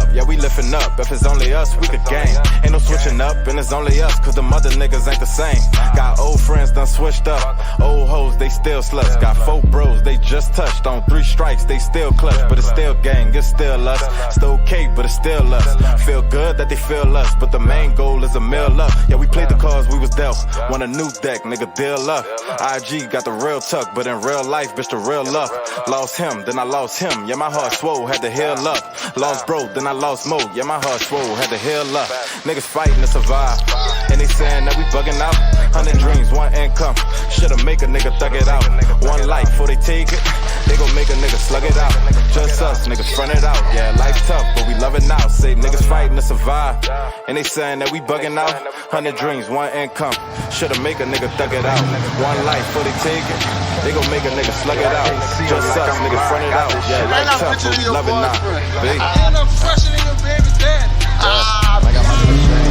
up, yeah, we lifting up. If it's only us, we could gang. Ain't no switching up, and it's only us, cause them other niggas ain't the same. Got old friends done switched up, old hoes, they still sluts. Got 4 bros, they just touched. On 3 strikes, they still clutch, but it's still gang, it's still us. Still cake, but it's still us. Feel good that they feel us, but the main goal is a meal up. Yeah, we played the cards we was dealt. Want a new deck, nigga, deal up. IG got the real tuck, but in real life, bitch, the real luck. Lost him, then I lost him. Yeah, my heart swole, had to heal up. Lost bro, then I lost mo. Yeah, my heart swole, had to heal up. Niggas fighting to survive, and they saying that we bugging out. 100 dreams, 1 income. Shoulda make a nigga thug it out. 1 life before they take it. They gon' make a nigga slug it out. Just us, niggas front it out. Yeah, life's tough, but we love it now. Say niggas fighting to survive, and they saying that we bugging out. 100 dreams, 1 income. Shoulda make a nigga thug it out. 1 life before they take it. They gon' make a nigga slug it out. Just us, niggas front it out. Yeah, life's tough, but we love it now. And I'm fresher than your baby daddy. I got my little chain.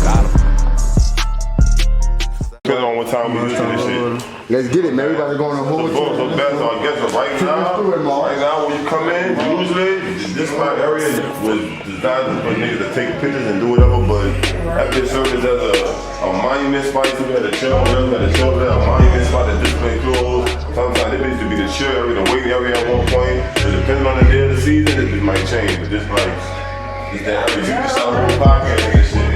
Got him. Depending on what time we listen to this shit. Let's get it, man. We about to go on a whole So I guess right now when you come in, usually this spot area was designed for niggas to take pictures and do whatever, but after service as a monument spot, you had a chill, a monument spot that display clothes. Sometimes it used to be the chill area, the waiting area at one point. So depending on the day of the season, it might change, but this like, it's that area you can sell a whole podcast and shit.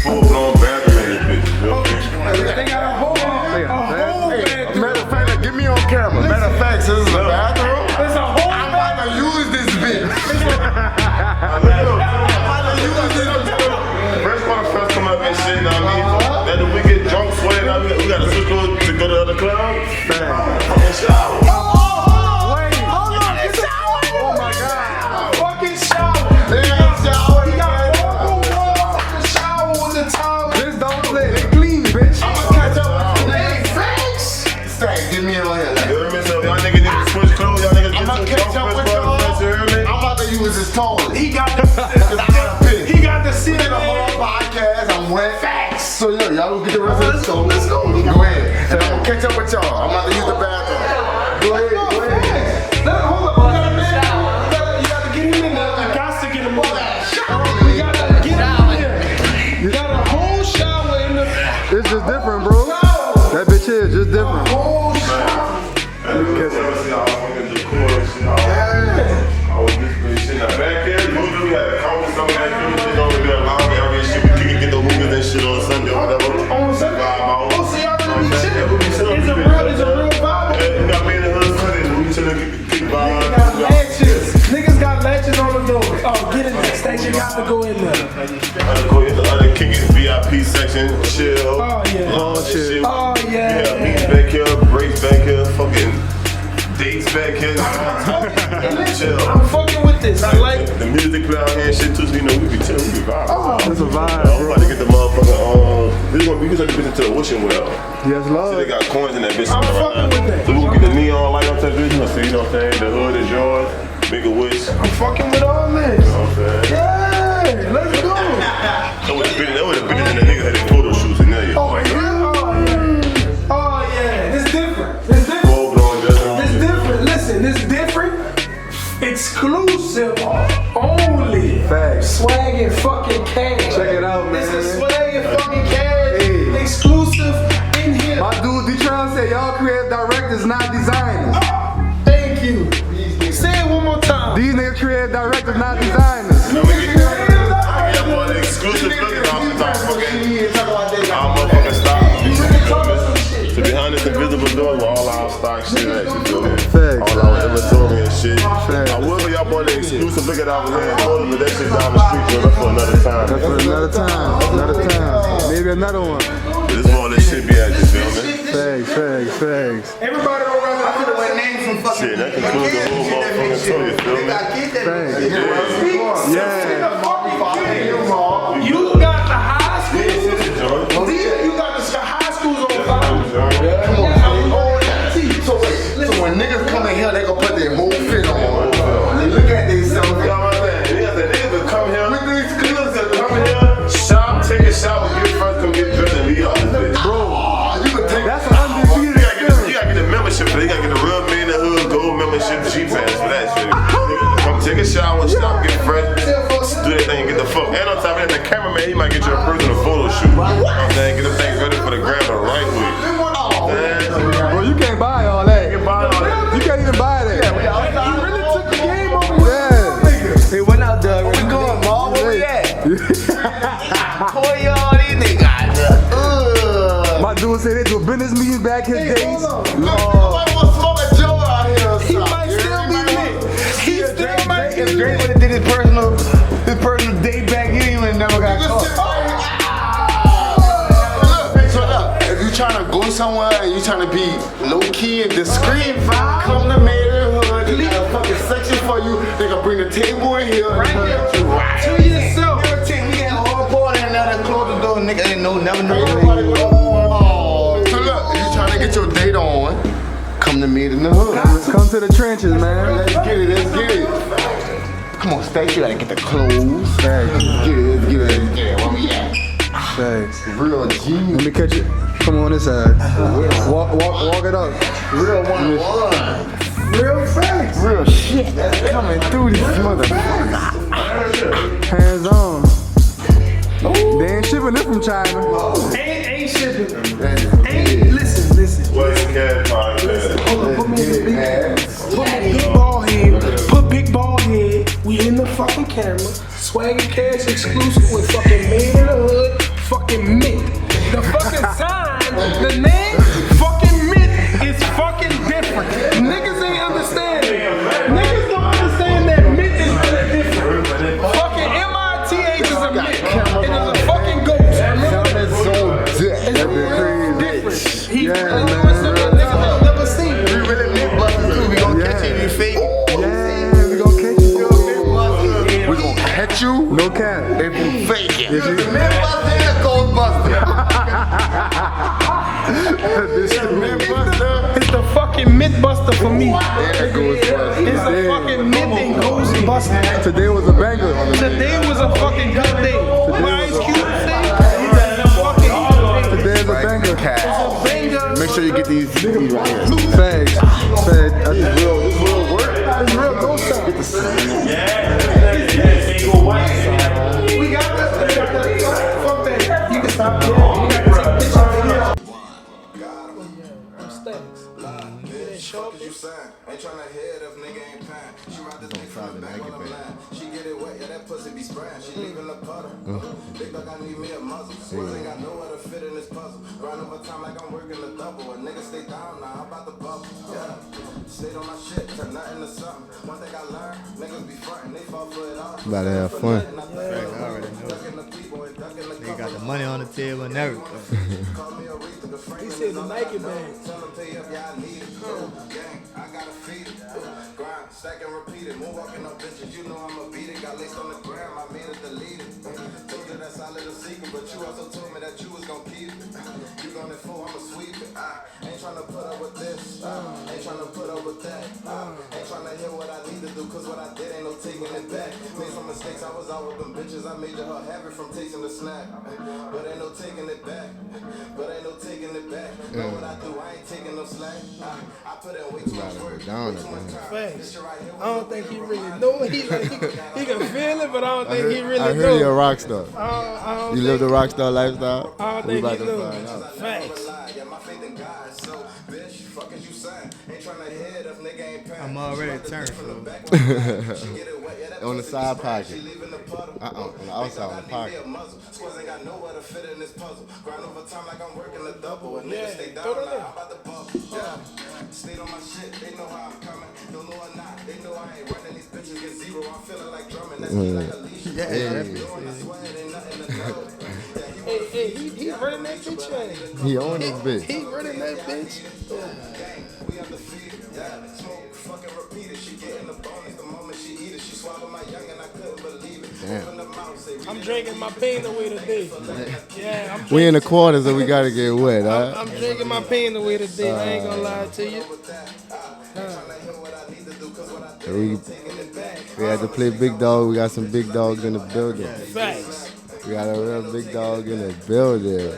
Full-blown bathroom in this bitch, you know? They got a whole bathroom. Matter of fact, get me on camera. Matter of fact, this is a bathroom. There's a whole I'm about to use this bitch. First quarter first come up and shit, know what I mean? Then we get drunk, sweating, we gotta switch to go to the other club. Fucking shower. He got the seat in the whole podcast. I'm wet. Facts. So yeah, y'all go get the rest of this. Let's go. Go ahead. And I'm gonna catch up with y'all. I'm about to use the bathroom. Go ahead. Hold up. You gotta get him in there. You got to get him in there. You gotta get him in there. You got a whole shower in the. It's just different, bro. That bitch here is just different. Whole shower. Back here, usually we had a couple something like that. You know, we got a long area shit. We can get the hookahs and shit on Sunday or whatever. On Sunday? Oh, so y'all really be chilling. It's a real vibe. Yeah, you got me in the hood Sunday. We chilling, kick vibes. Niggas got latches. Niggas got latches on the doors. Oh, get in there. Station got to go in there. Go hit the other kick it, VIP section, chill. Oh, yeah. Shit. Oh, yeah. We have meets back here, breaks back here, fucking dates back here. Chill. I'm fucking with this. I like the music play out here and shit too, so you know we be chilling, we be vibing. Oh, it's a vibe, I'm about to get the motherfucker we can take the bitch to the wishing well. Yes, Lord. See, they got coins in that bitch. I'm fucking with that. So we can get the neon light up that bitch, you know what I'm saying? The hood is yours, make a wish. I'm fucking with all this. You know what I'm saying? Yeah, let's go. That would have been in the nigga had their photo shoots in there. Oh, yeah. Oh, yeah. It's different. It's different. It's different. Listen, it's different. Exclusive only. Facts. Swagg and fucking Ca. Check it out, man. This is Swagg and fucking Ca. Hey. Exclusive in here. My dude, D-Tron said y'all creative directors, not designers. Oh, thank you. Say it one more time. These niggas creative directors, not designers. I get more the exclusive looking off the top fucking. I'm motherfucking stop. To be honest, invisible doors with all our stock shit at you, feel me? All our inventory and shit. I will for y'all boy the exclusive look at over here and hold but that shit down the street, bro. That's for another time. That's for another time. Another time. Maybe another one. This is all this shit be at, you feel me? Facts. Everybody don't run out of the names from fucking. Shit, that concludes the whole motherfucking tour, you feel me? Facts. Yeah. You got the high school. You got the high schools on fire. Come on. So when niggas come in here, they gon' put their whole fit on. They look at themselves. Niggas come here. Niggas come here. Shop, take a shower, get first, come get dressed and leave out this bitch. Bro, you can take. That's an undefeated experience. You gotta get the membership, but you gotta get the real say they do business meetings back in days. Look, nobody want to smoke a Joe out here. He might still be lit. He still might be If Drake lit. would have did his personal date back, he ain't even never got caught. Look, if you trying to go somewhere and you trying to be low key and discreet, come to Maidenhood. They got a fucking section for you. They gonna bring the table in here. Right here. To yourself. We got all party and now they close the door, nigga ain't never know. Oh, so look, if you trying to get your date on, come to Maidenhood. Come to the trenches, man. Let's get it, let's get it. Come on, Stace, you gotta get the clothes. Thanks. Let's get it, let's get it, let's get it. Where we at? Thanks. Real G. Let me catch it. Come on this side. Walk it up. Real 101. Real facts. Real shit that's coming through this motherfucker. Hands on. They ain't shipping this from China. Ain't shipping. Listen. Swagg Ca podcast. Hold on, put me in the big ball head. Put big ball head. We in the fucking camera. Swagg Ca exclusive with fucking Made in the Hood. Fucking Mint. The fucking sign, the name, fucking Mint is fucking different. Niggas ain't understanding. Niggas don't understand that Mint is really different. Fucking MITH is a Mint. It is a fucking ghost. It's real different. He really doing something niggas ain't never seen. We really Mythbusters too. We gon' catch you if you fake. Yeah, we gon' catch you. We gon' catch you No cap. if you fake it. If you- The Mythbuster and the Ghostbuster. It's the fucking Mythbuster for me. And the Ghostbuster. It's a fucking Myth and Ghostbuster. Today was a banger. Today was a fucking good day. Why is Cube saying? Today's a banger. Banger. Make sure you get these right here. Facts. That's real. It's real ghost town. We got that. Fuck that. You can stop there. You got to take pictures of here. Mistakes. Ain't tryna hear it if nigga ain't paying. She ride this dick from the back on the line. She get it wet, yeah, that pussy be spraying. She leaving the puddle. Big dog, I need me a muzzle. Swears ain't got nowhere to fit in this puzzle. Grind over time like I'm working a double. A nigga stay down now, I'm about to bubble. Yeah, stayed on my shit, turn nothing to something. One thing I learned, niggas be frontin', they fall for it all. About to have fun. I already know. They got the money on the table and everything. He said the Nike bag. Tell them pay up, yeah, I need it. Gang, I gotta feed it. Grind, stack and repeat it. Moonwalking up bitches, you know I'ma beat it. Got laced on the gram, I made it delete it. Told you that's our little secret, but you also told me that you was gon' keep it. You gon' it full, I'ma sweep it. Ain't tryna put up with this. Ain't tryna put up with that. Ain't tryna hear what I need to do, cause what I did ain't no taking it back. Made some mistakes, I was out with them bitches. I made her have it from tasting the snack. But ain't no taking it back. But ain't no taking it back. Know what I do, I ain't taking no slack. I put in way too much work. Facts. I don't think he really know. He can feel it, but I don't think he really I know. heard you're a rock star. I don't You think, live the rock star lifestyle? I don't We think about he to knows. find out. Facts. Yeah, my faith in God, so bitch, fuck is you saying? Ain't tryna hear it if nigga ain't paying. I'm already turned, fool. On the side pocket. On the outside, on the pocket. Squares ain't got nowhere to fit in this puzzle. Grind over time like I'm working a double. And Yeah, niggas stay down throw that now, in. I'm about to bubble. Yeah, stayed on my shit, they know how I'm coming. Don't know or not, they know I ain't running these bitches get zero. I'm feeling like drumming, that's me like a leash. Yeah, doing I swear it ain't nothing to do. Hey, he running that bitch, man. He on this bitch. He running that bitch. We undefeated, yeah. Smoke, fucking repeat it. She getting the bonus the moment she eat it. She swallowed my young and I couldn't believe it. Open the mouth, say, I'm drinking my pain away today. Yeah, I'm We in the quarters, so we gotta get wet, huh? I'm drinking my pain away today. I ain't gonna lie to you. We had to play big dog. We got some big dogs in the building. Facts. We got a real big dog in the building.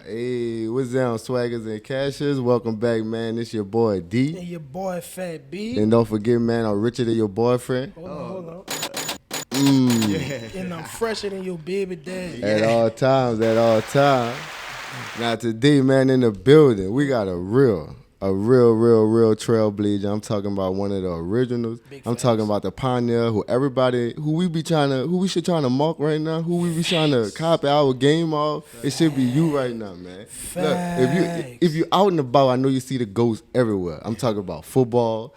Hey, what's down, Swaggers and Cashers? Welcome back, man. It's your boy D. And your boy Fat B. And don't forget, man, I'm richer than your boyfriend. Hold on. And I'm fresher than your baby daddy. At all times, at all times. Now today, man, in the building, we got a real a real trailblazer. I'm talking about one of the originals. I'm talking about the pioneer who we should trying to mark right now, who we be trying to copy our game off. It should be you right now, man. Look, if you out and about, I know you see the ghosts everywhere. I'm talking about football,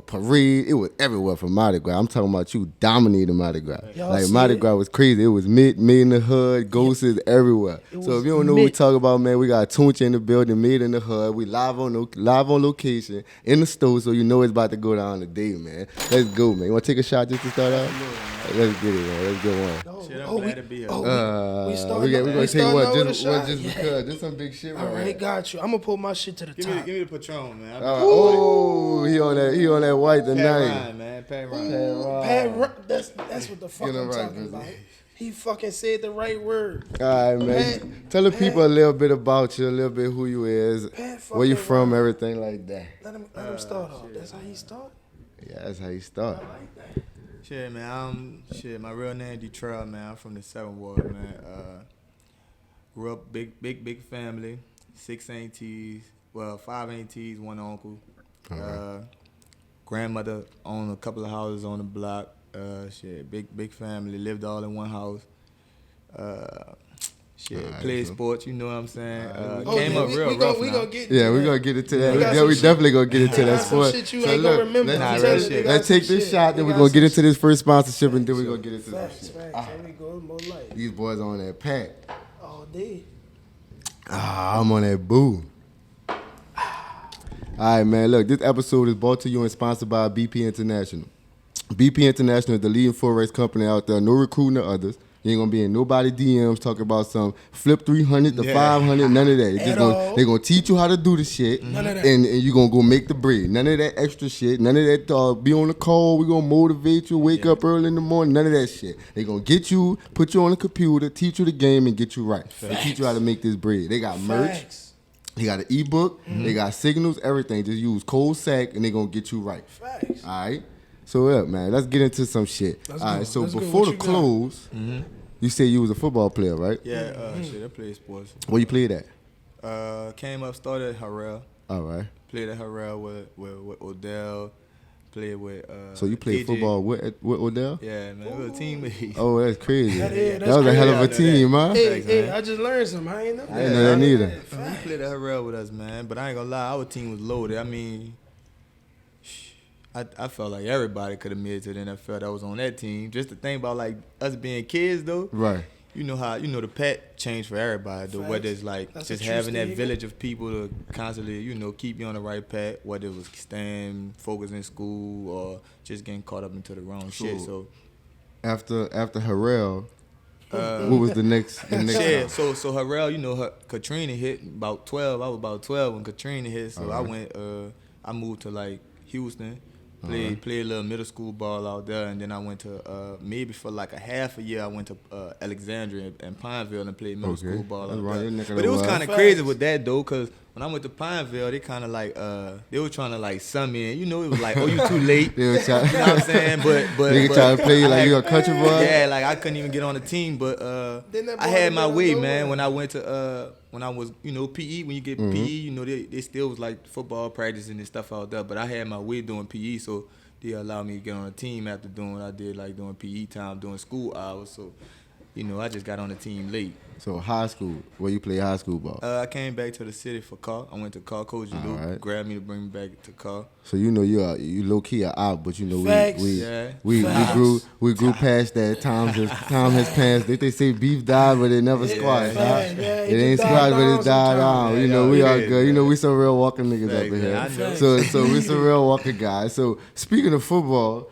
parade. It was everywhere for Mardi Gras. I'm talking about you dominating Mardi Gras. Like Mardi Gras was crazy. It was made in the hood, ghosts everywhere. So if you don't know what we talk about, man, we got Tvche in the building, made in the hood. We live on location in the store, so you know it's about to go down today, man. Let's go, man. You want to take a shot just to start out? Let's get it, man. Let's get one. Shit, I'm glad to be here. We're going to take one just because. This some big shit right All right, got you. I'm going to pull my shit to the top. Give me the Patron, man. He on that white tonight. Pat Ryan, man. Pat Ryan. Pat Ryan. That's what the fuck I'm talking about. He fucking said the right word. All right, man. Tell the people a little bit about you, a little bit who you is, where you from, everything like that. Let him start off. That's how he start? Yeah, that's how you start. I like that. Shit, man. My real name Tvche, man. I'm from the 7th Ward, man. Grew up big family. 6 aunties. Well, 5 aunties, 1 uncle. Grandmother owned a couple of houses on the block. Big family. Lived all in one house. Played sports, you know what I'm saying? Came up real rough. We gonna get we're gonna get into that. We definitely gonna get into that sport. Shit you ain't gonna remember. Let's take this shot, then we're gonna get into this first sponsorship, and then we're gonna get into this shit. There we go, more light. These boys on that pack. All day. I'm on that boo. All right, man. Look, this episode is brought to you and sponsored by BP International. BP International is the leading forex company out there. No recruiting or others. You ain't gonna be in nobody DMs talking about some flip 300 to 500. None of that. They're gonna teach you how to do the shit. None of that. And you're gonna go make the bread. None of that extra shit. None of that be on the call. We're gonna motivate you, wake up early in the morning. None of that shit. They're gonna get you, put you on the computer, teach you the game, and get you right. They teach you how to make this bread. They got merch. They got an ebook. They got signals, everything. Just use code SAC and they're gonna get you right. Facts. All right. So yeah, man, let's get into some shit. All right. So before the close, you said you was a football player, right? Yeah. I played sports. Where you played at? Came up, started at Harrell. All right. Played at Harrell with Odell. Played with. So you played football with Odell? Yeah, man. We were teammates. Oh, that's crazy. That's that was a hell of a team, huh? Hey, I just learned something. I ain't know that. I didn't know that neither. He played at Harrell with us, man. But I ain't gonna lie, our team was loaded. I mean, I felt like everybody could have made it to the NFL that was on that team. Just the thing about like us being kids though. Right. You know how the pack changed for everybody though. Whether it's like just having that village of people to constantly, keep you on the right path, whether it was staying focused in school or just getting caught up into the wrong shit. So after Harrell, what was the next yeah, so Harrell, Katrina hit about 12. I was about 12 when Katrina hit. So I moved to like Houston. Played a little middle school ball out there, and then I went to maybe for like a half a year I went to Alexandria and Pineville and played middle school ball out there. But it was kind of crazy with that though, cause when I went to Pineville, they kind of like they were trying to like sum in. It was like, oh, you too late. You know what I'm saying? But nigga trying to play you like you a country boy. Yeah, like I couldn't even get on the team. But I had my way, man. When I went to when I was PE, when you get PE, they still was like football practicing and stuff out there. But I had my way doing PE, so they allowed me to get on a team after doing what I did, like doing PE time, doing school hours. So I just got on the team late. So high school, where you play high school ball? I came back to the city for Ca. I went to Ca. Coach Luke grabbed me to bring me back to Ca. So you low key are out, but we grew past that. Time has passed. They say beef died, but it never squashed. It ain't squashed, but it died out. We are good. We some real walking niggas up in here. So we some real walking guys. So speaking of football.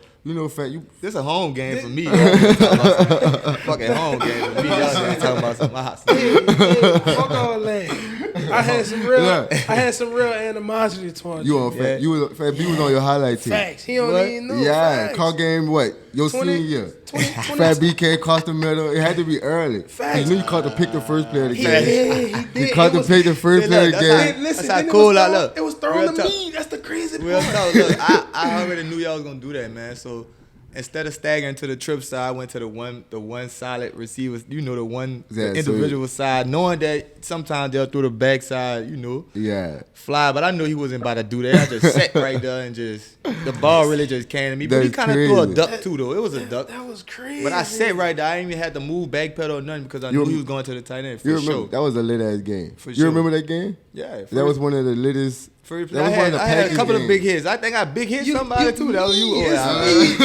Fat, this a home game for me. Fucking home game for me. Y'all talking about some hot stuff. Fuck all that. I had some real animosity towards you. Fat. Fat B was on your highlight team. Facts. He don't even know. Yeah, call game what? Your senior year. Fat B came across the middle. It had to be early. Facts. You knew you caught to pick the first player of the game. Yeah, he did. You caught to pick the first player of the game. That's how cool I look. It was thrown to me. That's the crazy part. Real talk. Look, I already knew y'all was gonna do that, man. So instead of staggering to the trip side, I went to the one solid receiver. You know, the Yeah, individual side, knowing that sometimes they'll throw the backside. You know, Yeah. fly. But I knew he wasn't about to do that. I just sat right there and just the ball really just came to me. But he That's kind of threw a crazy. duck too, though. It was a duck. That was crazy. But I sat right there. I didn't even have to move backpedal or nothing because I knew he was going to the tight end for You remember sure. that was a lit ass game. For You sure. remember that game? Yeah, That was one of the littest. First, That was one of the I had a package couple of games. big hits. I think I big hit somebody too. That was you.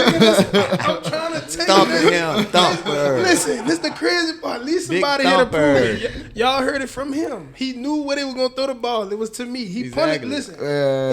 I'm trying to tell Thumping you. him. Thumper. Listen, this the crazy part. At least Big somebody here to prove thumper. it. Y'all heard it from him. He knew where they were gonna throw the ball. It was to me. He punted. Exactly. Listen,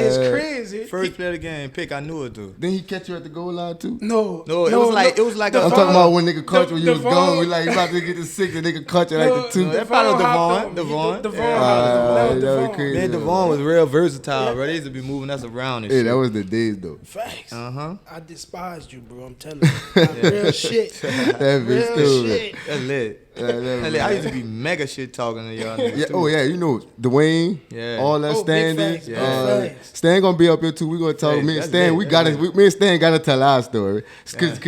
it's crazy. First play of the game pick, I knew it though. Then he catch you at the goal line too. No, It was like I'm a talking about when nigga caught you when you was Devon- gone. We like you about to get the 6 and nigga caught you like the 2. no, that probably was hopped Devon. on him. Devon. That was that was Devon. crazy. Man, Devon was real versatile, bro. They used to be moving us around and Hey, shit. that was the days though. Facts. Uh-huh. I despised you, bro. I'm telling you. Like, real shit. That Real bitch stupid. shit. That's lit. That I used to be mega shit talking to y'all niggas Yeah, too. oh yeah, you know Dwayne, Yeah. all that Oh, big standing. facts, big facts. Stan gonna be up here too. We gonna talk. Hey, Me and that's Stan, lit, we that's gotta. lit. Me and Stan gotta tell our story. Cause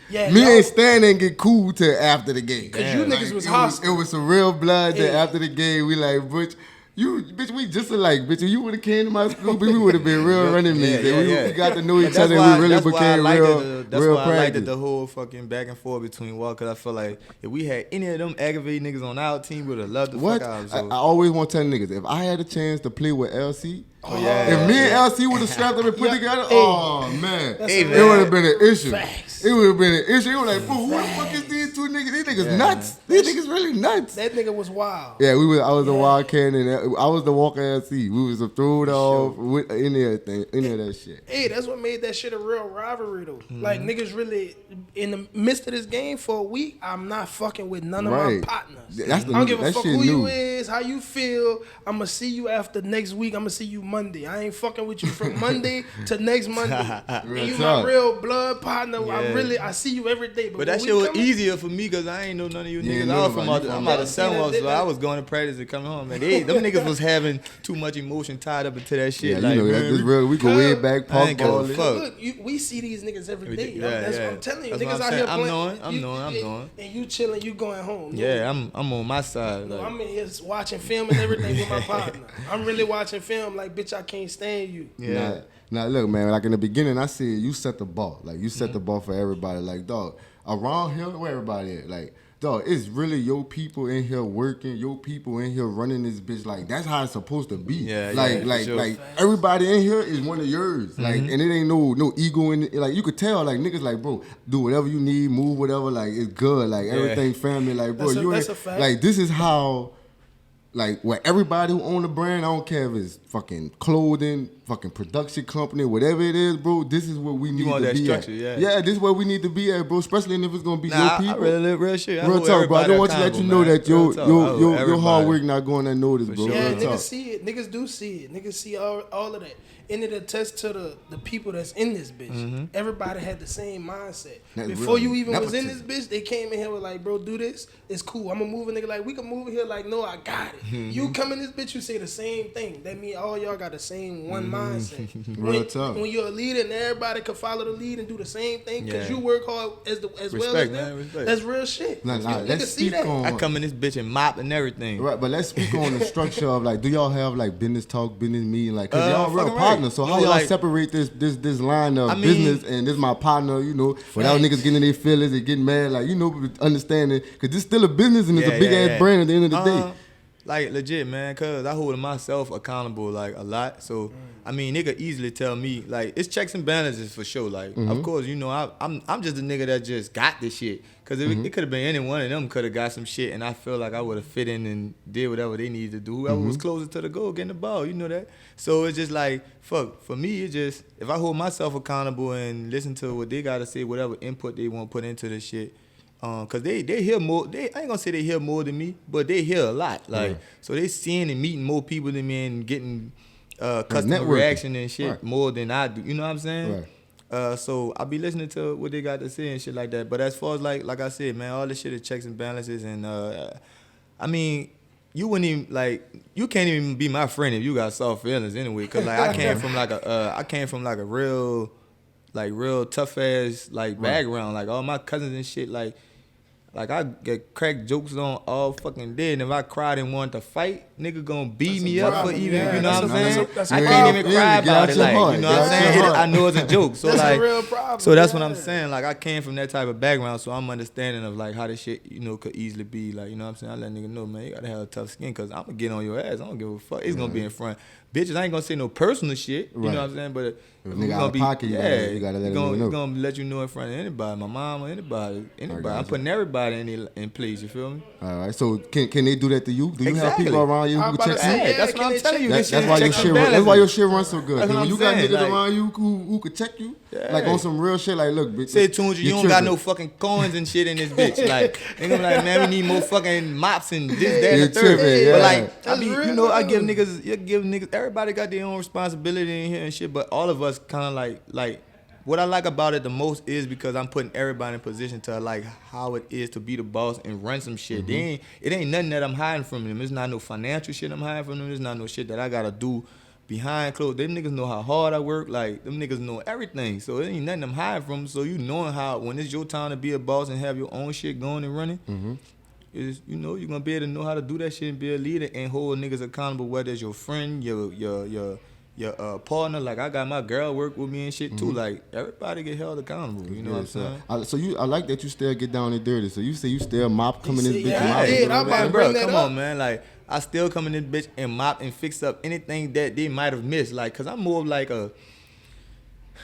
Yeah, me y'all- and Stan didn't get cool till after the game. Cause you niggas was it hostile. It was some real blood. That Yeah. after the game, we like, bitch. We just alike, bitch. If you would have came to my school, bitch, we would have been real running mates. We got to know each That's other. why- And we really that's why I became liked real, That's real why I liked practice. the whole fucking back and forth between Wall, because I feel like if we had any of them aggravated niggas on our team, we would have loved the What? fuck out of I them. always want to tell niggas, if I had a chance to play with LC, yeah. if me and LC would have strapped up and put together, oh man, That's Hey, a man. it would have been an issue. Facts. It would have been an issue. It was like, bro, who the fuck is these two niggas? These niggas nuts. These niggas really nuts. That nigga was wild. Yeah, I was a Wildcat and I was the Walker LC. We was a throw it off with any of that shit. Hey, that's what made that shit a real rivalry though. Mm-hmm. Like niggas really in the midst of this game for a week, I'm not fucking with none of Right. my partners. That's the- I don't give a that fuck shit who new. you is, how you feel. I'ma see you after next week. I'ma see you Monday. I ain't fucking with you from Monday to next Monday. And you my talk. real blood partner. Yeah. I see you every day. But that when shit we was coming- easier for me because I ain't know none of you You ain't niggas. know I was from nobody. I'm out of Yeah, 7, so that- I was going to practice and coming home. And them niggas was having too much emotion tied up into that shit. Yeah, like, you know, man, that's real. We go way back, I park ain't give a ball. fuck. Look, we see these niggas every day. Yeah, That's yeah. what I'm telling you. That's what Niggas I'm out saying. here I'm playing. knowing, I'm knowing. And you chilling, you going home. Yeah, I'm on my side. No, Like, I'm in here watching film and everything with my partner. I'm really watching film like, bitch, I can't stand you. yeah. Now look, man. Like in the beginning, I said you set the ball. Like you set the ball for everybody. Like dog, around here, where everybody at? Like dog, it's really your people in here working. Your people in here running this bitch. Like that's how it's supposed to be. Yeah, like for like sure. like everybody in here is one of yours. Like and it ain't no ego in it. Like you could tell. Like niggas, like bro, do whatever you need, move whatever. Like it's good. Like everything family. Like bro, That's a fact. like this is how. Like, where everybody who own the brand, I don't care if it's fucking clothing, fucking production company, whatever it is, bro, this is where we need want to that be structure, at. yeah. Yeah, this is where we need to be at, bro, especially if it's going to be Nah, your I people. really live real shit. I Real hold talk, bro. I everybody don't want to let you accountable, know man. that your Real talk. I hold your everybody. hard work not going unnoticed, bro. sure. Yeah, Real niggas talk. see it. Niggas do see it. Niggas see all of that. And it attests to the people that's in this bitch. Everybody had the same mindset. That's Before real. you even was in this Nepotism. bitch, they came in here with like, bro, do this. It's cool. I'm gonna move a nigga like, we can move here like, no, I got it. You come in this bitch, you say the same thing. That mean all y'all got the same one mindset. Real when, talk. when you're a leader and everybody can follow the lead and do the same thing because Yeah. you work hard as well as Respect, them, man, respect. that's real shit. Nah, Niggas let's see speak that. on. I come in this bitch and mop and everything. Right, but let's speak on the structure of like, do y'all have like business talk, business meeting, like, cause y'all real fucking right. partners. So how No, y'all like- separate this line of I mean- business and this my partner, you know, without niggas getting their feelings and getting mad, like you know, understanding, cause this still a business and it's a big ass brand at the end of the day. Like legit, man, cause I hold myself accountable like a lot. So I mean, they could easily tell me like it's checks and balances for sure. Like of course, you know, I'm just a nigga that just got this shit. Cause if it could have been any one of them could have got some shit, and I feel like I would have fit in and did whatever they needed to do. Whoever was closer to the goal, getting the ball, you know that. So it's just like fuck for me. It just if I hold myself accountable and listen to what they gotta say, whatever input they want to put into the shit. Cause they hear more. I ain't gonna say they hear more than me, but they hear a lot. Like so they seeing and meeting more people than me and getting customer networking. reaction and shit Right. more than I do. You know what I'm saying? Right. So I be listening to what they got to say and shit like that. But as far as like I said, man, all this shit is checks and balances. And I mean, you wouldn't even you can't even be my friend if you got soft feelings anyway. Cause like I came from like a real like real tough ass like background. Like all my cousins and shit, like I get crack jokes on all fucking day, and if I cried and wanted to fight, nigga gonna beat me up for even, you know what I'm saying? I can't even cry about it, like, you know what I'm saying? I know it's a joke, so that's like, a real problem, so that's what I'm saying. Like I came from that type of background, so I'm understanding of like how this shit, you know, could easily be. Like, you know what I'm saying? I let nigga know, man, you gotta have a tough skin, cause I'm gonna get on your ass. I don't give a fuck. It's gonna be in front. Bitches, I ain't gonna say no personal shit, you know what I'm saying? But nigga out of pocket, you gotta let him know. Gonna let you know in front of anybody, my mom or anybody. I'm putting everybody in place. You feel me? All right. So can they do that to you? Do you have people around you who check you? That's what I'm telling you. That's why your shit. That's why your shit runs so good. When you got niggas like, around you who could check you, like on some real shit. Like, look, bitch. Say Tunja, you don't got no fucking coins and shit in this bitch. Like, they gonna be like, man, we need more fucking mops and this, that, and the third. But like, I mean, you know, I give niggas. Everybody got their own responsibility in here and shit. But all of us kind of like. What I like about it the most is because I'm putting everybody in position to like how it is to be the boss and run some shit. It ain't nothing that I'm hiding from them. It's not no financial shit I'm hiding from them. It's not no shit that I gotta do behind closed. Them niggas know how hard I work. Like, them niggas know everything. So it ain't nothing I'm hiding from them. So you knowing how when it's your time to be a boss and have your own shit going and running, is, you know, you're gonna be able to know how to do that shit and be a leader and hold niggas accountable, whether it's your friend, your partner. Like, I got my girl work with me and shit too. Like, everybody get held accountable. You know what I'm saying? I like that you still get down and dirty. So you say you still mop coming in this bitch. Yeah, bro, come on, man. Like, I still come in this bitch and mop and fix up anything that they might have missed. Like, cause I'm more of like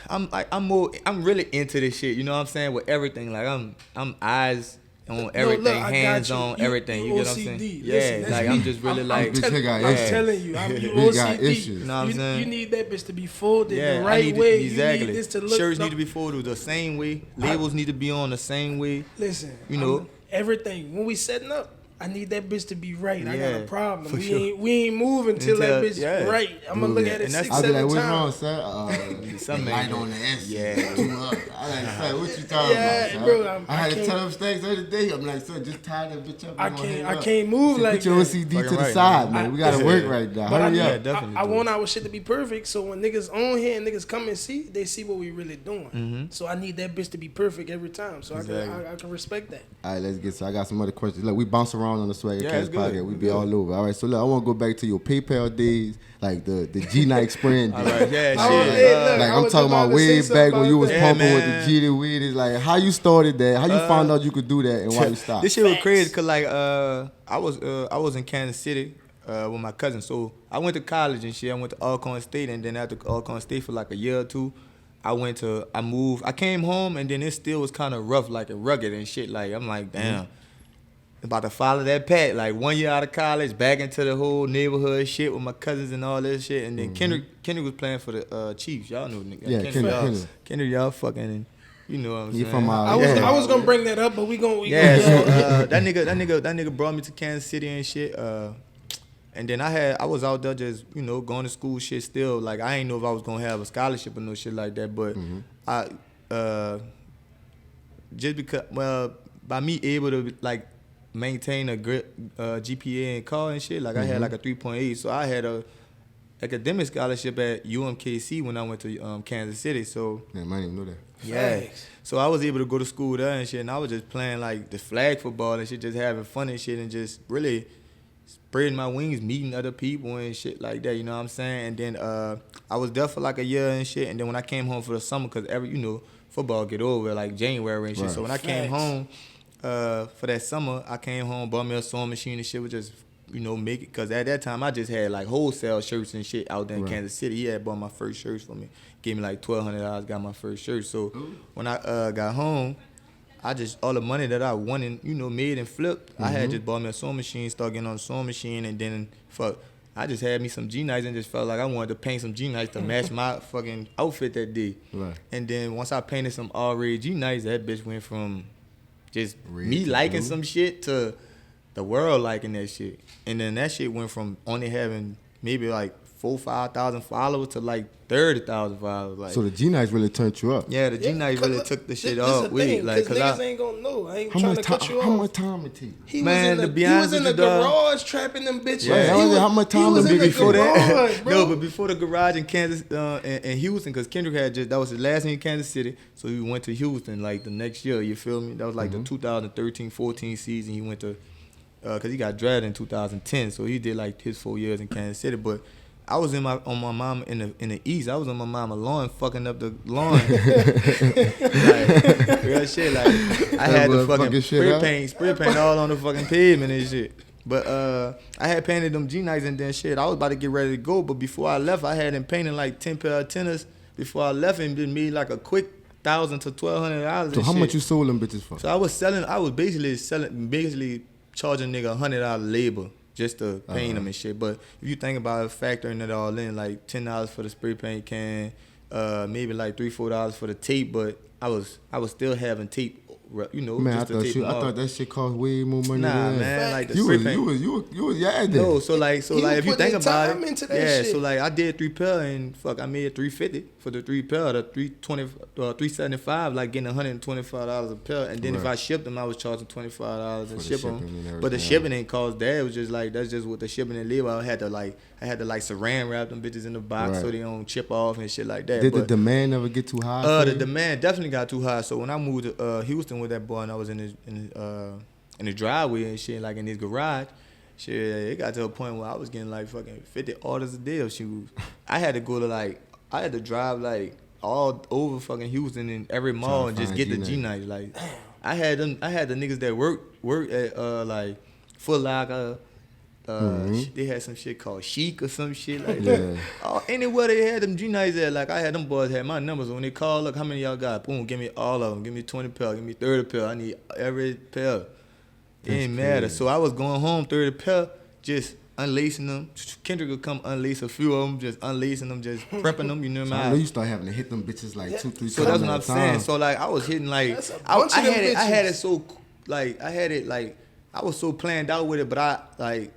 I'm really into this shit. You know what I'm saying? With everything. Like, I'm eyes on everything, hands on everything. You get what I'm saying? Yeah, like I'm just really like. I'm telling you, I'm OCD. You know what I'm saying? You need that bitch to be folded the right way. Exactly. You need this to look. Shirts need to be folded the same way. Labels need to be on the same way. Listen, you know everything. When we setting up, I need that bitch to be right. I got a problem. We ain't moving till that bitch right. I'm gonna look at it 6-7 times. I'll be like, what's wrong, sir? Something light on the S. Yeah. I like, sir, what you talking about, sir? Bro, I had to tell them things the other day. I'm like, sir, just tie that bitch up. I can't move like that. Put your OCD to the side, man. We gotta work right now. Hurry up. Definitely. I want our shit to be perfect, so when niggas on here and niggas come and see, they see what we really doing. So I need that bitch to be perfect every time, so I can respect that. All right, let's get. So I got some other questions. Look, we bounce around on the Swagg Ca podcast. We be all over. All right, so look, I want to go back to your PayPal days, like the G-Night experience. All right, shit. Like I'm talking about way back when you was pumping with the G weed. Is like how you started that, how you found out you could do that, and why you stopped. This shit was crazy because like I was in Kansas City with my cousin, so I went to college and shit. I went to Alcorn State, and then after Alcorn State for like a year or two, I moved. I came home, and then it still was kind of rough, like rugged and shit. Like I'm like, damn. About to follow that path, like 1 year out of college, back into the whole neighborhood shit with my cousins and all this shit. And then Kendrick was playing for the Chiefs. Y'all know nigga. Yeah, Kendrick, y'all fucking, and you know what I'm saying. From I was gonna bring that up, but we gonna. So that nigga brought me to Kansas City and shit. And then I was out there just, you know, going to school shit still. Like, I ain't know if I was gonna have a scholarship or no shit like that. But just because, by me able to like maintain a good GPA in college and shit, like I had like a 3.8, so I had a academic scholarship at UMKC when I went to Kansas City. So yeah, I didn't even know that. Yeah, so I was able to go to school there and shit, and I was just playing like the flag football and shit, just having fun and shit, and just really spreading my wings, meeting other people and shit like that. You know what I'm saying? And then I was there for like a year and shit, and then when I came home for the summer, cause football get over like January and shit. Right. So when I came home for that summer, I came home, bought me a sewing machine and shit, was just, you know, make it. Cause at that time I just had like wholesale shirts and shit out there in Kansas City. He had bought my first shirts for me, gave me like $1,200, got my first shirt. So when I got home, I just, all the money that I won and, you know, made and flipped, I had just bought me a sewing machine, started getting on the sewing machine, and then I just had me some G-Nights and just felt like I wanted to paint some G-Nights to match my fucking outfit that day. Right. And then once I painted some all-red G-Nights, that bitch went from just me liking some shit to the world liking that shit. And then that shit went from only having maybe like 5,000 followers to like 30,000 followers. Like, So the G-Nice really turned you up. yeah, the G-Nice really took the shit off with it. Like, cause niggas ain't gonna know. I ain't How trying much to cut you time? How off. much time it take? He Man, was to in be the, he honest was in with the you, dog. garage trapping them bitches. Yeah. He was, How much time he was to in be the before that? garage, bro. No, but before the garage in Kansas and Houston, because Kendrick had just, that was his last year in Kansas City, so he went to Houston like the next year, you feel me? That was like the 2013-14 season. He went to, because he got drafted in 2010, so he did like his 4 years in Kansas City. But I was on my mama in the East. I was on my mama lawn fucking up the lawn. Like, real shit. Like, I had the fucking spray paint all on the fucking pavement and shit. But I had painted them G-Nights and then shit. I was about to get ready to go, but before I left, I had him painting like 10 pair of tennis. Before I left, and then made like a quick $1,000 to $1,200. So how much you sold them bitches for? So I was basically charging nigga $100 labor just to paint them and shit. But if you think about it, factoring it all in, like $10 for the spray paint can, maybe like $3-4 for the tape. But I was still having tape, you know. Man, just I thought that shit cost way more money Nah, than that. man, like the You spray was paint. you was yadding. No, so like if you think about time it, into that yeah. shit. So like I did 3 pair and fuck, I made $350 for the 3 pair, the $375, like getting $125 a pair. And then if I shipped them, I was charging $25 and ship them. But the shipping ain't cost that. It was just like that's just what the shipping and labor. I had to like saran wrap them bitches in the box so they don't chip off and shit like that. Did the demand ever get too high? The demand definitely got too high. So when I moved to Houston with that boy and I was in the driveway and shit, like in his garage, shit, it got to a point where I was getting like fucking 50 orders a day of shoes. I had to drive like all over fucking Houston in every mall and just get the G-Nights. Like I had the niggas that work at like Foot Locker. They had some shit called Chic or some shit like that. Anywhere they had them G-Nights at, like I had them boys had my numbers. When they call, look, how many y'all got? Boom, give me all of them. Give me 20 pair. Give me 30 pair. I need every pair. It ain't matter. So I was going home 30 pair, just unlacing them. Kendrick would come unlace a few of them, just unlacing them, just prepping them. You know what I mean? I know you start having to hit them bitches like 2-3 times. So that's what I'm saying. So like I was hitting like I was so planned out with it, but I like.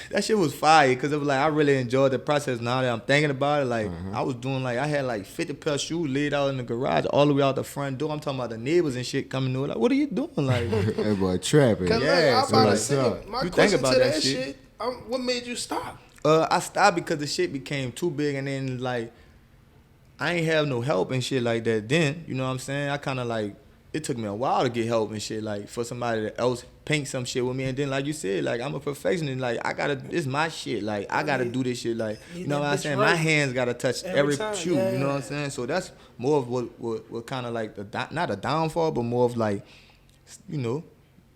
That shit was fire because it was like I really enjoyed the process. Now that I'm thinking about it, like I was doing like I had like 50 pair of shoes laid out in the garage all the way out the front door. I'm talking about the neighbors and shit coming to like, what are you doing? Like that boy trapping. Yeah, I'm about to say, my you question think about to that that shit. shit, what made you stop? I stopped because the shit became too big and then like I ain't have no help and shit like that then. You know what I'm saying? I kind of like it took me a while to get help and shit like for somebody else paint some shit with me and then like you said like I'm a perfectionist like I gotta this my shit like I gotta do this shit like you know what I'm saying my hands gotta touch every shoe you know what I'm saying so that's more of what kind of like not a downfall but more of like you know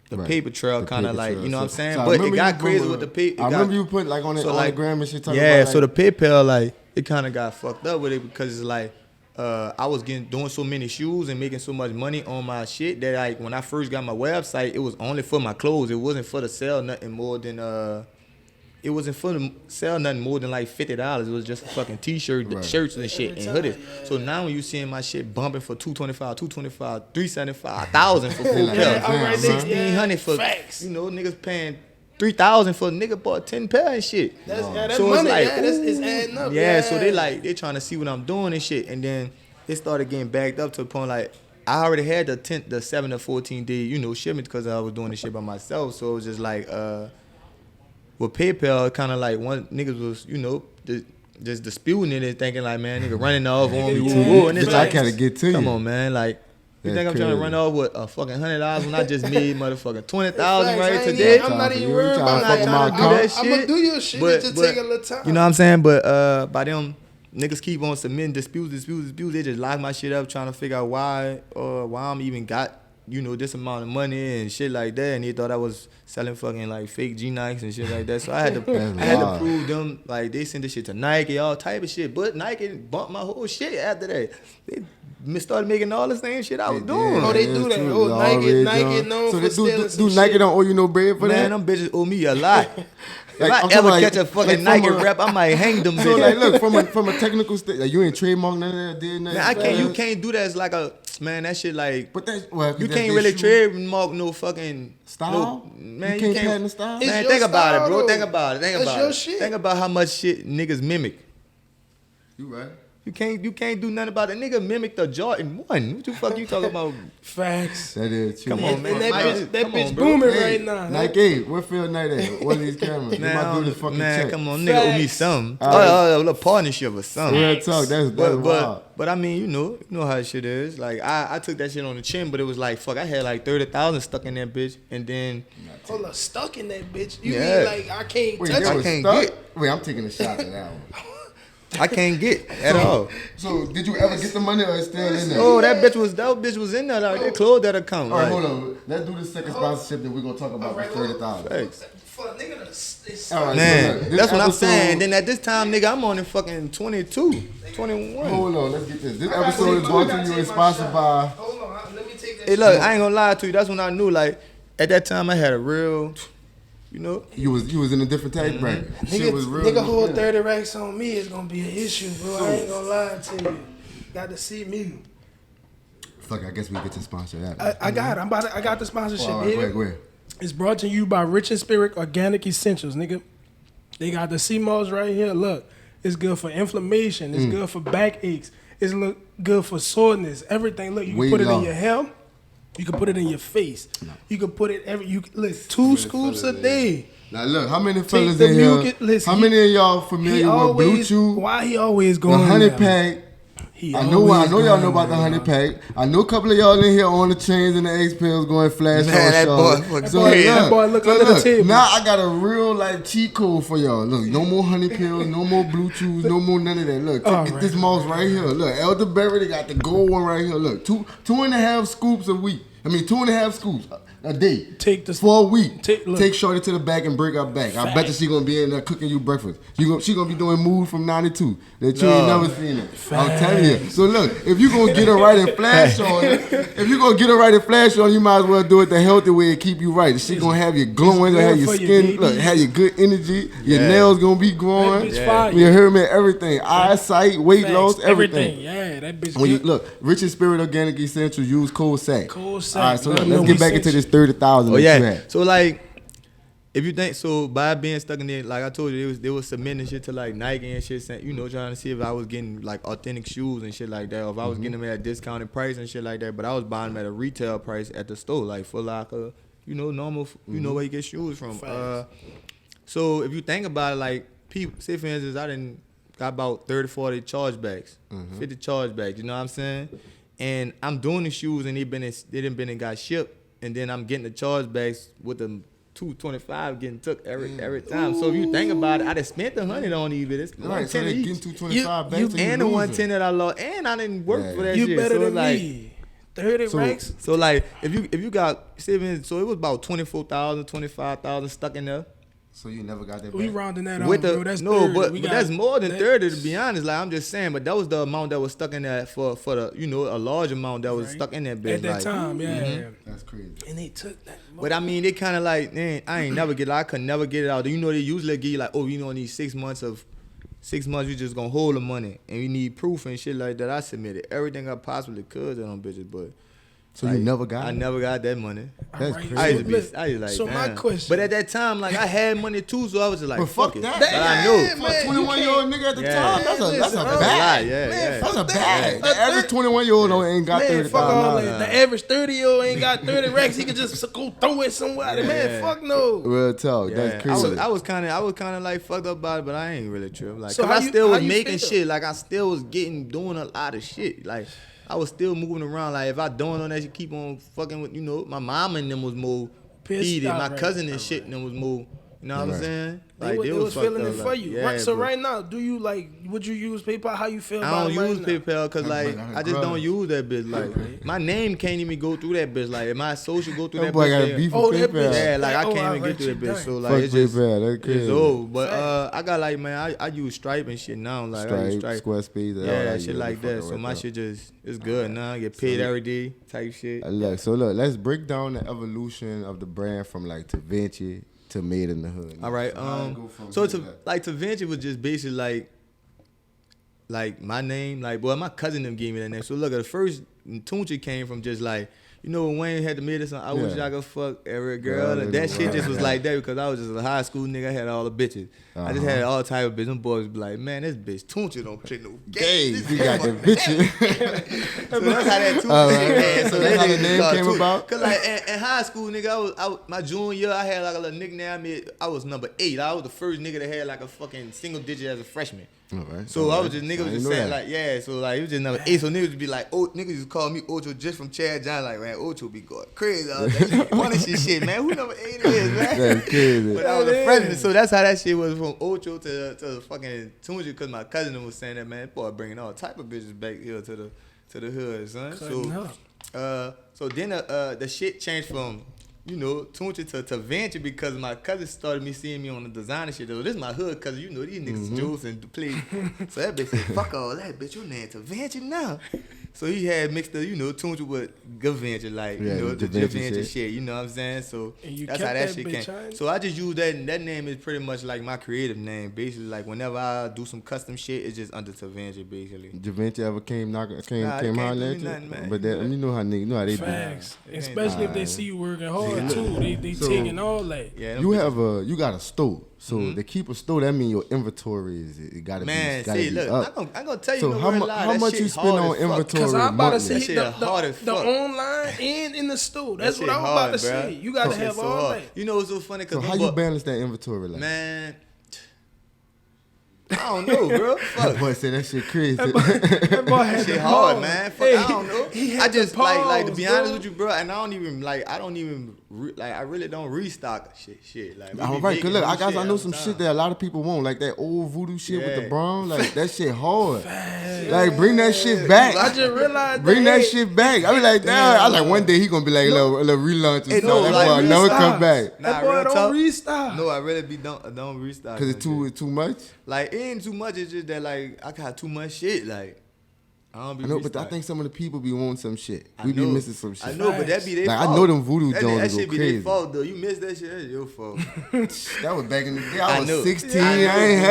the paper trail kind of like you know what I'm saying but it got crazy with the paper. I remember you put like on it on the gram and shit talking about like, so the PayPal like it kind of got fucked up with it because it's like I was doing so many shoes and making so much money on my shit that like when I first got my website, it was only for my clothes. It wasn't for to sell nothing more than it wasn't for to sell nothing more than like $50. It was just fucking t-shirts, shirts and shit and hoodies. So now when you seeing my shit bumping for $225, $375, $1,000 for full pair, $1,600 for you know niggas paying $3,000 for a nigga bought 10 pair and shit. That's so money. It's like, it's adding up. So they trying to see what I'm doing and shit. And then it started getting backed up to the point like I already had the 7 to 14 day, you know, shipment because I was doing this shit by myself. So it was just like with PayPal, kind of like one niggas was, you know, just disputing it and thinking like, man, nigga running off on me. And it's like, I gotta get to you. Come on, man, like. You think I'm trying to run off with a fucking $100 when I just made motherfucking $20,000 right today? I'm not even worried about trying to do that shit. I'm gonna do your shit. It just take a little time. You know what I'm saying? But by them niggas keep on submitting disputes. They just lock my shit up trying to figure out why I'm even got you know this amount of money and shit like that. And they thought I was selling fucking like fake G-Nikes and shit like that. So I had to prove them like they sent this shit to Nike, all type of shit. But Nike bumped my whole shit after that. They started making all the same shit I was doing. Oh, they do that. Oh, Nike known for stealing do Nike don't owe you no bread for that? Man, them bitches owe me a lot. If I ever catch a fucking Nike rep, I might hang them. So like, look, from a technical state, like you ain't trademark none of that, did nothing. Man, I can't. You can't do that. It's like a man. That shit like. But that's you can't really trademark no fucking style. Man, you can't patent the style. Man, think about it, bro. Think about it. Think That's about your it. shit. Think about how much shit niggas mimic. You right. You can't do nothing about it. Nigga mimic the Jordan 1. What the fuck you talking about? Facts. That is true. Come on, man. And that Come bitch on, bro. booming Hey, right now. Nike, where Phil Knight at? One of these cameras. Man, They might do the fucking man, check. come on, nigga, owe me something. All right. A little partnership or something. Real talk. That's wild. But I mean, you know how shit is. Like I took that shit on the chin, but it was like fuck. I had like 30,000 stuck in that bitch, and then Hold up, stuck in that bitch. You Yeah. mean like I can't Wait, touch that it? was can't stuck? get- Wait, I'm taking a shot at that one. I can't get at all. So, did you ever get the money or it's still in there? Oh, that bitch was in there. Like, they closed that account. All right, Like, hold on. Let's do the second sponsorship that we're gonna talk about for 30,000. thanks. Fuck, nigga, it's All right, Man, so look, this that's what I'm episode- saying. Then at this time, nigga, I'm on in fucking 22, 21. Hold on, let's get this. This episode is brought to you and sponsored by. Hold on, let me take that Hey, look, I ain't gonna lie to you. That's when I knew, like, at that time, I had a real, you know. You was in a different tax bracket. Shit was real. Nigga hold 30 racks on me is gonna be an issue, bro. I ain't gonna lie to you. Got to see me. Fuck, I guess we get to sponsor that. I got it. I got the sponsorship All here. right, where? It's brought to you by Rich and Spirit Organic Essentials, nigga. They got the CMOS right here. Look, it's good for inflammation. It's good for back aches. It's good for soreness. Everything. Look, you can Weight put it in loss. your hair. You can put it in your face. You can put it look, 2 scoops a day. Now look, how many fellas the in here? mucus- listen, How many of y'all familiar with Blue Chew? Why he always The going 100 there? pack. He I know always y'all going know about the there, 100 bro. pack. I know a couple of y'all in here on the chains and the X pills going flash Man, on that show. boy fucking So crazy. That boy look under the table. Now I got a real like cheat code for y'all. Look, no more honey pills, no more Blue Chews, no more none of that. Look, All get right. this mouse right here. Look, elderberry, they got the gold one right here. Look, two and a half scoops a week. I mean, 2.5 scoops a day. Take the for a week. look. Take Shorty to the back and break her back. I bet you she gonna be in there cooking you breakfast. She gonna be doing mood from 92 that you ain't never seen it. I'm telling you. So look, if you gonna get her right and flash on it, you might as well do it the healthy way and keep you right. She gonna have you glowing, good have your for you, skin, baby. look, have your good energy. Your nails gonna be growing. That bitch fire. You hear me? Everything, eyesight, weight Facts, loss, everything. Yeah, that bitch. When you good. look, Rich and Spirit Organic Essentials, use code SAC. Code SAC. All right, so Let look, them let's know get we back sent into you. this 30,000. Oh that you yeah. had. So like, if you think so, by being stuck in there, like I told you, they was submitting shit to like Nike and shit, saying, you know, trying to see if I was getting like authentic shoes and shit like that, or if I was getting them at a discounted price and shit like that. But I was buying them at a retail price at the store, like for like a, you know, normal, you know, where you get shoes from. So if you think about it, like people, say for instance, I didn't got about 30, 40 chargebacks, 50 chargebacks. You know what I'm saying? And I'm doing the shoes and they done been and got shipped, and then I'm getting the chargebacks with them. 225 getting took every time. So if you think about it, I done spent the 100 on these bitches. Right, so they getting 225 back. You- so And the losing. 110 that I lost, and I didn't work for that You shit. better so than like, me. 30 racks. So like, if you got savings, so it was about 24,000, 25,000 stuck in there. So you never got that We back? rounding that With off, the bro. That's no, 30. but We but got that's more than that- 30 to be honest. Like I'm just saying, but that was the amount that was stuck in there for the you know a large amount that was Right. stuck in that bitch. At that like, time, yeah. That's crazy. And they took that. But I mean, they kind of like, man, I ain't never get it. I could never get it out. You know, they usually give you like, oh, you know, in these 6 months, you just gonna hold the money, and you need proof and shit like that. I submitted everything I possibly could to them bitches, but So you never got I it? never got that money. That's Alright, crazy. I used to be, listen, I used to like, so my damn. question- But at that time, like I had money too, so I was just like, But fuck it. that. But I knew. Yeah, For man, a 21-year-old nigga at the Yeah. time, that's a Listen, bag. Yeah, yeah. That's a fuck bag. that. The average 21-year-old ain't got Man, fuck all $30,000. that. The average 30-year-old ain't got 30 racks. He can just go throw it somewhere. Man, fuck no. Real talk. Yeah, That's crazy. I was kind of like fucked up about it, but I ain't really tripped. Like, So cause how I you- still how was you making feel? shit. Like, I still was doing a lot of shit. Like, I was still moving around. Like, if I doing on that shit, keep on fucking with, you know, my mom and them was more Pissed heated. My out, right. cousin and shit and them was more, you know what I'm Right. saying? They was fucked feeling up, it for like, you. yeah, Right, so but right now, do you like, would you use PayPal? How you feel I about don't it right use now? PayPal because like got a I just don't grudge. use that bitch. Like my name can't even go through that bitch. Like if my social go through That that boy got a bitch, beef Oh, with that PayPal. bitch. yeah, like I Oh, can't I even let get through you that bitch. down. So like Fuck it's just PayPal. That's crazy. it's over. But I got like man, I use Stripe and shit now. Like I use Stripe, Stripe. Squarespace, all Yeah, that shit you like really that. fucking So my right shit just it's good now. I get paid every day type shit. Look, so look, let's break down the evolution of the brand from like Tvche to Made in the Hood? All right. So Tvche was just basically like my name. Like, boy, my cousin them gave me that name. So look, at the first Tvche came from just like, you know, when Wayne had to made this song, I wish I could fuck every girl. And that shit just was like that because I was just a high school nigga. I had all the bitches. I just had all type of bitches. Them boys be like, man, this bitch Tvche don't play no games. You got the bitches. So that's how that Tvche So that's how the name came about? Cause like in high school, nigga, I was my junior year, I had like a little nickname. I was number 8. I was the first nigga that had like a fucking single digit as a freshman. All right. So I was just niggas just saying like, yeah, so like it was just number 8. So niggas would be like, oh, niggas used to call me Ocho just from Chad John. Like, man, Ocho be going crazy all day. Punishing shit, man. Who number 8 is, man? That's crazy. But I was a freshman, so that's how that shit was from Ocho to the fucking Tvche, because my cousin was saying that, man, boy, bringing all type of bitches back here to the hood, son. So then the shit changed from, you know, Tvche to Tvche because my cousin started me seeing me on the designer shit. Though this is my hood cousin, you know, these niggas jokes and play. So that bitch said, fuck all that, bitch, your name Tvche now. So he had mixed the, you know, Tvche with Gavenge, like, you know, the Gavenge shit, you know what I'm saying? So that's how that shit came. So I just use that name is pretty much like my creative name. Basically, like whenever I do some custom shit, it's just under Tvche, basically. Gavenge ever came holler at you? But that, you know how they Facts. Especially if they see you working hard too. They taking all that. Yeah, you got a store. So they keep a store, that means your inventory it gotta man, be look, up. I'm gonna tell you so how much you spend on inventory? Cause I'm about to monthly? say the online and in the store. That's what I'm about to say. You gotta have all that. You know what's so funny? So how you balance that inventory like? Man, I don't know, bro. Fuck. That boy said that shit crazy. That boy had shit to hard, pause. man. Fuck, Hey, I don't know. he I had just to pause, like to be honest bro. with you, bro. And I really don't restock shit. Like, we All be right, making cause look, new I guess shit I know all some the shit time. that a lot of people want, like that old voodoo shit with the Yeah. brown, like that shit hard. Like bring that shit back. I just realized Bring that hey, shit back. I be like, damn. I like one day he gonna be like a little relaunch or Hey, something. no, That like, boy never restock. come back. That boy real don't talk. restock. No, I really don't restock. Cause that it's shit. too much. Like, it ain't too much. It's just that, like, I got too much shit. Like, I don't be I know, but I restocking. think some of the people be wanting some shit. I We be know. missing some shit. I know, but that be their Like, fault. I know them voodoo That Jones shit go be crazy. their fault, though. You missed that shit, that's your fault. That was back in the day. I I was know. 16. I know. I ain't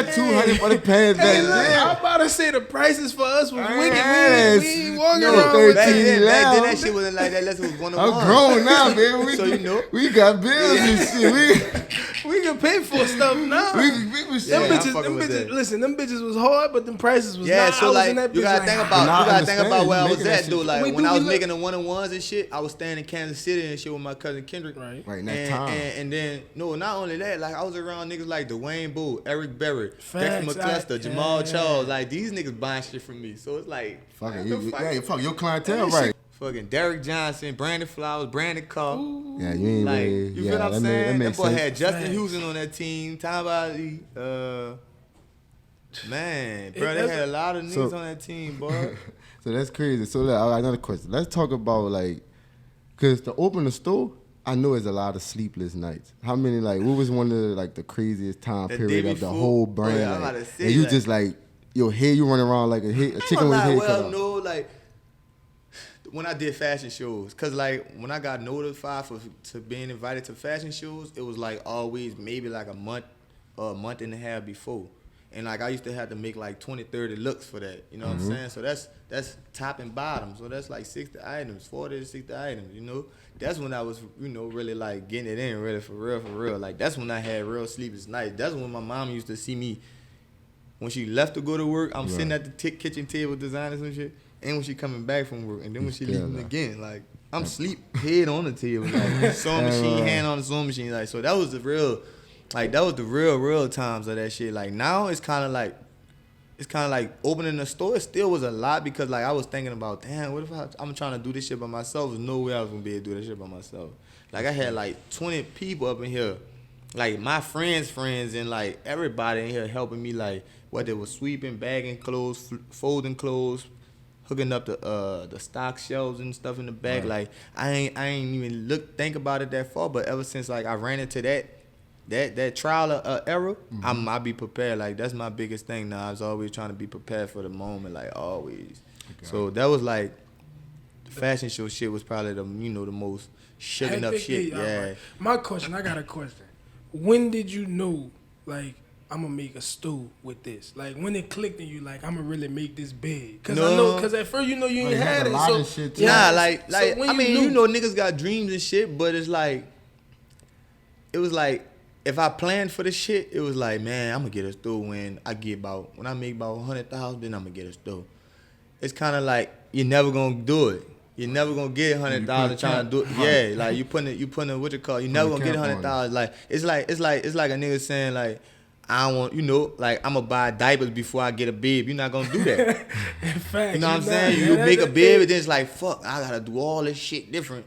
had 200 for the pants back Hey, look, then. I'm about to say the prices for us was wicked. Yes. We ain't walking No, around with 13. that. Back then, that shit wasn't like that unless it was one on I'm one. grown now, baby. So you know. We got bills and shit. We can pay for stuff now. We was Yeah, Them I'm bitches, fucking them with bitches. that. Listen, them bitches was hard, but them prices was Yeah, not. so I was like in that you bitch gotta like, think Nah, about I you gotta think understand. about where I You was making that at though. shit. Like We when do, I was we look- making the one-on-ones and shit, I was staying in Kansas City and shit with my cousin Kendrick. Right. Right, in that And, time. and then no, not only that, like I was around niggas like Dwayne Bull, Eric Berry, Dexter Facts, McCluster, yeah. Jamal Charles. Like these niggas buying shit from me. So it's like Fuck what it. the fuck? Fuck your clientele, That shit- right? Fucking Derek Johnson, Brandon Flowers, Brandon Carr. Yeah, you ain't Like, really. you yeah, feel what I'm that saying? makes That boy sense. had Justin Facts. Houston on that team. Tom Ali, man, bro, they that's had a lot of niggas So- on that team, boy. So that's crazy. So look, I got another question. Let's talk about like, cause to open the store, I know it's a lot of sleepless nights. How many like? What was one of the, like the craziest time The period day of the before? whole Oh, brand? yeah, I'm like, about to say, and you like- just like your head, you running around like a chicken with his head cut well, off. no, like when I did fashion shows, cause like when I got notified to being invited to fashion shows, it was like always maybe like a month or a month and a half before. And like I used to have to make like 20, 30 looks for that. You know what I'm saying? So that's top and bottom. So that's like 60 items, 40 to 60 items, you know? That's when I was, you know, really like getting it in really for real. Like that's when I had real sleepless nights. That's when my mom used to see me when she left to go to work, I'm sitting at the kitchen table designing some shit. And when she coming back from work, and then when she leaving again, like I'm sleep head on the table, like sewing machine, hand on the sewing machine, like so that was the real, like that was the real times of that shit. Like now it's kind of like opening the store. It still was a lot because like I was thinking about, damn, what if I'm trying to do this shit by myself? There's no way I was gonna be able to do that shit by myself. Like I had like 20 people up in here, like my friends, and like everybody in here helping me, like whether it was sweeping, bagging clothes, folding clothes, hooking up the stock shelves and stuff in the back. Like I ain't even think about it that far. But ever since like I ran into that trial era, I be prepared. Like that's my biggest thing now. I was always trying to be prepared for the moment, like always. So that was like fashion show shit was probably the the most shaking up shit. Yeah. Right. My question, I got a question. When did you know, like, I'm gonna make a stew with this? Like, when it clicked in you, like, I'm gonna really make this big? Cause I know, cause at first you ain't had it. So shit nah, like I mean, niggas got dreams and shit, but it's like, it was like, if I planned for the shit, it was like, man, I'm gonna get a stew when I make about 100,000, then I'm gonna get a stew. It's kind of like you're never gonna do it. You're never gonna get 100,000 trying to do it. Yeah, like you putting what you call. You never gonna get 100,000. Like it's like a nigga saying like, I don't want, like, I'm gonna buy diapers before I get a baby. You're not gonna do that. In fact, you know what I'm saying? You make a baby, then it's like, fuck, I gotta do all this shit different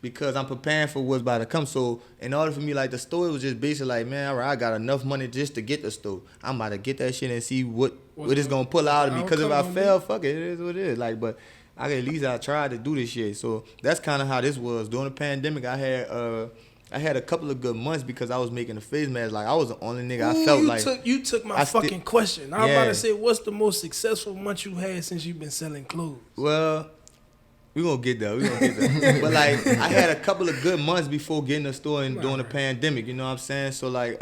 because I'm preparing for what's about to come. So in order for me, like, the store, it was just basically like, man, all right, I got enough money just to get the store. I'm about to get that shit and see what it's gonna pull out of me. Because if I fail, fuck it, it is what it is. Like, but at least I tried to do this shit. So that's kind of how this was. During the pandemic, I had a couple of good months because I was making the face mask. Like, I was the only nigga I felt like. You took my fucking question. I was about to say, what's the most successful month you had since you've been selling clothes? Well, we gonna get there. But like, I had a couple of good months before getting a store and during the pandemic. You know what I'm saying? So like,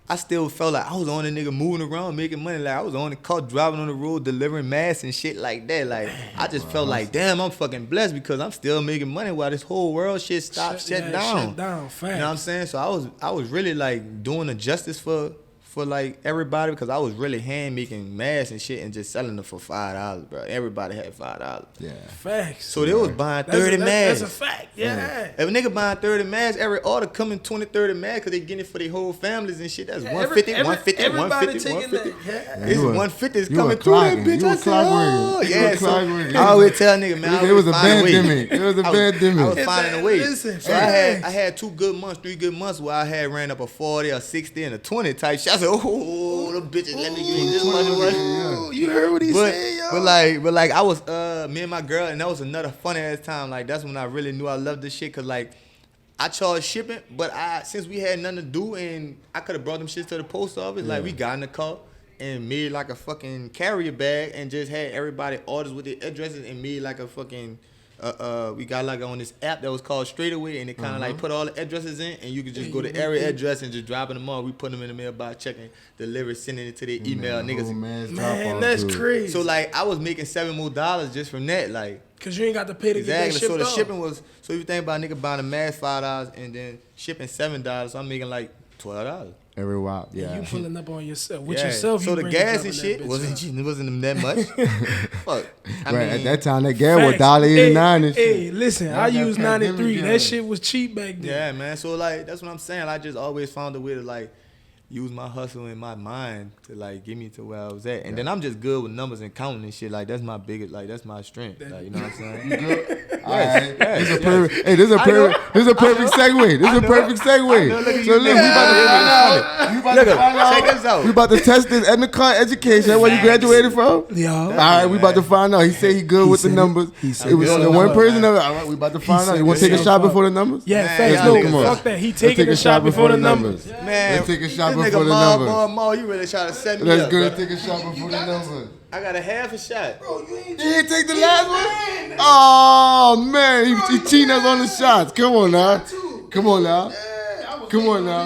I still felt like I was on a nigga moving around making money. Like, I was on the car driving on the road delivering masks and shit like that. Like, I just felt like, damn, I'm fucking blessed because I'm still making money while this whole world shit shut down. Shut down, fast. You know what I'm saying? So I was really like doing the justice for like everybody because I was really hand making masks and shit and just selling them for $5, bro. Everybody had $5. Yeah. Facts. So they was buying 30 masks. That's a fact. Yeah. If a nigga buying 30 masks, every order coming 20, 30 masks because they getting it for their whole families and shit. That's 150, 150, 150, 150. It's 150 is coming through that bitch. You I were said, oh, clockworking. yeah. So I always tell nigga, man, It was a pandemic. It was a I pandemic. was finding a way. Listen, So I had 2 good months, 3 good months where I had ran up a 40, a 60, and a 20 type shit. I said, oh, them bitches, let me give you this much. Ooh, you heard what he said, yo. But like I was me and my girl, and that was another funny ass time. Like, that's when I really knew I loved this shit, cause like I charged shipping, but since we had nothing to do and I could have brought them shits to the post office, like we got in the car and made like a fucking carrier bag and just had everybody orders with their addresses and made like a fucking we got like on this app that was called Straightaway, and it kind of like put all the addresses in, and you could just go to every address and just dropping them off. We put them in the mailbox, checking, delivery, sending it to their email. Niggas, Man, that's crazy. so like I was making $7 more just from that, like. Cause you ain't got to pay to get that shipped So the off. shipping was, so if you think about a nigga buying a mask $5 and then shipping $7, so I'm making like $12. Every while, And you pulling up on yourself with Yeah. yourself. So you the bringing gas dropping and that shit bitch up. wasn't that much. Fuck. I Right, mean, at that time, that gas was Facts. $1.89 and shit. Hey, listen, I That used pandemic, 93. yeah. That shit was cheap back then. yeah, man. So like that's what I'm saying. I just always found a way to like use my hustle and my mind to like get me to where I was at. And then I'm just good with numbers and counting and shit. Like that's my biggest, like that's my strength. Like, you know what I'm saying? You good? Alright. This is a perfect. Hey, this is a perfect segue. This is a perfect segue. So look, we about to find out. Check this out. We about to test this car education. That's where you graduated from? Yeah. All right, we about to find out. He said he good with the numbers. It was the one person. All right, we about to find out. You want to take a shot before the numbers? Yeah, Man, facts. y'all No, niggas- fuck that. He taking a shot before the numbers. Man, Let's take a shot this before nigga the numbers. More, you really trying to set me Let's up, go bro. take a shot before the numbers. I got a half a shot. You didn't take the last one? Oh, man. He cheating us on the shots. Come on now. Come on now. Come on now.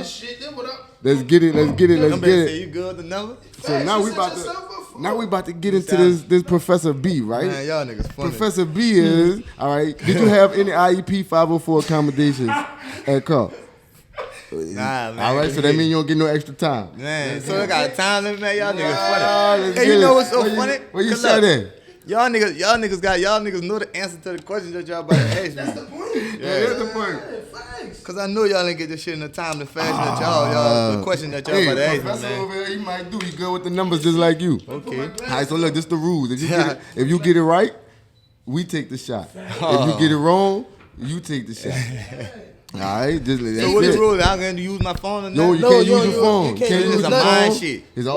Let's get it. Let's get it. Let's I'm get better say it. you good with the number? So now we about to get into this Professor B, right? Man, y'all niggas funny. Professor B is, all right, did you have any IEP 504 accommodations at Carl? Nah, man. All right, so that means you don't get no extra time. Man, so I got a time limit, man. Y'all niggas Ah, funny. let's Hey, get you know it. what's so Where funny? Where you Cause shot look, at? Y'all niggas know the answer to the questions that y'all about to ask me. Yeah, that's the point. Cause I know y'all didn't get this shit in the time, the fashion that y'all the question that y'all Hey, about to ask me, Professor man. over here, he might do. He good with the numbers just like you. Okay. All right, so look, this the rules. If you get it right, we take the shot. If you get it wrong, you take the shot. All right, just that's So what is it. rule? I'm gonna use my phone or No, not? you can't use your phone. you can't Can't use use a your mind phone. shit. It's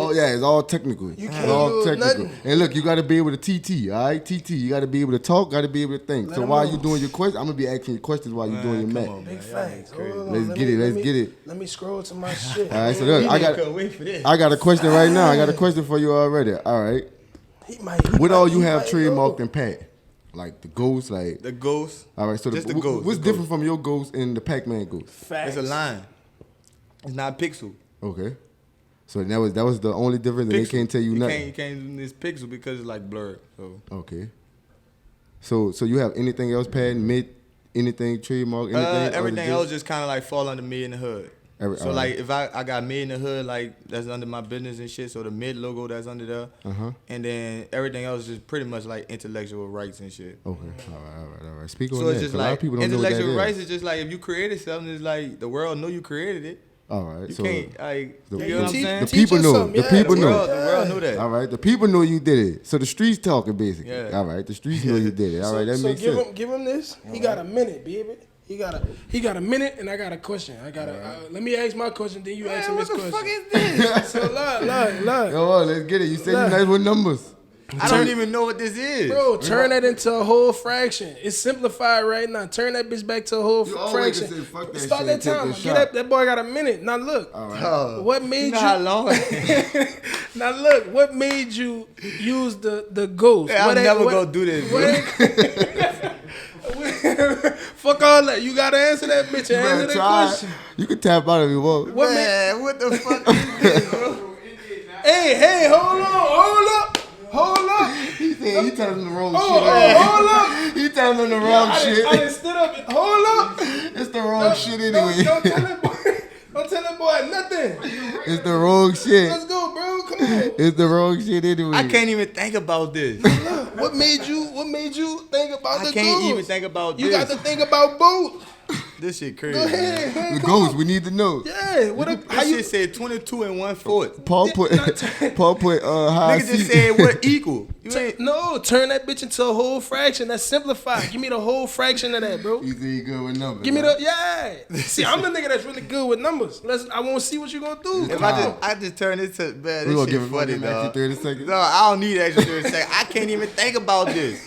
all technical. can't It's all do technical. nothing. And look, you got to be able to TT. All right, TT. You got to be able to talk. Got to be able to think. So while you doing your question, I'm gonna be asking you questions while you doing your math. Big facts. Hold on, Let's let get me- it. let Let's me- get it. Let me scroll to my shit. All right, so look, I Couldn't wait for this. got a question right now. I got a question for you already. All right, He might. what all you have trademarked and patent? Like the ghost, like The ghost. all right. So Just the ghost. What's the different ghost. from your ghost and the Pac-Man ghost? Facts. It's a line. It's not pixel. Okay. So that was the only difference, and they can't tell you nothing. You can't do this pixel because it's like blurred. So Okay. So you have anything else patent, mid, anything trademark, anything? everything else just kind of like fall under mid in the hood. So all like if I got mid in the hood, like that's under my business and shit. So the mid logo that's under there, and then everything else is pretty much like intellectual rights and shit. Okay. All right. Speak on So that. it's just 'cause a lot like of people don't know what that intellectual is. rights is just like if you created something, it's like the world know you created it. All right. You So can't like the, you know what I'm saying? the people us know. something, The yeah, people The know. world know that. All right. The people know you did it. So the streets talking basically. Yeah. All right. The streets know you did it. All right. That so makes sense. give him this. He got a minute, baby. He got a minute, and I got a question. Let me ask my question, then you ask him his question. What the fuck is this? So look. Come on, let's get it. You said you nice with numbers. I don't even know what this is. Bro, turn that into a whole fraction. It's simplified right now. Turn that bitch back to a whole You always fraction. say, fuck that Start shit, that take timer. this Get shot. that boy got a minute. Now look. What made You know you? how long? Now look. What made you use the ghost? Yeah, What I'm never gonna do this, bro. Fuck all that. You gotta answer that bitch and answer that question. You can tap out if you want. What made? Man, what the fuck is this, bro? Hey, hold up. He said he telling them the wrong Hold up. He telling them the wrong shit. I done stood up. Hold up. It's the wrong shit anyway. Don't tell that boy. Don't tell that boy nothing. It's the wrong shit. Let's go, bro. Come on. It's the wrong shit anyway. I can't even think about this. What made you think about the I can't ghost? even think about You this. got to think about both. This shit crazy. Go Man. ahead. The Come ghost, on. we need to know. Yeah. What This how you? shit said 22 and 1/4. Paul put high Nigga just C. said what equal. You ain't. No, turn that bitch into a whole fraction. That's simplified. Give me the whole fraction of that, bro. He said he good with numbers. Give me the See, I'm the nigga that's really good with numbers. I want to see what you gonna do. If I just turn it to man, We this gonna shit give him funny, extra dog. 30 seconds. No, I don't need extra 30 seconds. I can't even think about this.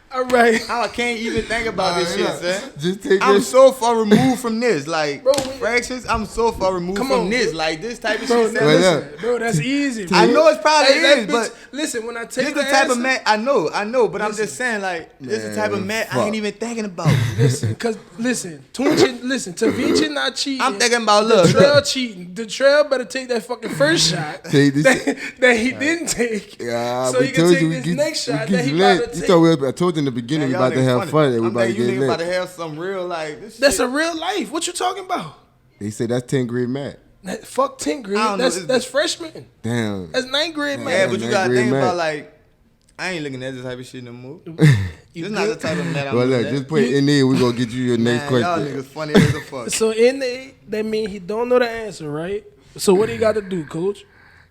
All right. I can't even think about this shit, son. Just take I'm this. so far removed from this, like Bro, fractions. I'm so far removed Come from on, this, bro. like this type of Bro, shit. now Well, listen, yeah. bro, that's easy. I know it's probably Hey, that is, bitch- but listen, when I this take the the type of answer, math I know, but I'm just saying, like this is the type of Man, math I fuck. ain't even thinking about. listen, Tvche not cheating. I'm thinking about the look. trail cheating. The trail better take that fucking first shot Take this. that he didn't take. Yeah, so we he can told take you we this get, next shot we that he get about lit. to You take. thought I told you in the beginning we Man, about to y'all have niggas fun. funny. And we I'm about to thinking you get niggas about to lit. have some real like this. That's shit. a real life. What you talking about? They say that's 10th grade math. Fuck 10th grade. I don't know, That's freshman. Damn. That's 9th grade, Yeah, man. but you man, gotta great think math. about like I ain't looking at this type of shit no more. This not the type of math I'm Well, looking look, at. just put it in there. We gonna get you your next Man, y'all question. niggas funny as a fuck. So in there, that mean he don't know the answer, right? So what he got to do, coach?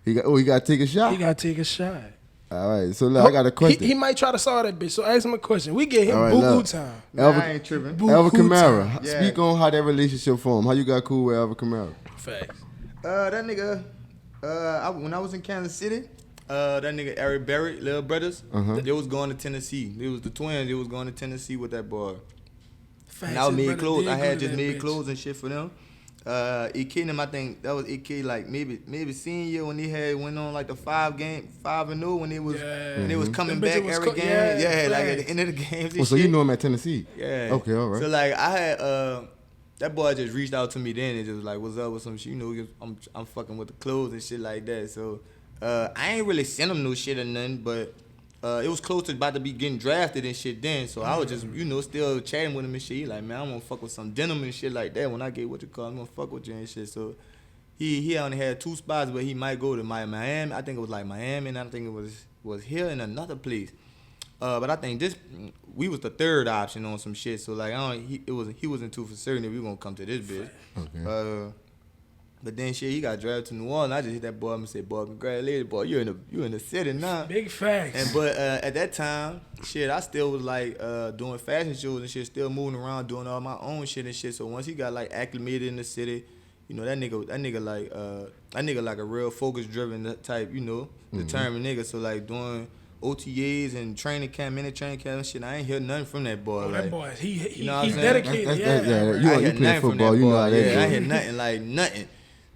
He got to take a shot. He got to take a shot. All right. So look, I got a question. He might try to solve that bitch. So ask him a question. We get him All right, boo-boo look. time. Nah, I ain't tripping. Alvin Boo-hoo Kamara, time. Yeah. speak on how that relationship formed. How you got cool with Alvin Kamara? Facts. That nigga, when I was in Kansas City, that nigga Eric Barrett, little brothers, they was going to Tennessee. They was the twins. They was going to Tennessee with that boy. Facts. And I His made brother clothes. did I go had to just that made bitch. clothes and shit for them. EK and them, I think that was EK like maybe senior year when they had went on like the 5-0 when they was when they was coming Them bitches back was every game. Yeah, like at facts. the end of the games. And Oh, so shit. you know him at Tennessee? Yeah. Okay, all right. So like I had that boy just reached out to me then and just was like, "What's up with some shit?" You know, I'm fucking with the clothes and shit like that. So I ain't really sent him no shit or nothing, but it was close to about to be getting drafted and shit then. So I was just still chatting with him and shit. He like, man, I'm gonna fuck with some denim and shit like that. When I get what you call, I'm gonna fuck with you and shit. So he only had 2 spots, but he might go to Miami. I think it was like Miami, and I think it was here in another place. But I think we was the 3rd option on some shit. So like he wasn't too for certain if we gonna come to this bitch. Okay. But then shit, he got drafted to New Orleans. I just hit that boy up and said, "Boy, congratulations, boy, you in the city now." Big facts. And but at that time, shit, I still was like doing fashion shows and shit, still moving around, doing all my own shit and shit. So once he got like acclimated in the city, you know, that nigga like a real focus driven type, you know, determined nigga. So like doing OTAs and training camp, mini training camp and shit, I ain't hear nothing from that boy. Oh, like, that boy, he you know what I'm saying? dedicated. That's- yeah. yeah, I you ain't hear play nothing from football, that you know boy. how that Yeah, I go. ain't hear nothing, like nothing.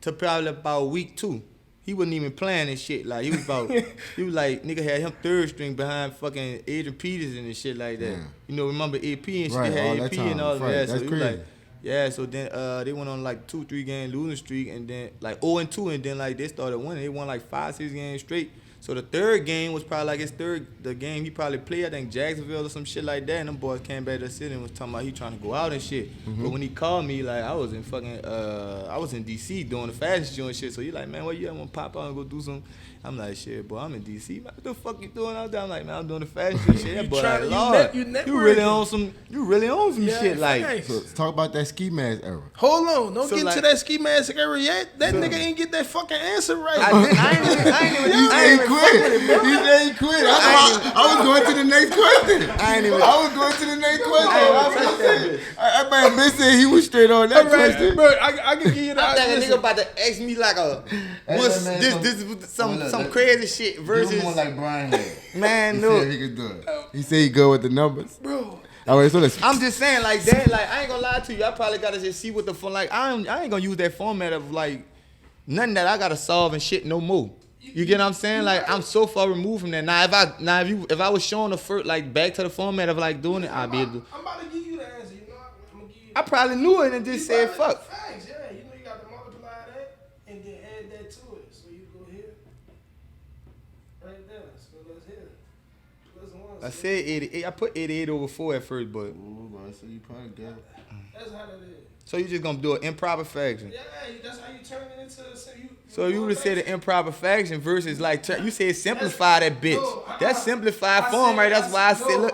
To probably about week 2. he wasn't even playing this shit. Like he was like nigga had him third string behind fucking Adrian Peterson and shit like that. Yeah. You know, remember AP and shit? Right, They had all AP that time. and all of Right, that. So that's he was crazy. like, yeah. So then they went on like 2-3 game losing streak, and then like 0-2, and then like they started winning. They won like 5-6 games straight. So the third game was probably like the game he probably played, I think Jacksonville or some shit like that. And them boys came back to the city and was talking about he trying to go out and shit. Mm-hmm. But when he called me, like I was in DC doing the fashion show and shit. So he like, man, what you want to pop out and go do some? I'm like, shit, boy, I'm in DC. Man, what the fuck you doing out there? I'm like, man, I'm doing the fashion show shit. That boy like, Lord, you really on some shit. Like, facts. So let's talk about that ski mask era. Hold on, don't So, get like- into that ski mask era yet. That nigga ain't get that fucking answer right. He ain't quit. He ain't quit. I was going to the next question. I was going to the next question. That man bitch said he was straight on that question. Bro, I can give you I that. think a Listen, nigga about to ask me like what's man, this some crazy shit versus One like Brian had. man, He no. said he could do it. He said he good with the numbers. bro. All right, so let's. I'm just saying like that. Like I ain't gonna lie to you. I probably gotta just see what the fun. Like I ain't gonna use that format of like nothing that I gotta solve and shit no more. You get what I'm saying? Like I'm so far removed from that. Now if I was showing the first like back to the format of like doing it, I'd be able to. I'm about to give you the answer. You know, I'm gonna give you. I probably knew it and just said fuck. Facts, yeah. You know, you got to multiply that and then add that to it. So you go here, right there. So let's hit it. Plus one. I said 88. I put 88 over 4 at first, but So you probably got it. That's how that is. so you just gonna do an improper faction. Yeah, that's how you turn it into. So you would have said an improper faction versus like you said simplify that bitch. That's simplified form, right? That's why I said look.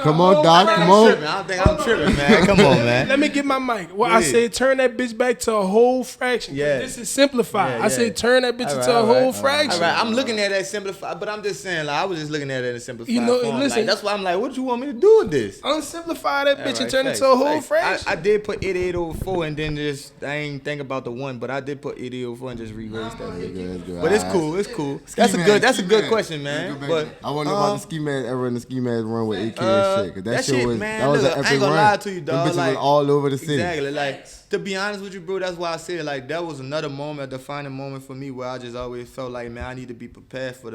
Come on, Doc. Come on. I don't think I'm tripping, man. Come on, man. Let me get my mic. Well, I Yeah. said turn that bitch back to a whole fraction. 'Cause Yeah. This is simplified. Yeah, I said turn that bitch into a whole fraction. All right, I'm looking at that simplified, but I'm just saying, like, I was just looking at it in simplified You know, form. listen- Like, that's why I'm like, what you want me to do with this? Unsimplify that bitch and Alright, turn it facts. to a whole Like, fraction. I did put 88 over 4 and then just, I ain't think about the 1, but I did put 88 over 4 and just reverse that. That's good. But it's cool, it's cool. That's a good question, man. But I want to know about the ski mask era and the ski mask run with AK and shit. 'Cause that shit was man, that was look, an I epic ain't gonna run. lie to you, Them dog. bitches Like, was all over the city. Exactly. Like, to be honest with you, bro, that's why I said, like, that was another moment, a defining moment for me where I just always felt like, man, I need to be prepared for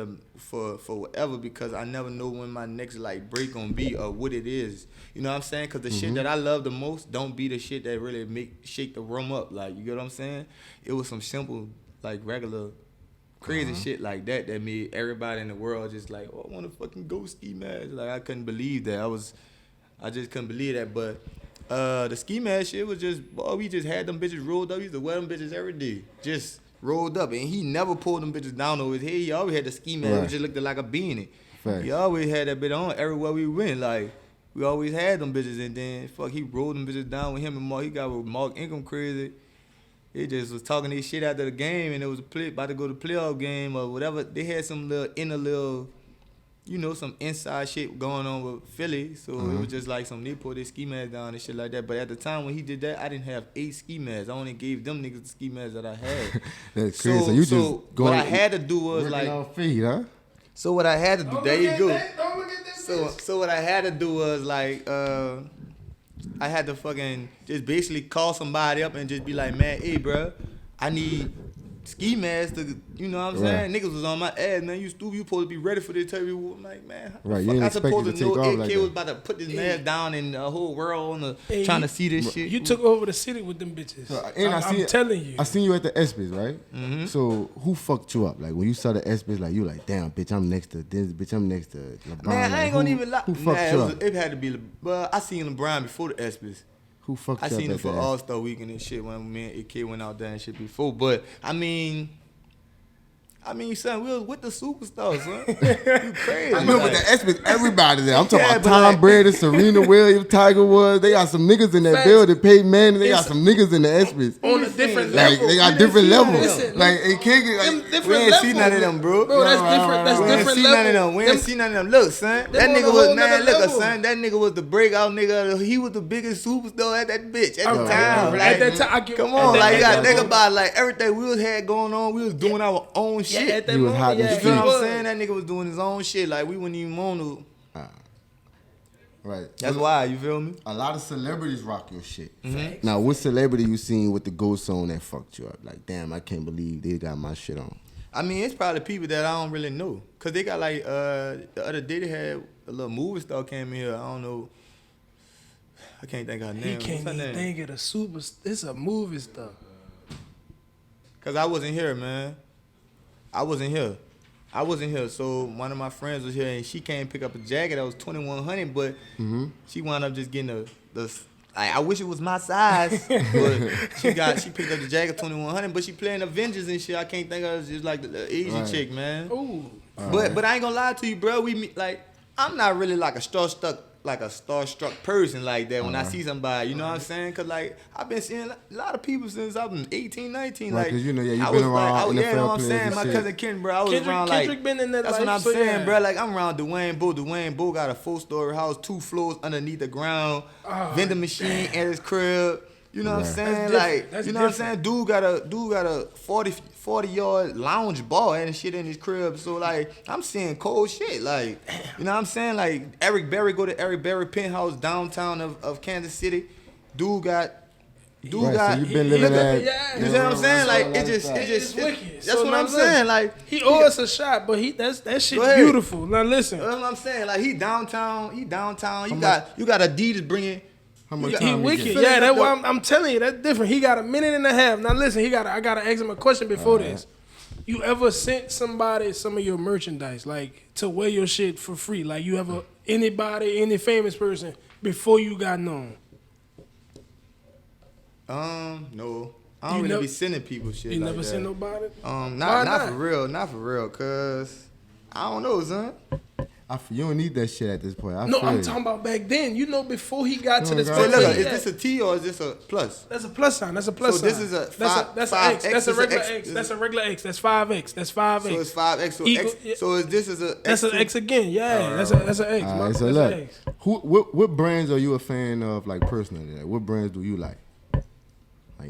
whatever because I never know when my next, like, break gonna be or what it is. You know what I'm saying? Because the shit that I love the most don't be the shit that really shake the room up. Like, you get what I'm saying? It was some simple, like, regular crazy shit like that made everybody in the world just like, oh, I want to fucking go ski mask. Like, I couldn't believe that. I just couldn't believe that. But the ski mask shit was just, boy, we just had them bitches rolled up. We used to wear them bitches every day. Just rolled up. And he never pulled them bitches down over his head. He always had the ski mask. Right. It just looked like a beanie. Facts. He always had that bit on everywhere we went. Like, we always had them bitches. And then, fuck, he rolled them bitches down with him and Mark. He got with Mark Ingram crazy. He just was talking this shit after the game, and it was about to go to playoff game or whatever. They had some little, you know, some inside shit going on with Philly. So it was just like they pulled their ski mask down and shit like that. But at the time when he did that, I didn't have 8 ski masks. I only gave them niggas the ski masks that I had. That's crazy. So you just what going I had to do was working like, on feet, huh? so what I had to do, there you go. Don't look at that So what I had to do was like, I had to fucking just basically call somebody up and just be like, man, hey, bro, I need ski masks to, you know what I'm saying? Niggas was on my ass, man. You stupid. You supposed to be ready for this. I'm like, man, how Right, the you fuck ain't I expect supposed it to to know take off AK like was that. about to put this mask down and the whole world on the trying to see this shit. You took over the city with them bitches. And I'm telling you. I seen you at the ESPYs, right? So who fucked you up? Like when you saw the ESPYs, like you like, damn, bitch, I'm next to this, bitch, I'm next to LeBron. Man, I Like, ain't gonna even lie. Who fucked you up? It had to be, but I seen LeBron before the ESPYs. Who fucked I you up? seen him at for the All-Star Weekend and shit when me and AK went out there and shit before. But I mean, son, we was with the superstars, son. You crazy. I remember like, the ESPYs, everybody there. I'm talking Yeah, about but Tom like- Brady, Serena Williams, Tiger Woods. They got some niggas in that Facts. building. Peyton Manning, they got It's- some niggas in the ESPYs. On a different Like level. they got We different didn't see levels. none of them. Like it can't get Them like. different we ain't see levels. none of them, bro. Bro, that's Right, different. right, That's right, We ain't different see level. none of them. We ain't see none of them. Look, son, that them on nigga a was, whole man, nother look, level. son, that nigga was the breakout nigga. He was the biggest superstar at that bitch at the Alright, time. alright. Like, At that time, I give- come at on, that- like, you at gotta that think moment. about, like, everything we had going on, we was doing our own shit. Yeah, at that He was moment, hot in the yeah, You know street. what he I'm was. saying? That nigga was doing his own shit. Like, we wouldn't even want to. Right. That's why, you feel me? A lot of celebrities rock your shit. Mm-hmm. Now, what celebrity you seen with the ghost on that fucked you up? Like, damn, I can't believe they got my shit on. I mean, it's probably people that I don't really know. Cause they got like the other day they had a little movie star came in here. I don't know. I can't think of her name. He can't even think of the super. It's a movie star. Cause I wasn't here, man. I wasn't here. So one of my friends was here and she came pick up a jacket that was 2100, but she wound up just getting the I wish it was my size, but she picked up the jacket 2100, but she playing Avengers and shit. I can't think of it. Just like the Asian chick, man. Ooh. But I ain't gonna lie to you, bro. I'm not really like a starstruck person like that when I see somebody. You know what I'm saying? Cause like I've been seeing a lot of people since I was 18, 19. Right, like, cause you know, you've I been was around like, NFL you know what I'm players saying? and My shit. cousin Ken, bro, I was around Kendrick been in that that's life, what I'm so saying, yeah. bro. Like I'm around Dwayne Bowe. Dwayne Bowe got a 4-story house, 2 floors underneath the ground, vending machine at his crib. You know what I'm saying? Like, That's you know what I'm saying? Dude got a 40-yard lounge bar and shit in his crib. So like, I'm seeing cold shit. Like, you know what I'm saying? Like Eric Berry go to Eric Berry penthouse downtown of Kansas City. Dude got. So you been living that. You know what I'm saying? Like it just It's wicked. that's So what now I'm look, saying. Like he owes us a shot, but that shit Go ahead. beautiful. Now listen, that's what I'm saying. Like he downtown. You got Adidas bringing. How much he time wicked. you get? Yeah, that's why I'm telling you, that's different. He got a minute and a half. Now listen, I gotta ask him a question before this. You ever sent somebody some of your merchandise, like to wear your shit for free? Like you ever any famous person before you got known? No. I don't really be sending people shit. You like never that. sent nobody? Not for real, cause I don't know, son. You don't need that shit at this point. No, I'm talking about back then. You know, before he got to this God. point. Say, look, where he is at. this a T or is this a plus? That's a plus sign. That's a plus So sign. this is a that's five an X. X. That's a This is regular X. X. That's a regular X. That's 5X. That's 5X. So it's 5X. So Equal- X. So is this is a X? That's an X again. Yeah, that's an X. All right, Mark, so that's look, an X. what brands are you a fan of, like personally? Like, what brands do you like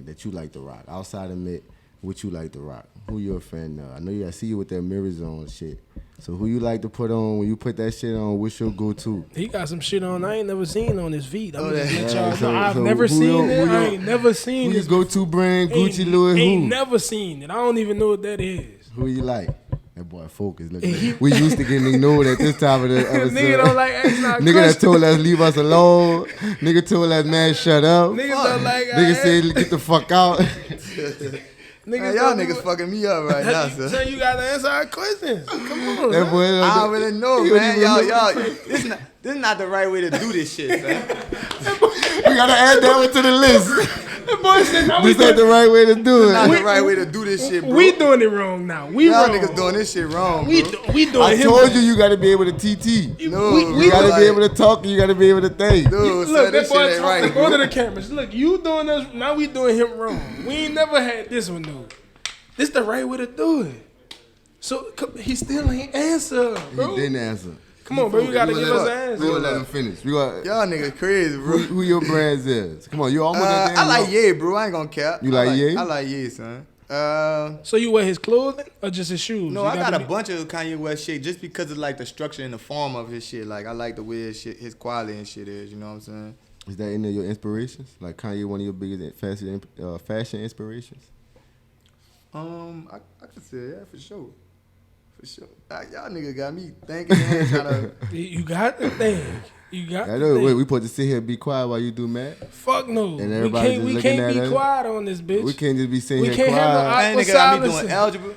that you like to rock? Outside of Mitt, what you like to rock? Who you a fan of? I know I see you with that mirrors on and shit. So who you like to put on when you put that shit on? What's your go-to? He got some shit on I ain't never seen on his feet. I'm just let Yeah, y'all so- know. I've so never who seen your- it. who I your- ain't never seen Who your this. go-to brand? Gucci, Louis, Ain't who? never seen it. I don't even know what that is. Who you like? That boy focus. Look, we used to get ignored at this time of the episode. Nigga don't like asking our Nigga that questions. told us leave us alone. Nigga told us man shut up. Niggas don't like Nigga said get the fuck out. Man, y'all niggas fucking me up right now, son. So you gotta answer our questions. Come on. That boy, I don't really know, he don't man. even Y'all, know. this is not the right way to do this shit, man. We gotta add that one to the list. The boy said, now we This ain't the right way to do Not it. the right way to do this shit, bro. we doing it wrong now. We Y'all wrong. niggas doing this shit wrong, bro. We doing I him told wrong. you gotta be able to TT. No, we You gotta like- be able to talk. You gotta be able to think. Dude, son, Look, this that shit boy ain't talking. right, Go to bro. the cameras. Look, you doing us. Now we doing him wrong. We ain't never had this one though. This the right way to do it. So he still ain't answer, bro. He didn't answer. Come on, bro. You gotta give us an We answer. gonna let him finish. We got Y'all niggas crazy, bro. who your brands is. Come on, you almost at the end. I like Ye, bro. I ain't gonna cap. You like Ye? I like Ye, son. So you wear his clothing or just his shoes? No, You I got a be- bunch of Kanye West shit just because of like the structure and the form of his shit. Like I like the way his quality and shit is. You know what I'm saying? Is that any of your inspirations? Like Kanye, one of your biggest fashion inspirations? I could say yeah, for sure. For sure. Y'all niggas got me thinking and trying to. You got the thing. You got I the know. thing. Wait, we supposed to sit here and be quiet while you do mad? Fuck no. And We everybody can't, just we looking can't at be us? quiet on this bitch. We can't just be sitting We here can't have no quiet. That nigga got me doing silencing. algebra.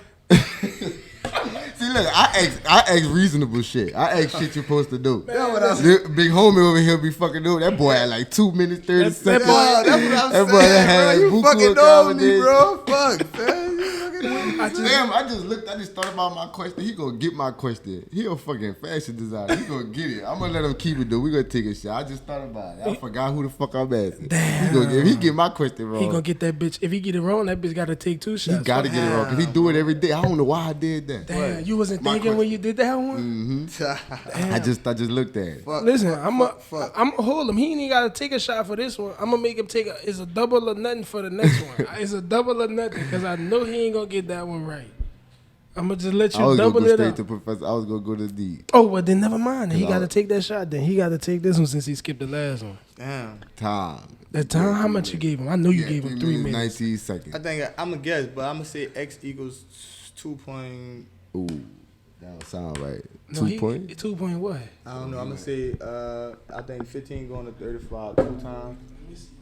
See, look, I ask reasonable shit. I ask shit you're supposed to do. Yeah, what else? Big homie over here be fucking doing that boy had like 2 minutes 30 That seconds. boy- Yeah, that's what I'm That boy saying, had bro. You buku fucking know me, accommodation. bro. Fuck, man. You fucking know me. Damn, I just thought about my question. He gonna get my question. He a fucking fashion designer. He gonna get it. I'm gonna let him keep it though. We gonna take a shot. I just thought about it. I forgot who the fuck I'm asking. Damn. If he get my question wrong, He gonna get that bitch. If he get it wrong, that bitch gotta take 2 shots. he gotta get it wrong. Cause he do it every day. I don't know why I did that. Damn, you wasn't My thinking when question. you did that one? I just looked at it. Fuck, Listen, fuck, fuck. I'm gonna hold him. He ain't even gotta take a shot for this one. I'm gonna make him take it's a double or nothing for the next one. It's a double or nothing because I know he ain't gonna get that one right. I'm gonna just let I you was gonna double go it straight up. to Professor. I was gonna go to D. Oh, well then never mind. He Cause got to take that shot. Then he got to take this one since he skipped the last one. Damn. Time. That time, how much you gave him? I know you gave him 3 minutes. 19 seconds. I think I'm gonna guess, but I'm gonna say X equals 2 point. Ooh, that don't sound right. No, 2 point? 2 point what? I don't know. I'm gonna say I think 15 going to 35 2 times.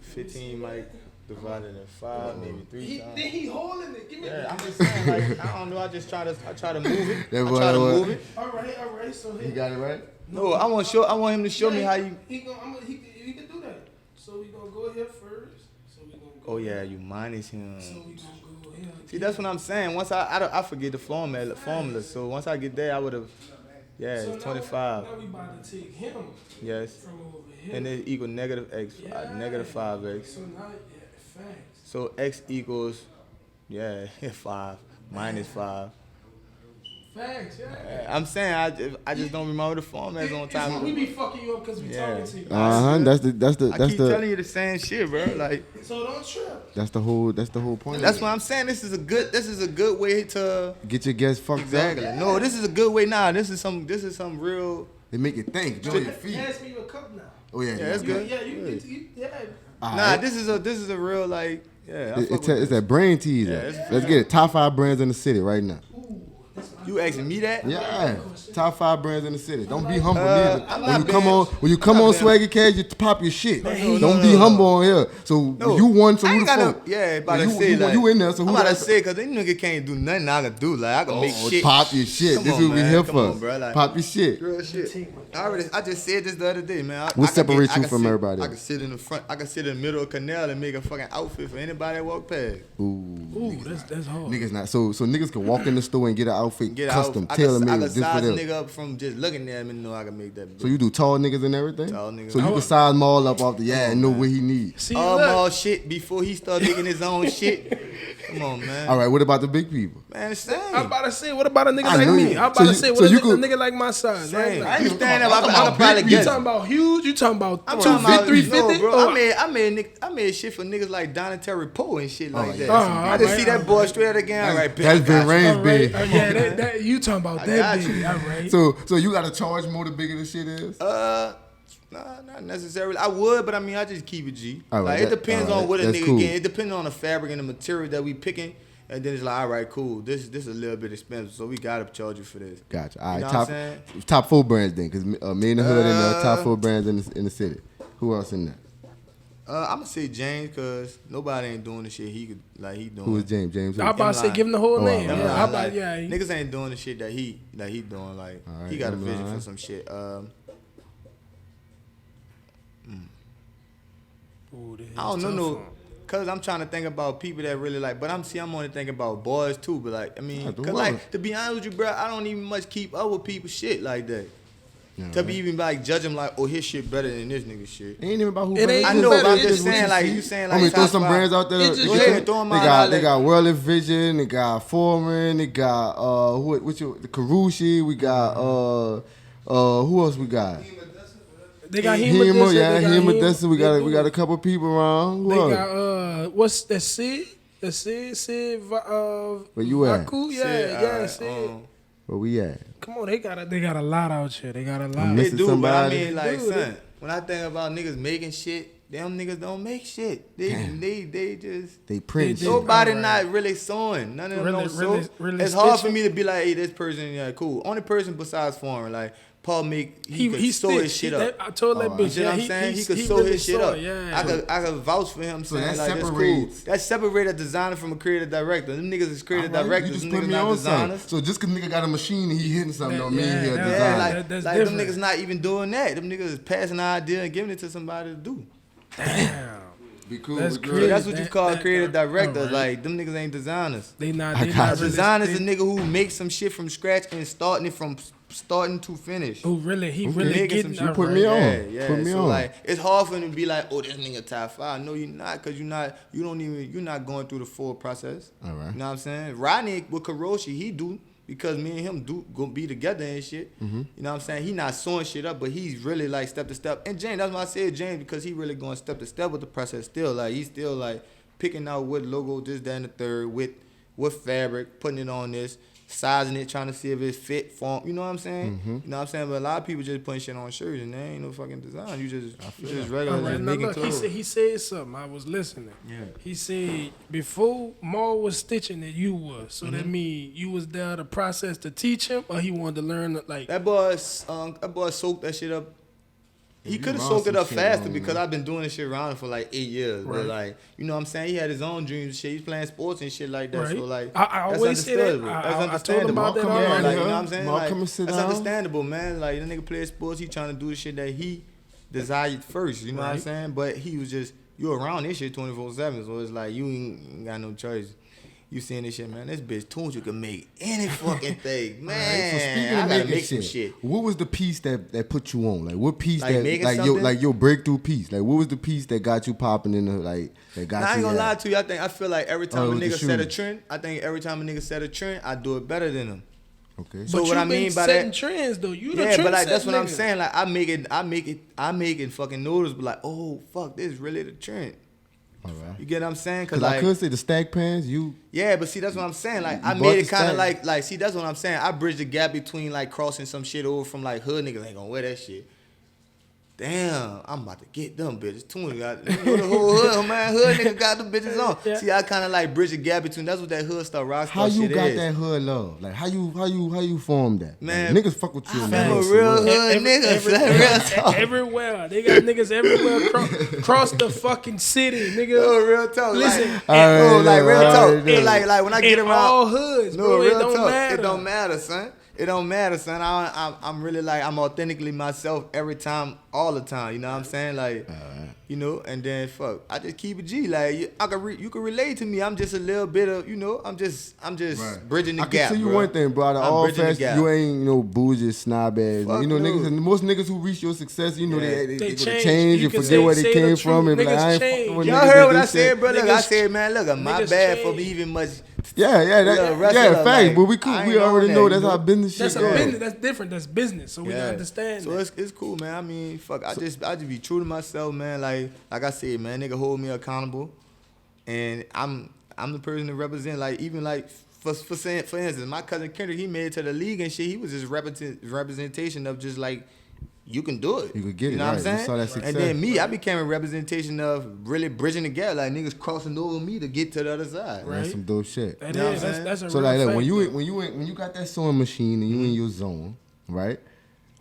15 might divide it in 5, maybe 3 times. Then he holding it. Give me Yeah, I'm just saying, like, I don't know. I try to move it. Yeah, I try to move it. All right. So You got it right? No, I want him to show me how you. He can do that. So we gonna go here first. So we gonna go. Oh yeah, you minus him. So we gonna go here. See, that's what I'm saying. Once I forget the formula. So once I get there, I would have. Yeah, So it's 25. Now we about to take him Yes, from over here. and it equal negative x, negative 5x. So now, facts. So x equals, 5 minus 5. Facts, yeah. I'm saying I just don't remember the formats on time. We be fucking you up because we talking to you. That's I keep the telling you the same shit, bro. Like So don't trip. that's the whole point. that's what I'm saying. This is a good way to Get your guests fucked exactly. up. No, this is a good way. Nah, this is some real. They make you think. Join your feet. Ask me your cup now. Oh yeah, that's good. Yeah, you yeah. All Nah, right. this is a real like I fuck It's with that brain teaser. it's Let's get it. Top 5 brands in the city right now. You asking me that? Yeah, top 5 brands in the city. Don't be humble I'm neither. not When you come on being- Swagg Ca, you pop your shit. No, Don't be humble on here. So No. you won. So I who ain't the got fuck? no, about to you, say you, like you in there? So who I'm about to the- say because this nigga can't do nothing I can do. Like I can make shit. Pop your shit. Come This on, is what we man. here Come for. on, bro. Like, Pop your shit. Real shit. I just said this the other day, man. What I separates you can from sit- everybody I else? can sit in the front. I can sit in the middle of canal and make a fucking outfit for anybody that walk past. Ooh, that's hard. Niggas not so niggas can walk in the store and get an outfit Get custom, out. tailor I made can just for size a them. nigga up from just looking at him and know I can make that. So you do tall niggas and everything? Tall niggas. So you can size them all up off the and know what he needs. See, all look. shit before he start making his own shit. Come on, man. All right, what about the big people? Man, same. I'm about to say, what about a nigga I like know me? you- I'm about so to you- say, so what you a could- nigga like my size? Same. Like, I ain't stand up. I about can probably big you guess. talking about huge? You talking about I'm talking about 350? no, bro. I made shit for niggas like Donatello Poe and shit like that. yeah. I just see that boy straight out again. All right, That's been Rain's big. Yeah, that you talking about that got big? you. All right. So you got to charge more the bigger the shit is? Nah, not necessarily. I would, but I mean, I just keep it G. All right, Like it that- depends all right, on what a that's nigga cool. get. It depends on the fabric and the material that we picking, and then it's like, all right, cool. This is a little bit expensive, so we gotta charge you for this. Gotcha. All You right, know what I'm top 4 brands then, because me and the hood in the top 4 brands in the city. Who else in there? I'm gonna say James, cause nobody ain't doing the shit he doing. Who is James? James who? I'm about to say, line. give him the whole Oh, name. all right. Yeah, how about Niggas ain't doing the shit that he doing. Like All right, he got a them vision line. for some shit. Ooh, this is I don't know tough no, one. cause I'm trying to think about people that really like. But I'm only thinking about boys too. But like, I mean, Yeah, the cause world. like to be honest with you, bro, I don't even much keep up with people's shit like that. Yeah, To be even like judge him like, oh, his shit better than this nigga shit. It ain't even about who It better. ain't I who know, better, but I'm it's just what saying you like see. you saying I like mean, throw top some five. brands out there. It just- Go ahead, throw 'em out, I'll They let- got World of Vision. They got Foreman. They got the Karushi. We got who else we got? They got Hema, Hema. yeah, they got Hema. Hema. We got a couple people around. Who They else? got what's that? Sid? The Sid. Where you at? Vaku? Yeah, Sid, yeah, alright, Sid. Where we at? Come on, they got a lot out here. They got a lot. missing They do, but I somebody? mean, like, Dude, son, when I think about niggas making shit, them niggas don't make shit. They just They print They- shit. nobody Alright. not really sewing. None of them Really- don't sew. really It's hard for stitching? me to be like, hey, this person, yeah, cool. Only person besides foreign, like Paul make he could sew his shit up. I told that Oh, bitch. You know yeah, what I'm saying? He could he sew really his shit sew up. it, Yeah, I could vouch for him So saying that like that's cool. separates- That separate a designer from a creative director. Them niggas is creative Alright, directors. You just Them put niggas me not on something. designers. So just because nigga got a machine and he hitting something don't mean he a Yeah, designer. Yeah, like, That's like them different. niggas not even doing that. Them niggas is passing the idea and giving it to somebody to do. Damn. Be cool. That's be So good. crazy. that's what you call a creative director. alright. Like them niggas ain't designers. They not. I They got not you. really. Design is a they- nigga who makes some shit from scratch and starting it from starting to finish. Who really? He Okay. really Making getting. some shit. Put me on. Yeah, yeah. Put me so on. like, it's hard for him to be like, oh, this nigga top 5. No, you're not, cause you're not going through the full process. All right. You know what I'm saying? Rodney with Karoshi, he do because me and him do gonna be together and shit. Mm-hmm. You know what I'm saying? He not sewing shit up, but he's really like step to step. And James, that's why I said James because he really going step to step with the process. Still, like he's still like picking out what logo, this, that, and the third with what fabric, putting it on this. sizing it, trying to see if it's fit, form. You know what I'm saying? You know what I'm saying? But a lot of people just putting shit on shirts and there ain't no fucking design. You just regular just making Look, clothes. he said something. I was listening. Yeah. He said before Maul was stitching it, you was. So that mean you was there to process to teach him, or he wanted to learn like That boy soaked that shit up. He could have wrong soaked it some up shit faster wrong, because man. I've been doing this shit around for like 8 years. But like, you know what I'm saying? He had his own dreams and shit. He's playing sports and shit like that. Right. So like, I that's always say that. understandable. That's I told him understandable. about that Yeah, already. like, you know what I'm saying? Mark, Like, come and sit that's down. understandable, man. Like, the nigga plays sports. He trying to do the shit that he desired first. You know what I'm Right. saying? But he was just, you around this shit 24/7. So it's like, you ain't got no choice. You seeing this shit, man? This bitch Tvche can make any fucking thing, man. So speaking I of gotta making make some shit. what was the piece that put you on? Like what piece Like that making like something? your breakthrough piece? Like what was the piece that got you popping in the like that got Nah, I you? ain't gonna lie at? to you. I feel like every time Oh, a with the nigga set a shoes. trend, I think every time a nigga set a trend, I do it better than him. Okay. So but what you I mean been by setting that, trends though. You the yeah, but like trendset that's what I'm nigga. saying. Like I make it fucking notice, but like, oh fuck, this is really the trend. All right. You get what I'm saying? Cause like, I could say the stack pants. You yeah, but see, that's what I'm saying. Like, I You made bought it the kind of stack. like, see, that's what I'm saying. I bridged the gap between like crossing some shit over from like hood niggas ain't gonna wear that shit. Damn, I'm about to get them bitches. Tvche got you know, the whole hood, man. Hood nigga got them bitches on. Yeah. See, I kind of like bridge the gap between. That's what that hood stuff, rock how star you shit got is. that hood love? Like how you formed that? Man, like, niggas fuck with you. I'm man. a It's real real. hood nigga. Real talk. Everywhere. They got niggas everywhere across the fucking city, nigga. No, real talk. Listen, like, Alright, bro, like real alright, talk. alright. Like when I get in around all hoods, no, bro. real It don't talk. matter. It don't matter, son. It don't matter, son. I'm really like I'm authentically myself every time, all the time. You know what I'm saying? Like, you know. And then fuck, I just keep it G. Like you can relate to me. I'm just a little bit of, you know. I'm just bridging the I gap. can tell you bro. one thing, bro. Out of I'm all bridging the facts, gap. you ain't no bougie snob ass. Fuck You know, no. niggas. Most niggas who reach your success, you know, Yeah. they They go to change. change You and can forget where say they the came truth. from and be like, Niggas I ain't change. fucking with Y'all niggas heard that what do I shit. said, bro? Look, I Niggas- said, man, look, my niggas bad for change. being much. Yeah, Yeah, facts. like, But we cool. I We ain't already on know that, that's you how know? business shit That's a go. business. That's different. That's business. So we gotta understand So that. it's cool, man. I mean, fuck. I just be true to myself, man. Like I said, man, nigga hold me accountable, and I'm the person to represent. Like even like for instance, my cousin Kendrick, he made it to the league and shit. He was just representation of just like. You can do it. You could get You it, know what I'm right. saying? You saw that success. And then me, I became a representation of really bridging the gap, like niggas crossing over me to get to the other side. Right. That's some dope shit. That You know is. what I'm That's a So real like, look, fact, when you got that sewing machine and you in your zone, right?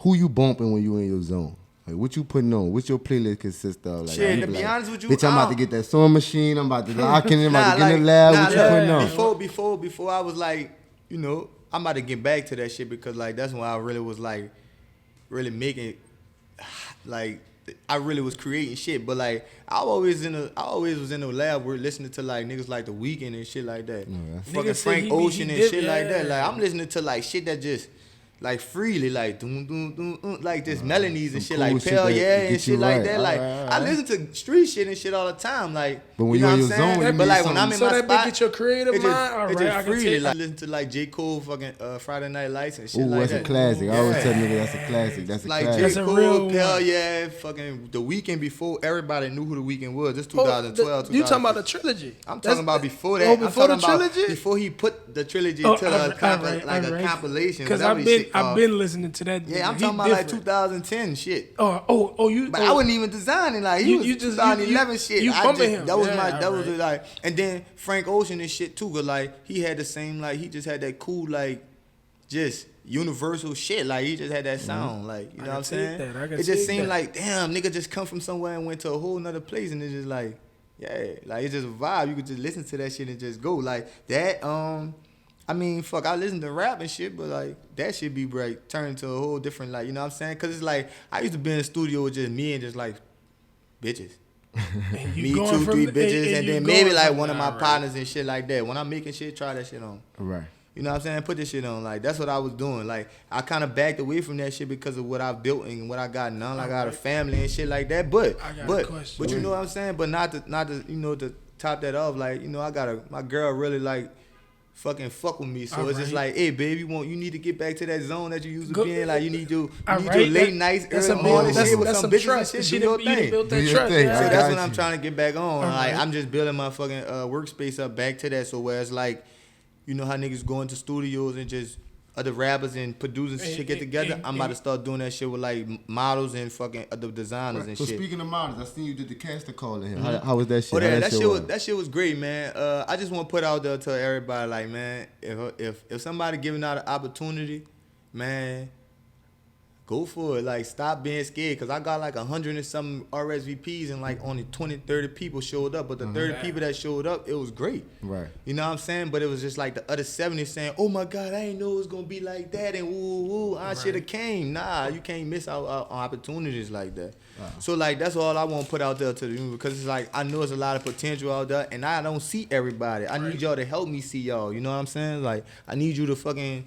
Who you bumping when you in your zone? Like what you putting on? What's your playlist consist of? Like, Shit, you to be be like, honth with you, bitch, I'm I about to don't- get that sewing machine. I'm about to lock in. I'm about to get in the like- lab. nah, What you like, putting on? Before I was like, you know, I'm about to get back to that shit because like that's when I really was like, really making, like I really was creating shit. But like I always was in the lab where listening to like niggas like The Weeknd and shit like that. Fucking Niggas say Frank he Ocean and dip, shit like that. yeah. Like I'm listening to like shit that just. Like freely, like doom doom doom, like just melodies and some shit, cool like shit Pell that yeah get and you shit like right. that. Like Alright. I listen to street shit and shit all the time. Like, But when you know you're what in I'm your saying? zone, you But need like when I'm something. in So my that spot, bitch get your creative it mind. just, All it right, just I can freely. take Like that. listen to like J Cole fucking Friday Night Lights and shit Ooh, like that's that. a classic. I always Yeah. tell niggas that's a classic. That's a Like classic. That's J a Cole, real Pell one. yeah, fucking The Weeknd before everybody knew who The Weeknd was. This Oh, 2012. you talking about the trilogy? I'm talking about before that. Oh, I'm before the talking about trilogy? before he put the trilogy Oh, to a compilation. Because whatever I've this shit been called. listening to that. Yeah, I'm He talking about like different. 2010 shit. You. But I wasn't even designing like he You- was you just- 2011 you- shit. you I bumping just, him. That was Yeah, that was alright. like, and then Frank Ocean and shit too. Cause like he had the same like he just had that cool like just universal shit. Like he just had that sound. Like you know what I'm can take saying? that. I can It take just seemed that. like damn nigga just come from somewhere and went to a whole nother place and it's just like yeah like it's just a vibe. You could just listen to that shit and just go like that. I mean, fuck, I listen to rap and shit, but like that shit be like turned to a whole different like, you know what I'm saying? Cause it's like I used to be in the studio with just me and just like bitches. And you Me, going 2, from 3 the- bitches, and you then going maybe like from- one of my Alright. partners and shit like that. When I'm making shit, try that shit on. Right. You know what I'm saying? Put this shit on. Like that's what I was doing. Like I kind of backed away from that shit because of what I built and what I got now. Like, I got a family and shit like that. But I got a but question. but you know what I'm saying? But not to you know to top that off. Like you know I got my girl really like fucking fuck with me. So it's just Alright. like, hey baby, you need to get back to that zone that you used to Go- be in. Like you need your Alright, late nights, that's early a morning build- shit with that's some some bitches trust. and She shit. Do your done- you done thing. built that Do your trust. thing. yeah. So I that's got what I'm you. trying to get back on. Like Alright. I'm just building my fucking workspace up back to that. So where it's like, you know how niggas go into studios and just other rappers and producers and shit get together. I'm about to start doing that shit with like models and fucking other designers and so shit. Speaking of models, I seen you did the casting call in here. How was that shit? Oh, yeah, that shit was great, man. I just want to put out there to everybody, like, man, if somebody giving out an opportunity, man, go for it. Like, stop being scared. Because I got like 100 and some RSVPs and like only 20, 30 people showed up. But the 30 people that showed up, it was great. Right. You know what I'm saying? But it was just like the other 70 saying, oh my God, I didn't know it was going to be like that. And woo, I should have came. Nah, you can't miss out on opportunities like that. Wow. So like, that's all I want to put out there to the union. Because it's like, I know there's a lot of potential out there. And I don't see everybody. I need y'all to help me see y'all. You know what I'm saying? Like, I need you to fucking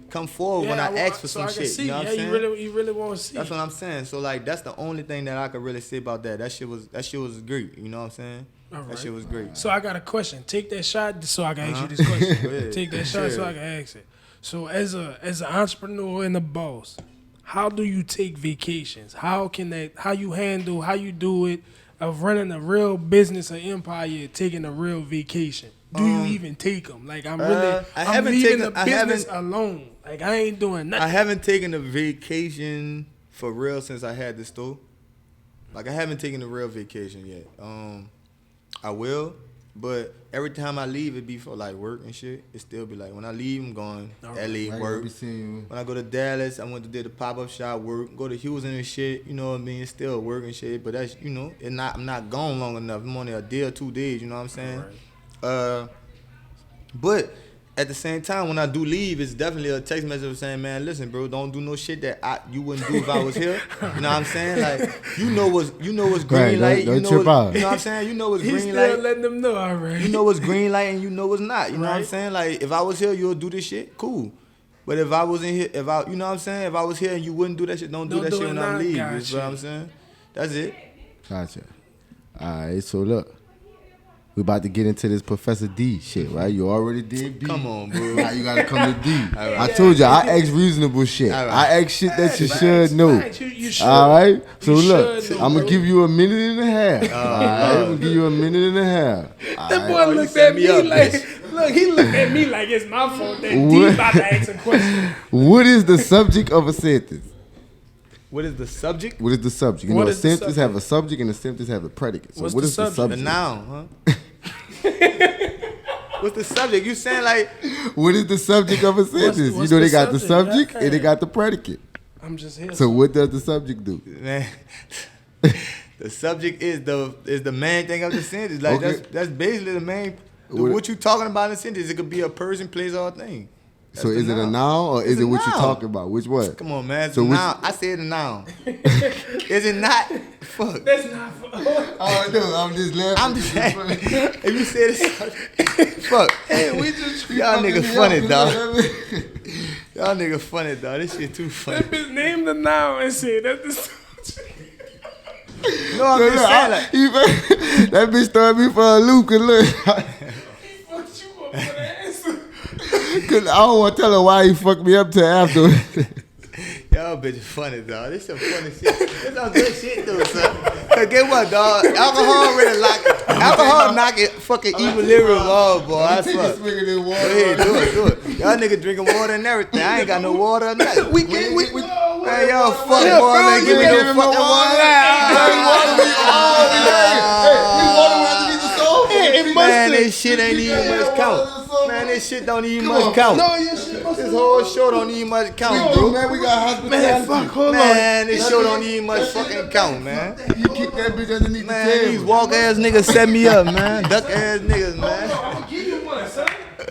come forward when I ask for some shit. See. You know what I'm saying? You really want to see. That's what I'm saying. So like, that's the only thing that I could really say about that. That shit was great. You know what I'm saying? Right. That shit was great. So I got a question. Take that shot so I can ask you this question. Take that shot so I can ask it. So as an entrepreneur and a boss, how do you take vacations? How you do it of running a real business or empire, taking a real vacation? Do you even take them? Like I'm leaving the business alone. Like I ain't doing nothing. I haven't taken a vacation for real since I had the store. Like I haven't taken a real vacation yet. I will, but every time I leave, it be for like work and shit. It still be like when I leave, I'm going LA work. When I go to Dallas, I went to do the pop-up shop work. Go to Houston and shit. You know what I mean? It's still work and shit. But that's I'm not gone long enough. I'm only a day or 2 days. You know what I'm saying? Right. But at the same time, when I do leave, it's definitely a text message saying, man, listen, bro, don't do no shit that you wouldn't do if I was here. You know what I'm saying? Like, you know what's green light. Don't trip out. You know what I'm saying? You know what's He's green still light. letting them know already. You know what's green light and you know what's not. You know what I'm saying? Like, if I was here, you'll do this shit, cool. But if I wasn't here, you know what I'm saying? If I was here and you wouldn't do that shit, don't do that shit when I leave. You know what I'm saying? That's it. Gotcha. All right, so look. We about to get into this Professor D shit, right? You already did B. Come on, bro. Now you gotta come to D. Right. I told you, I ask reasonable shit. Right. I ask shit that you should know. You should. All right? So look, I'm gonna give you a minute and a half. All right? I'm gonna give you a minute and a half. That boy looked at me like, look, he looked at me like it's my fault that D about to ask a question. What is the subject of a sentence? What is the subject? What is the subject? You know, a sentence have a subject and a sentence have a predicate. So what is the subject? The noun, huh? What's the subject? You saying like... What is the subject of a sentence? You know they got the subject and they got the predicate. I'm just here. So what does the subject do? Man, the subject is the main thing of the sentence. Like that's basically the main... What you talking about in the sentence? It could be a person, place, or a thing. So is it a noun or is it what you talking about? Which one? Come on, man. It's a noun. I said a noun. Is it not? Fuck. That's not fuck. Oh, no. I'm just laughing. I'm just saying. If you said it, fuck. Hey, y'all nigga funny, dog. Y'all nigga funny, dog. This shit too funny. That bitch named the noun and said that's the subject. No, I'm just saying like. That bitch throwing me for a loop. Cause look. He fucked you up for the answer. Cause I don't want to tell her why he fucked me up till after. Y'all bitch funny, dog. This some funny shit. This some good shit, though, son. Cause get what, dog? Alcohol knock it fucking equilibrium off, boy. I swear. Go ahead, do it. Y'all niggas drinking water and everything. I ain't got no water or nothing. We man, y'all fuck boy, man. Give me no fucking water. Man, this shit ain't even much count. Man, this shit don't even much count. No, your shit must This whole show don't even much count, bro. Man, we got hospitality. Man, fuck, hold on. Man, this show don't even much fucking count, man. You kick that bitch underneath Man, the table. these walk ass niggas set me up, man. Duck ass niggas, man. I'm gonna give you one, son.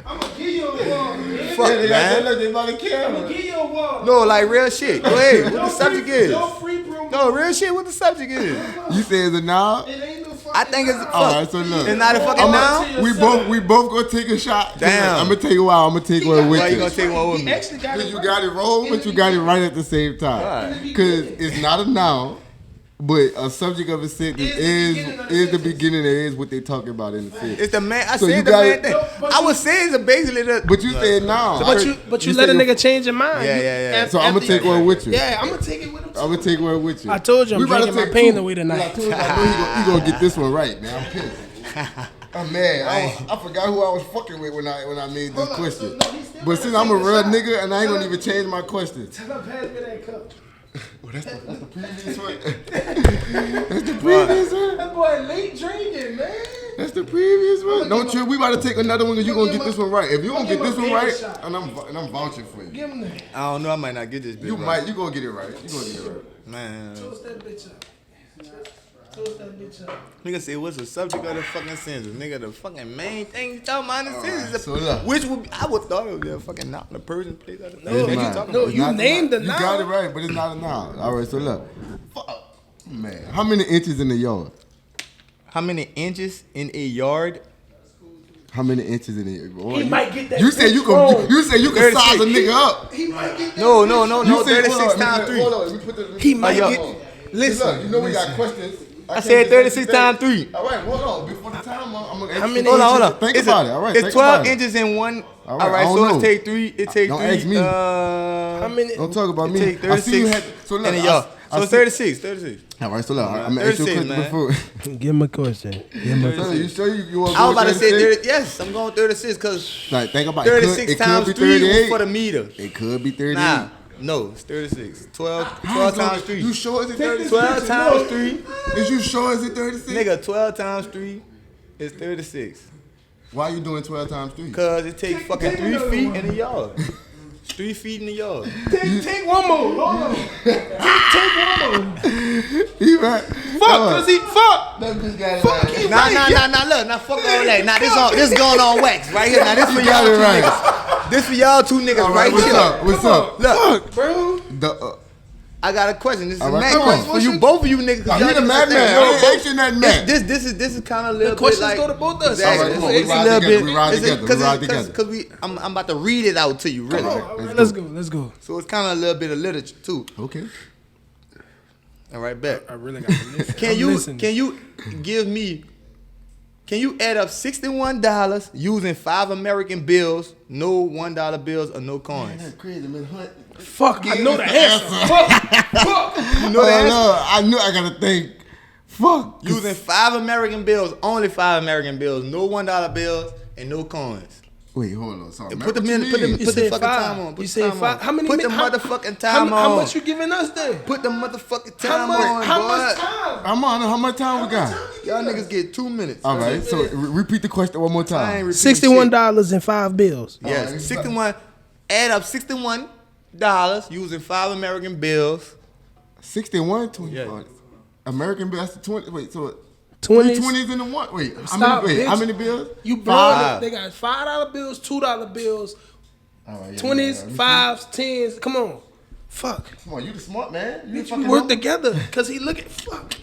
I'm gonna give you a one, man. Fuck, They man. got they by the camera. I'm gonna give you a one. No, like real shit. Go ahead. What the subject is? No free promo. No, real shit. What the subject is? You say it's a noun? It ain't no fucking I think it's fuck. All right, so look. It's not a fucking noun. We both gonna take a shot. Damn. I'm gonna take a while. I'm gonna take one with Why you you. gonna take one with He me? actually got Cause it you right. got it wrong, but you got it right at the same time. Right. Cause it's not a noun, but a subject of a sentence is the beginning and is what they talking about in the sentence. It's the man. I So you said the got man it. thing. I was saying it's basically the. But you said noun. But you let a nigga change your mind. Yeah. So I'm gonna take one with you. Yeah, I'm gonna take it with him. I'm gonna take one with you. I told you I'm We about to drinking my take pain two. away I tonight. told you I know he gonna get this one right, man. I'm pissed. I'm mad. I forgot who I was fucking with when I made this question. But since I'm a real nigga and I ain't gonna even change my question. Tell him pass me that cup. Well, that's the previous one. That's the previous one. That boy late drinking, man. That's the previous one. Don't trip. We about to take another one because you gonna get this one right. If you gonna get this one right, and I'm vouching for you. Give him that. I don't know. I might not get this bitch. You right. might. You gonna get it right. You gonna get it right. Man. Toast that bitch up. Toast that bitch up. Nigga say, what's the subject of the fucking sentence? Nigga, the fucking main thing you talking about in the sentence. so look. Which would be, I would thought it would be a fucking noun. The Persian place. It's What not. you talking No, about? you Not named the You noun. got it right, but it's not a noun. All right, so look. Fuck. Man, how many inches in the yard? How many inches in a yard? How many inches in the yard? Boy, He might get that. You said you wrong. can. You said you can size a nigga up. He might get that. No. You said, 36 times 3. Hold on, let me put the. He might yo. get. Listen, Listen. you know we got questions. I said 36 times 3. All right, hold on. Before the time, I'm gonna. How many Hold on. Think It's about it. All right, It's think 12 about it. inches in one. All All right, I right, don't so know. it take 3. It take 3. Don't ask me. How many? Don't talk about It me. take I see you 36 had. So look, in a yard. So it's 36. All right, so look, I'm gonna ask you a 36, question man. before. Give him a question. Give him a So you sure you want to I was about to say 36? 30. Yes, I'm going 36 because Like, think about it. 36 It could times be 3 was 38. for the meter. It could be 38. Nah, no, it's 36. 12 times 3. You sure is it 36? 12 times 3. Is you sure is it 36? Nigga, 12 times 3 is 36. Why you doing 12 times 3? Cause it takes fucking 3 feet in the yard. 3 feet in the yard. Take one more. Hold on. Take one more. He right. Fuck, cause he fuck. Fuck, he Nah, right. look, nah, fuck all that. Nah, this going on wax right here. Now this for y'all got it two right. niggas. This for y'all two niggas All right right, what's here. up? What's up? Look, Bro. I got a question. This is All a right, mad come on. question for you, both of you niggas. 'cause I'm y'all here to niggas mad think- man. no, I ain't both- asking that man. This is kind of a little bit questions like go to both of us. Exactly. All right, come on, we It's ride a little together, bit. we ride it's a- together, we ride together. Cause I'm about to read it out to you, really. Let's go. Let's go. So it's kind of a little bit of literature too. Okay. All right, bet. I really got to listen. Can you give me? Can you add up $61 using 5 American bills, no $1 bills or no coins? That's crazy, man. Fuck, I know the answer. Fuck. You know the answer? No, I knew I gotta think. Fuck. Using 5 American bills, only 5 American bills, no $1 bills and no coins. Wait, hold on. Sorry. Put the man, minute, what put you the mean? You put the said fucking 5. time on. Put You the said time 5. on. How many Put the how- motherfucking time on. How much you giving us then? Put the motherfucking How time much? on, How boy. much time? I'm on. How much time we got? Y'all niggas get 2 minutes. All right. So repeat the question one more I ain't time. repeating $61 and 5 bills. shit. Yes, 61. Add up $61 using 5 American bills. 61, 20. Yeah. American bill. That's the 20. Wait, so 20s. 20s in the one. Wait, how Stop, many? Wait, bitch. how many bills? You blowing Five. it. They got $5 bills, $2 bills, All right, yeah, 20s, yeah. 5s, 10s. Come on. Fuck. Come on, you the smart man. You the Bitch, fucking we work number. together. Cause he look at fuck.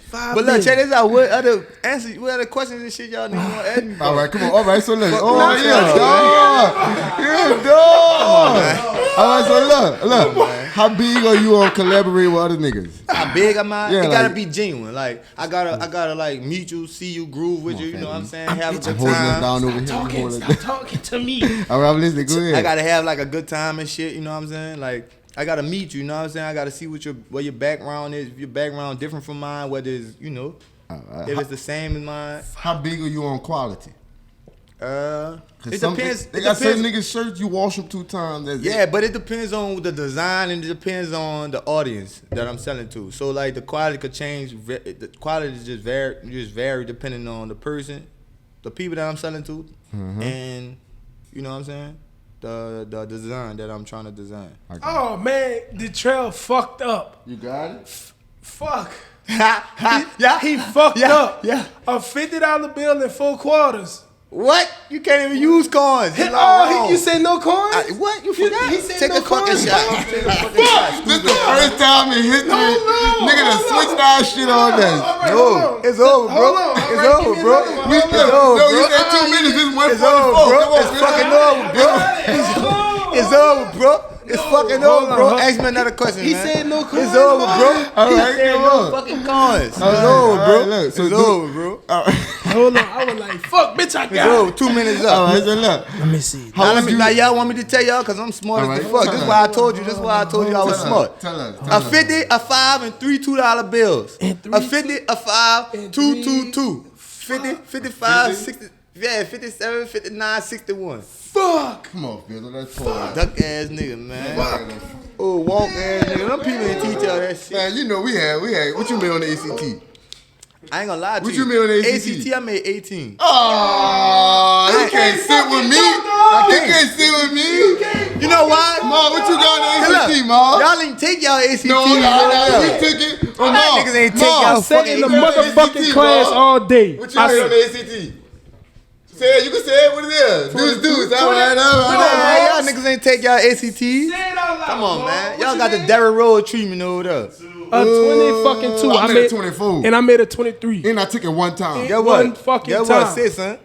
5 But look, bills. check this out. What other answers? What other questions and shit y'all niggas want to ask me? All right, come on. All right, so look. Fuck Oh, around, yeah, dog. Yeah, dog. All right, so look. How big are you on collaborate with other niggas? How big am I? Yeah, it gotta like- be genuine. Like I gotta like meet you, see you, groove with you. You know what I'm saying? Have a good Holding us time. down over here. Talking, Holding us stop down. talking to me. All right, I'm listening. Go ahead. I gotta have like a good time and shit. You know what I'm saying? Like I gotta meet you. You know what I'm saying? I gotta see what your background is. If your background different from mine, whether it's if it's the same as mine. How big are you on quality? It depends. They It got certain depends. niggas shirts you wash them 2 times. That's Yeah, it. but it depends on the design and it depends on the audience that I'm selling to. So like the quality could change. The quality is just vary depending on the person, the people that I'm selling to, and you know what I'm saying, the design that I'm trying to design. Oh man, the trail fucked up. You got it. Fuck. Yeah, He fucked yeah, up. Yeah. A $50 bill in 4 quarters. What? You can't even use coins. You You said no coins? what? You forgot? he said Take no a fucking coins, shot. bro. Take a fucking shot. This the first time in history, nigga done hold switched our shit on us. Alright, No, hold on. it's over, bro. Hold on. It's Alright, over, give me bro. another one. We Hold still, on. no, you bro. said 2 minutes. This is 144. It's over, bro. Come on, It's fucking over, bro. It's over, bro. It's fucking over, bro. Ask me another question, He man. said no coins. It's over, bro. All He right, said come no on. fucking coins. It's All right, over, all bro. right, look, so It's do- over, bro. Hold on. I was like, fuck, bitch, I It's got over. it. 2 minutes All up. right, so look. Let me see. How Now, was you? now y'all want me to tell y'all because I'm smart All as the right, fuck. tell This is us. why I told you. This is why I told you I was smart. Tell us. A 50, a 5, and 3 $2 bills. And three A 50, a 5, and 2, three. 2, 2. 50, 55, 60, yeah, 57, 59, 61. Fuck. Come on, Fizzle. That's fine. Duck ass nigga, man. Oh, walk ass nigga. Them people ain't teach y'all that shit. Man, you know we had. What you made on the ACT? I ain't gonna lie to you. What you made on the ACT? ACT, I made 18. Oh, you can't sit with me. You can't sit with me. You know why? Ma, what you got on the ACT, Ma? Y'all ain't take y'all ACT. No, we took it. Oh, Y'all niggas ain't take y'all Sat in the fucking motherfucking class all day. What you made on the ACT? Say it. You can say it what it is. Deuce. All right. Man, y'all niggas ain't take y'all ACT. Come on, man. Y'all got the Derrick Road treatment over there. A 20 fucking 2. I made a 24. And I made a 23. And I took it one time. Get what? One fucking Get time. what, sis, son?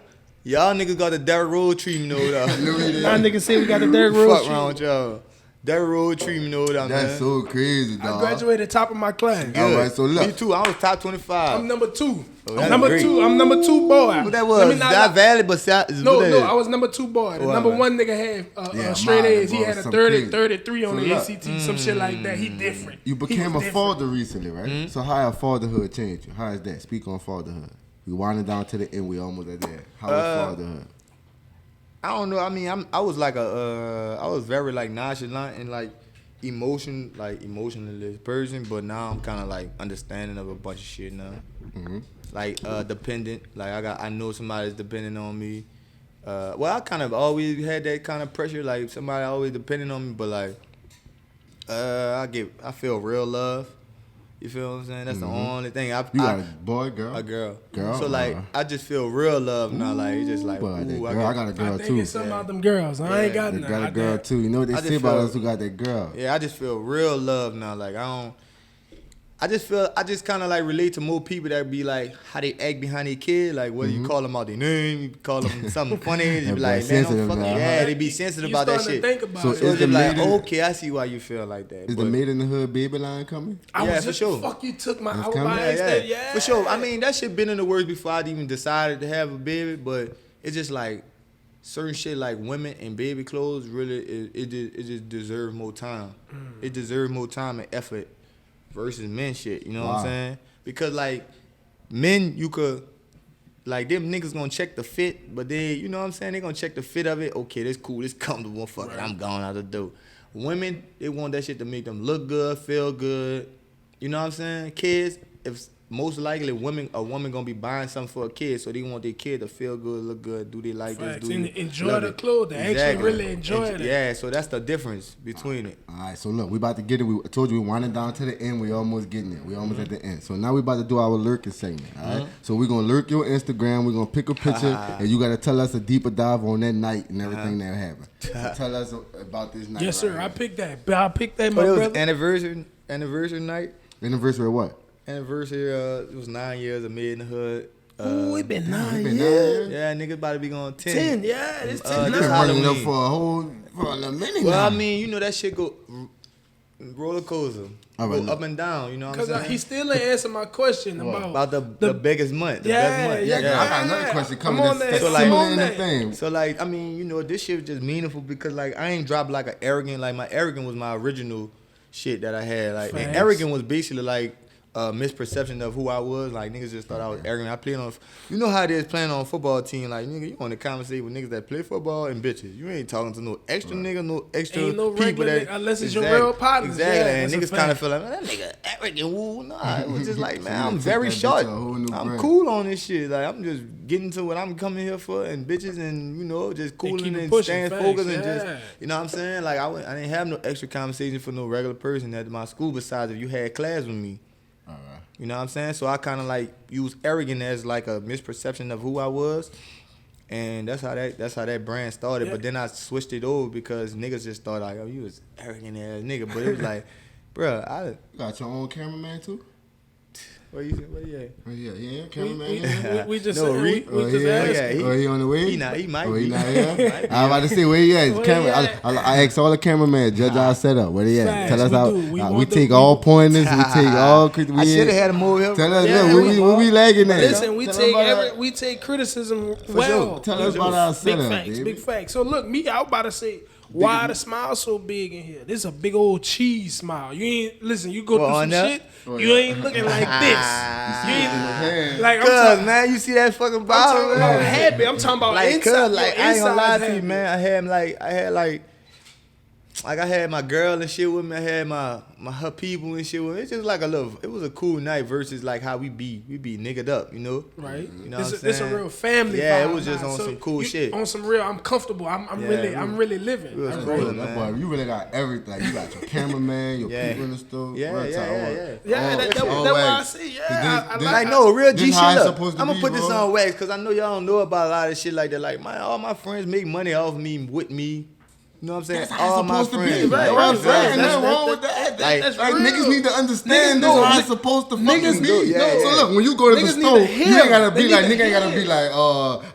Y'all niggas got the Derrick Road treatment over there. Y'all niggas say we got the Derrick Road. Fuck around with y'all. Derrick Road treatment over there, man. That's so crazy, dog. I graduated top of my class. All right, so look. Me too. I was top 25. I'm number 2. that's I'm number great. 2. I'm number 2 boy. What that was? That valid, but No, I was number 2 boy. The number 1 nigga had straight A's. He had a 30, 33 on the ACT, some shit like that. He different. You became a father recently, right? So how has fatherhood changed you? How is that? Speak on fatherhood. We winding down to the end. We almost at there. How is fatherhood? I don't know. I mean, I was like I was very like nonchalant and like emotionless person, but now I'm kind of like understanding of a bunch of shit now. Like dependent. Like I know somebody's depending on me. Well, I kind of always had that kind of pressure. Like somebody always depending on me, but like I feel real love. You feel what I'm saying? That's the only thing. You got a boy, girl? A girl. Girl. So like, I just feel real love now. Like it's just like, ooh, I got a girl I too. think it's something about them girls. I ain't got They none. got a girl too. You know what they say about us who got that girl? Yeah, I just feel real love now. Like I just kind of like relate to more people that be like how they act behind their kid. Like whether you call them out their name, you call them something funny, you be like, man, don't fucking they be sensitive about that shit. Think about So it. So it's just like, okay, I see why you feel like that. Is the Made in the Hood baby line coming? I Yeah, was for just, sure. Fuck, you took my out coming? my yeah. For sure. I mean, that shit been in the works before I even decided to have a baby, but it's just like certain shit like women and baby clothes really it just deserve more time. It deserves more time and effort versus men shit. You know what I'm saying? Because like men, you could like them niggas gonna check the fit, but they, you know what I'm saying? They gonna check the fit of it. Okay, this cool, this comfortable. Fuck it, I'm going out the door. Women, they want that shit to make them look good, feel good. You know what I'm saying? Kids, if most likely a woman gonna be buying something for a kid, so they want their kid to feel good, look good, do they like Facts. this, do And they enjoy love the it. clothes. They actually really enjoy it. Yeah, so that's the difference between it. All right, so look, we about to get it. I told you we winding down to the end. We almost getting it. We almost at the end. So now we about to do our lurking segment. All right. So we're gonna lurk your Instagram. We're gonna pick a picture, and you gotta tell us a deeper dive on that night and everything that happened. So tell us about this night. Yes, sir. right I picked that. I picked that, But my it was brother. anniversary night. Anniversary of what? Anniversary, it was 9 years of Made in the Hood. Ooh, it been 9 been years. 9 years? Yeah, nigga about to be going 10. 10, yeah. It's 10 this Been now. running up Halloween. for a minute Well, now. I mean, you know that shit go roller coaster, All right, go look. up and down. You know what I'm Because saying? he still ain't answered my question About the biggest month, the best month. Yeah, I got another question coming. I'm on That's that. So, like- similar I'm in on the that. thing. So like, I mean, you know, this shit was just meaningful because like I ain't dropped like an arrogant. Like my arrogant was my original shit that I had. Like and Facts. arrogant was basically like a misperception of who I was. Like niggas just thought I was arrogant. I played on, you know how it is playing on a football team. Like nigga, you want to conversate with niggas that play football and bitches. You ain't talking to no extra nigga, no extra Ain't no people regular that nigga, unless it's your real partners. Exactly, Yeah, and that's a niggas kind of fact. feel like, man, that nigga arrogant. Woo, nah. It was just like, man, you I'm took very that bitch short. to a whole new I'm brand. cool on this shit. Like I'm just getting to what I'm coming here for, and bitches, and you know, just cooling keep it and pushing, staying facts, focused, and yeah. just, you know what I'm saying? Like I didn't have no extra conversation for no regular person at my school besides if you had class with me. All right. You know what I'm saying? So I kind of like use arrogant as like a misperception of who I was, and that's how that brand started. Yeah. But then I switched it over because niggas just thought like, oh, you was arrogant ass nigga. But it was like, bruh, You got your own cameraman too? where you at? Oh, yeah, cameraman. We just No, said, Reed? we just yeah, asked. yeah, He on the way? He might Oh, be. he not here? I was about to say, where he at? Where Camera. he at? I asked all the cameramen, judge our setup. Where they at? Facts, Tell us we how. do. We We want take the- all pointers. We take all. I should have had a move here. Tell us, Yeah, look, where we lagging at? Listen, we Tell us take about we take criticism sure. well. Tell us about our Big setup, facts, baby. big facts. So look, me, I was about to say, Why the smile so big in here? This is a big old cheese smile. You ain't listen. You go through some shit. You ain't looking like this. You ain't like I'm talking. Man, you see that fucking I'm bottle, talking about man? happy. I'm talking about Like, inside. like I ain't gonna lie to you, man. I had my girl and shit with me. I had my her people and shit with me. It's just like it was a cool night versus like how we be niggered up, you know? Right. You know what I'm saying? It's a real family. Yeah, vibe it was just now. on So some cool shit. On some real, I'm comfortable. I'm really living. We was I'm coolin', really- That boy, you really got everything. You got your cameraman, your people in the store. Yeah. Yeah, that's why I see. Yeah, I Like, no, real G this shit. how it's Look, supposed to I'm gonna be, put this bro. on wax because I know y'all don't know about a lot of shit like that. Like, all my friends make money off me, with me. You know what I'm saying? That's how it's All my supposed to friends. be. Right, Right, I'm right, saying. right. Nothing wrong with that. Like, Like real. niggas need to understand this Niggas how know. it's supposed to Niggas fucking know. be. Yeah, So yeah. look, when you go to the Niggas need store, to you hear. ain't gotta They be need like, to nigga ain't gotta hear. be like,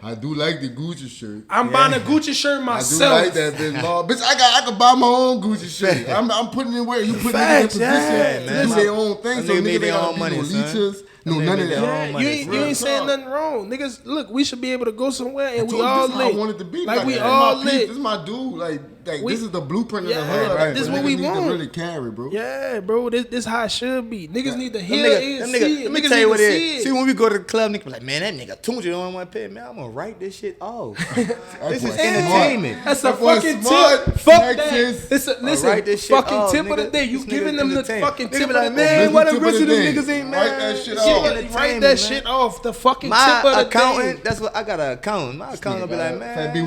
I do like the Gucci shirt. I'm buying a Gucci shirt I do myself. like that bitch, Lord. Bitch, I could buy my own Gucci shirt. I'm putting it where you put Facts, niggas in position yeah, to man. do their own thing. Them So niggas niggas made ain't their gotta own be money, no son. leeches, no Them none niggas of made their that. own Yeah, you money. ain't saying nothing wrong, niggas. Look, we should be able to go somewhere and we told you all this is how I lit. want it to be. Like we this all my peep, lit. This is my dude. Like We- this is the blueprint Yeah, of the hood. right. This But what niggas we need want. to really carry, bro. Yeah, bro. This how it should be. Niggas need to Them hear niggas, and them see niggas, it. let me Niggas tell you need what to it see is. See, it. when we go to the club, niggas be like, man, that nigga Tvche don't want to pay. Man, I'm gonna write this shit off. This is boy entertainment. That's a That boy fucking smart. tip. Fuck Nexus. that. Listen, Write this shit fucking off, tip of nigga. the day. You This giving nigga them the entertainment. fucking Nigga tip be of the like, day. man, why the Tip of rest of the them day. niggas ain't Write mad? that shit Shit, off. Write entertainment, that man. shit off. The fucking My tip of the accountant, day. that's what I got an accountant. My accountant gonna be like, man. Fat B,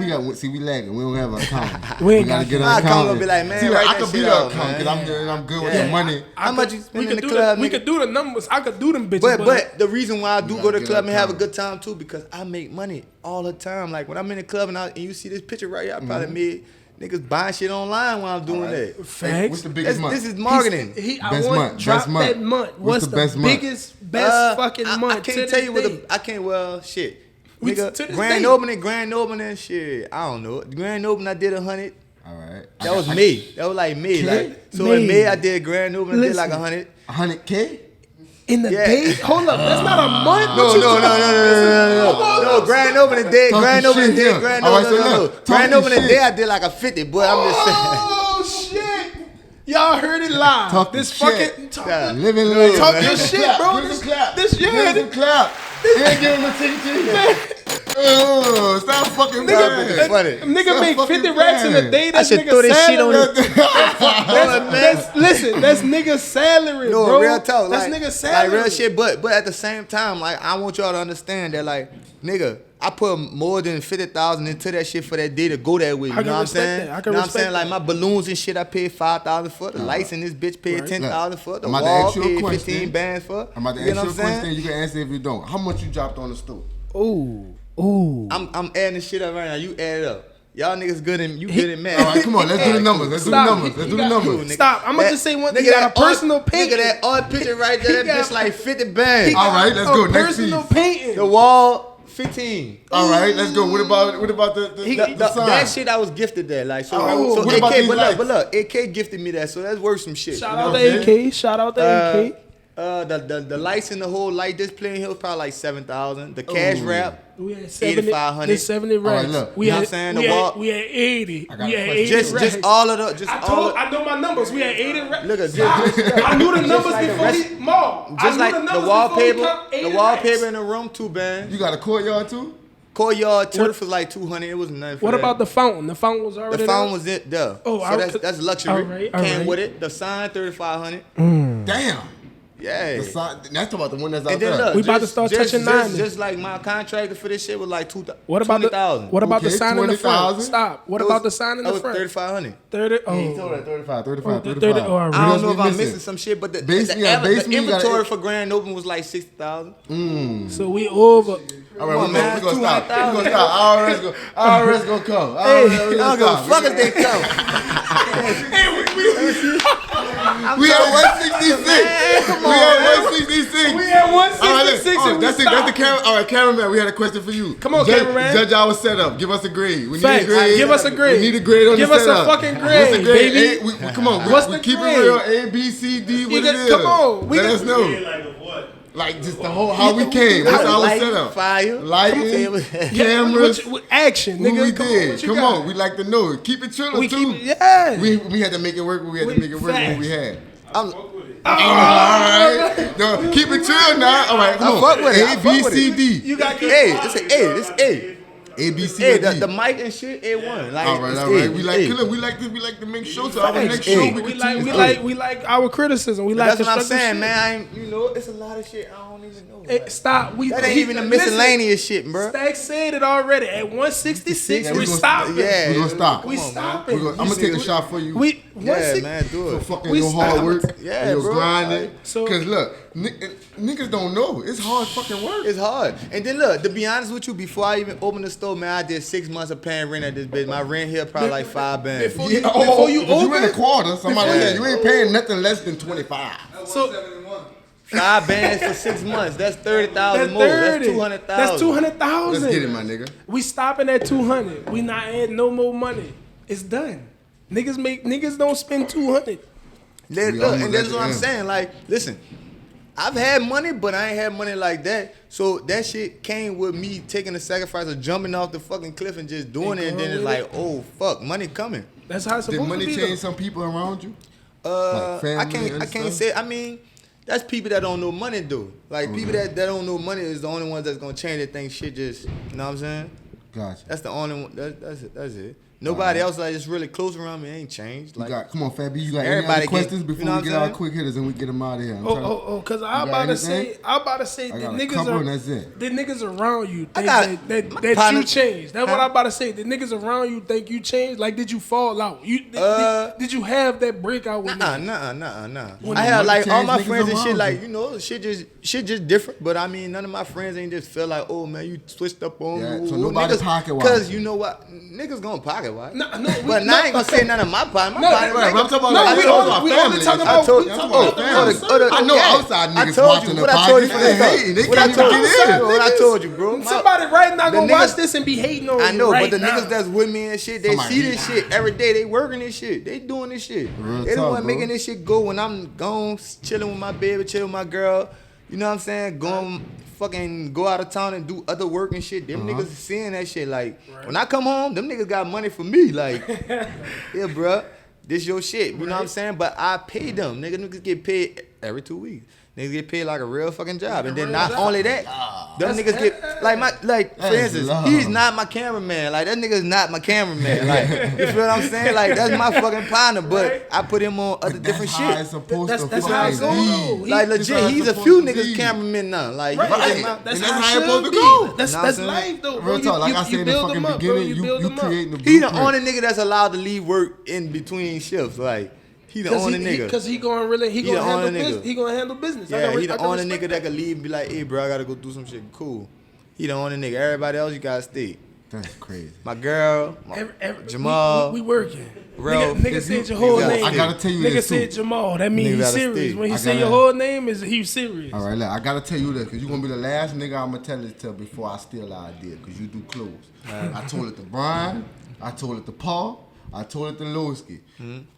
we lagging. We don't have an account. We ain't gotta got get that. an My account account. gonna be like, man, See, write I that could be shit the off, account man. because I'm good with Yeah. the money. How much you spend in the do club, We nigga? could do the numbers. I could do them bitches. But the reason why I do You go to gotta the get club that and have a time. good time too, because I make money all the time. Like when I'm in the club and you see this picture right here, I probably made niggas buying shit online while I'm doing that. Facts. What's the biggest month? This is marketing. I Best want month, drop best month. that month. What's the best month? biggest, best fucking month? I to can't tell you this what day? I can't. Well, shit. We- Nigga, to this grand day. opening, shit. I don't know. Grand opening, I did 100. All right. That was May. That was like May. Okay. Like so May. in May, I did grand opening. I did like Listen. 100. 100K? In the Yeah. day? Hold up. That's not a month. No, What you no, talking- no, grand opening day, Talking grand opening shit day, here. grand All right, opening, so no. look, Grand talking opening shit. day, I did like a 50, but I'm just saying. Oh shit! Y'all heard it live. Talking This shit. fucking Yeah. Living like talk man. your Give us a shit, clap. bro. Give us a clap. This Give year, us a clap. And give him a ticket. Stop fucking It's funny. nigga Stop make fucking 50 racks in a playing. day. I That's should nigga throw this shit on salary. Listen, that's nigga's salary, No, bro. real talk. That's like, nigga's salary. Like real shit, but at the same time, like I want y'all to understand that, like, nigga, I put more than 50,000 into that shit for that day to go that way. You I can know what I'm respect saying? that. I can know what I'm respect saying? Like that. my balloons and shit, I paid 5,000 for. The lights in this bitch paid 10,000 for. The I'm about to wall ask you a paid question. 15 bands for. I'm about to You ask know you a what I'm saying? question. You can answer if you don't. How much you dropped on the stove? Ooh. I'm adding this shit up right now. You add it up. Y'all niggas good in good in math. All right, come on. Let's do the numbers. Let's do the Stop. numbers. Let's He do the got- numbers. Stop. I'm gonna just say one thing. Nigga, You got a that personal art, painting. Nigga, that art picture right there, He that got- bitch like 50 bands. All right, let's go. Next personal piece. painting. The wall, 15. All right, let's go. What about the sign? That shit I was gifted that. Like, so, Oh, so what about AK, these but lights? look, AK gifted me that, so that's worth some shit. Shout you know out what to I'm saying? AK. Shout out to AK. The lights in the whole light display in here was probably like 7,000. The cash wrap, We had 70, 8,500. there's 70 racks. right, look. We You know had, what I'm saying? we The had, wall- we had 80. got We a had question. 80 just racks. all of the, just all of, I know my numbers. We had 80 racks. look at I knew the numbers like the before rest- he Maul. I just knew like the the numbers wallpaper, before he come 80 the wallpaper racks. in the room, 2 bands. You got a courtyard too? Courtyard turf was like 200. It was nothing. For What that. about the fountain? The fountain was already The fountain was it there? Oh, so that's luxury. all right, all Came right. with it. The sign 3,500. Damn. Yeah. The sign, that's about the one that's out And then there. look, We about to start touching 90. Just like my contractor for this shit was like 20,000. What about the 20,000. What about the Okay, sign in the front? 20,000. Stop. What about the sign in the That was front? 3,500. 30. He Oh, told her 35. Oh, 35. oh, I I What don't else know we if I'm missing some shit, but the Basement, you gotta inventory for Grand Open was like 60,000. so we over. All right, Come on, man, we're gonna stop. 200,000. We're gonna stop. IRS gonna come. I don't give a fuck if they come. We at 166. We at 166. We at All right, 166 look. and That's we the camera. All right, cameraman. We had a question for you. Come on, Judge, cameraman. Judge our setup. Give us a grade. We need Facts. a grade. Give us a grade. We need a grade on Give the us a setup. fucking What's the grade, grade? baby. Come on. What's we the keep grade? it real. A, B, C, D. What it is? Come on. Let us know. Like just the whole how we came. That's our setup. Fire, lighting, cameras, action, nigga. What we Come did. on, Come on, we like to know it. Keep it triller We too. keep it, yeah. We had to make it work. We had to make it work when we had. I'm, All right. No, keep it chill now. All right, come on. fuck with it. I A, fuck B, with C, it. D. You got it's an A. It's A. A, B, C, Hey, and D. the mic and shit, A1. Like, All right, it's all right. A. We like A. killer. We like to make shows. So our Facts. next show, We like our criticism. We like That's what I'm constructive saying, shit. man. I ain't, it's a lot of shit I don't even know. Hey, stop. That ain't even the miscellaneous shit, bro. Stack said it already. At 166, Yeah, we we gonna- stopping. Yeah, we gonna stop. We Come on, stopping. I'm gonna take a shot for you. We Yeah, 160 man, do for it. fucking We your hard stop. work Yeah, and your bro. grinding. So- Cause look, niggas don't know. It's hard fucking work. It's hard. And then look, to be honest with you, before I even opened the store, man, I did 6 months of paying rent at this bitch. My rent here probably like 5 bands. Before Yeah, you but you in the open, quarter. Somebody Before- said you ain't paying nothing less than 25. so 5 bands for 6 months. That's 30,000 that's more. 30. That's 200,000. That's 200,000. Let's get it, my nigga. We stopping at 200. We not adding no more money. It's done. Niggas don't spend 200. Look, almost and that's at what the I'm end. saying. Like, listen, I've had money, but I ain't had money like that. So that shit came with me taking the sacrifice of jumping off the fucking cliff and just doing it. And then it's going like, oh fuck, money coming. That's how it's Did supposed money to be. change some people around you? Like I family and can't stuff? say. I mean, that's people that don't know money though. Like people that don't know money is the only ones that's gonna change. That think shit just, you know what I'm saying? Gotcha. That's the only one. That's it. Nobody else like just really close around me ain't changed. You Like, come on, Fabby. You got any everybody other get- questions you before know we what get I'm our saying? quick hitters and we get them out of here? I'm trying to- Because You I'm got about to anything? say, I the got a niggas couple are, and that's it. the niggas around you I think got- that my you partner- changed. That's what Huh? I'm about to say. The niggas around you think you changed. Like, did you fall out? Did you have that breakout with Nah. When I the have money like all my change, niggas friends and shit, around like you. you know, shit just different. But I mean, none of my friends ain't just feel like, oh man, you switched up on Yeah, me. so nobody Niggas- pocket watch. Cause you know what, niggas gonna pocket watch. No, But now I ain't gonna say none of my pocket. My No, pocket, right, but I'm talking about No, like, we we only talking talking about about. I told we you. talking Oh, about family. I know yeah. outside I niggas told watching you the what I told you. podcast. They hating. They What I can't told even you. get in. What I told you, bro. Somebody right now the gonna watch niggas- this and be hating on I you know, right but the now. niggas that's with me and shit, they Somebody see hate. this shit every day. They working this shit. They doing this shit. Real They the talk, one bro. making this shit go when I'm gone, chilling with my baby, chilling with my girl. You know what I'm saying? Going fucking go out of town and do other work and shit. Them niggas seeing that shit. Like when I come home, them niggas got money for me. Like, yeah, bruh, this your shit. You know what I'm saying? But I pay them. Niggas get paid every 2 weeks. Niggas get paid like a real fucking job. And then real not job. only that, them niggas get like for That's instance, love. he's not my cameraman. Like that nigga's not my cameraman. Like you feel what I'm saying? Like that's my fucking partner, but I put him on other different That's how it's shit. supposed That's- to that's how it's fucking going. be. Like That's how legit, it's he's a supposed few to niggas be. cameraman now. Like Right. Right. That's And how that's how it it's supposed should to be. go. That's Know what I'm saying? life though. Bro. Real talk, like I said in the build them fucking up, bro. beginning, You build you them up. creating the He the blueprint. only nigga that's allowed to leave work in between shifts. Like he the only nigga. Because he gonna really he the gonna handle only nigga. business. He gonna handle business. Yeah, he the I can only respect nigga that can leave and be like, hey bro, I gotta go do some shit. Cool. He the only nigga. Everybody else you gotta stay. That's crazy. My girl, Jamal. We working. Ralph. Nigga said your whole gotta name. I gotta tell you Nigga this too. said Jamal. That means Nigga he's gotta serious. stay. When he I say your gotta- whole name, is he's serious. All right, look, I gotta tell you this, because you're gonna be the last nigga I'm gonna tell it to before I steal our idea, because you do clothes. I told it to Brian, I told it to Paul, I told it to Lowski.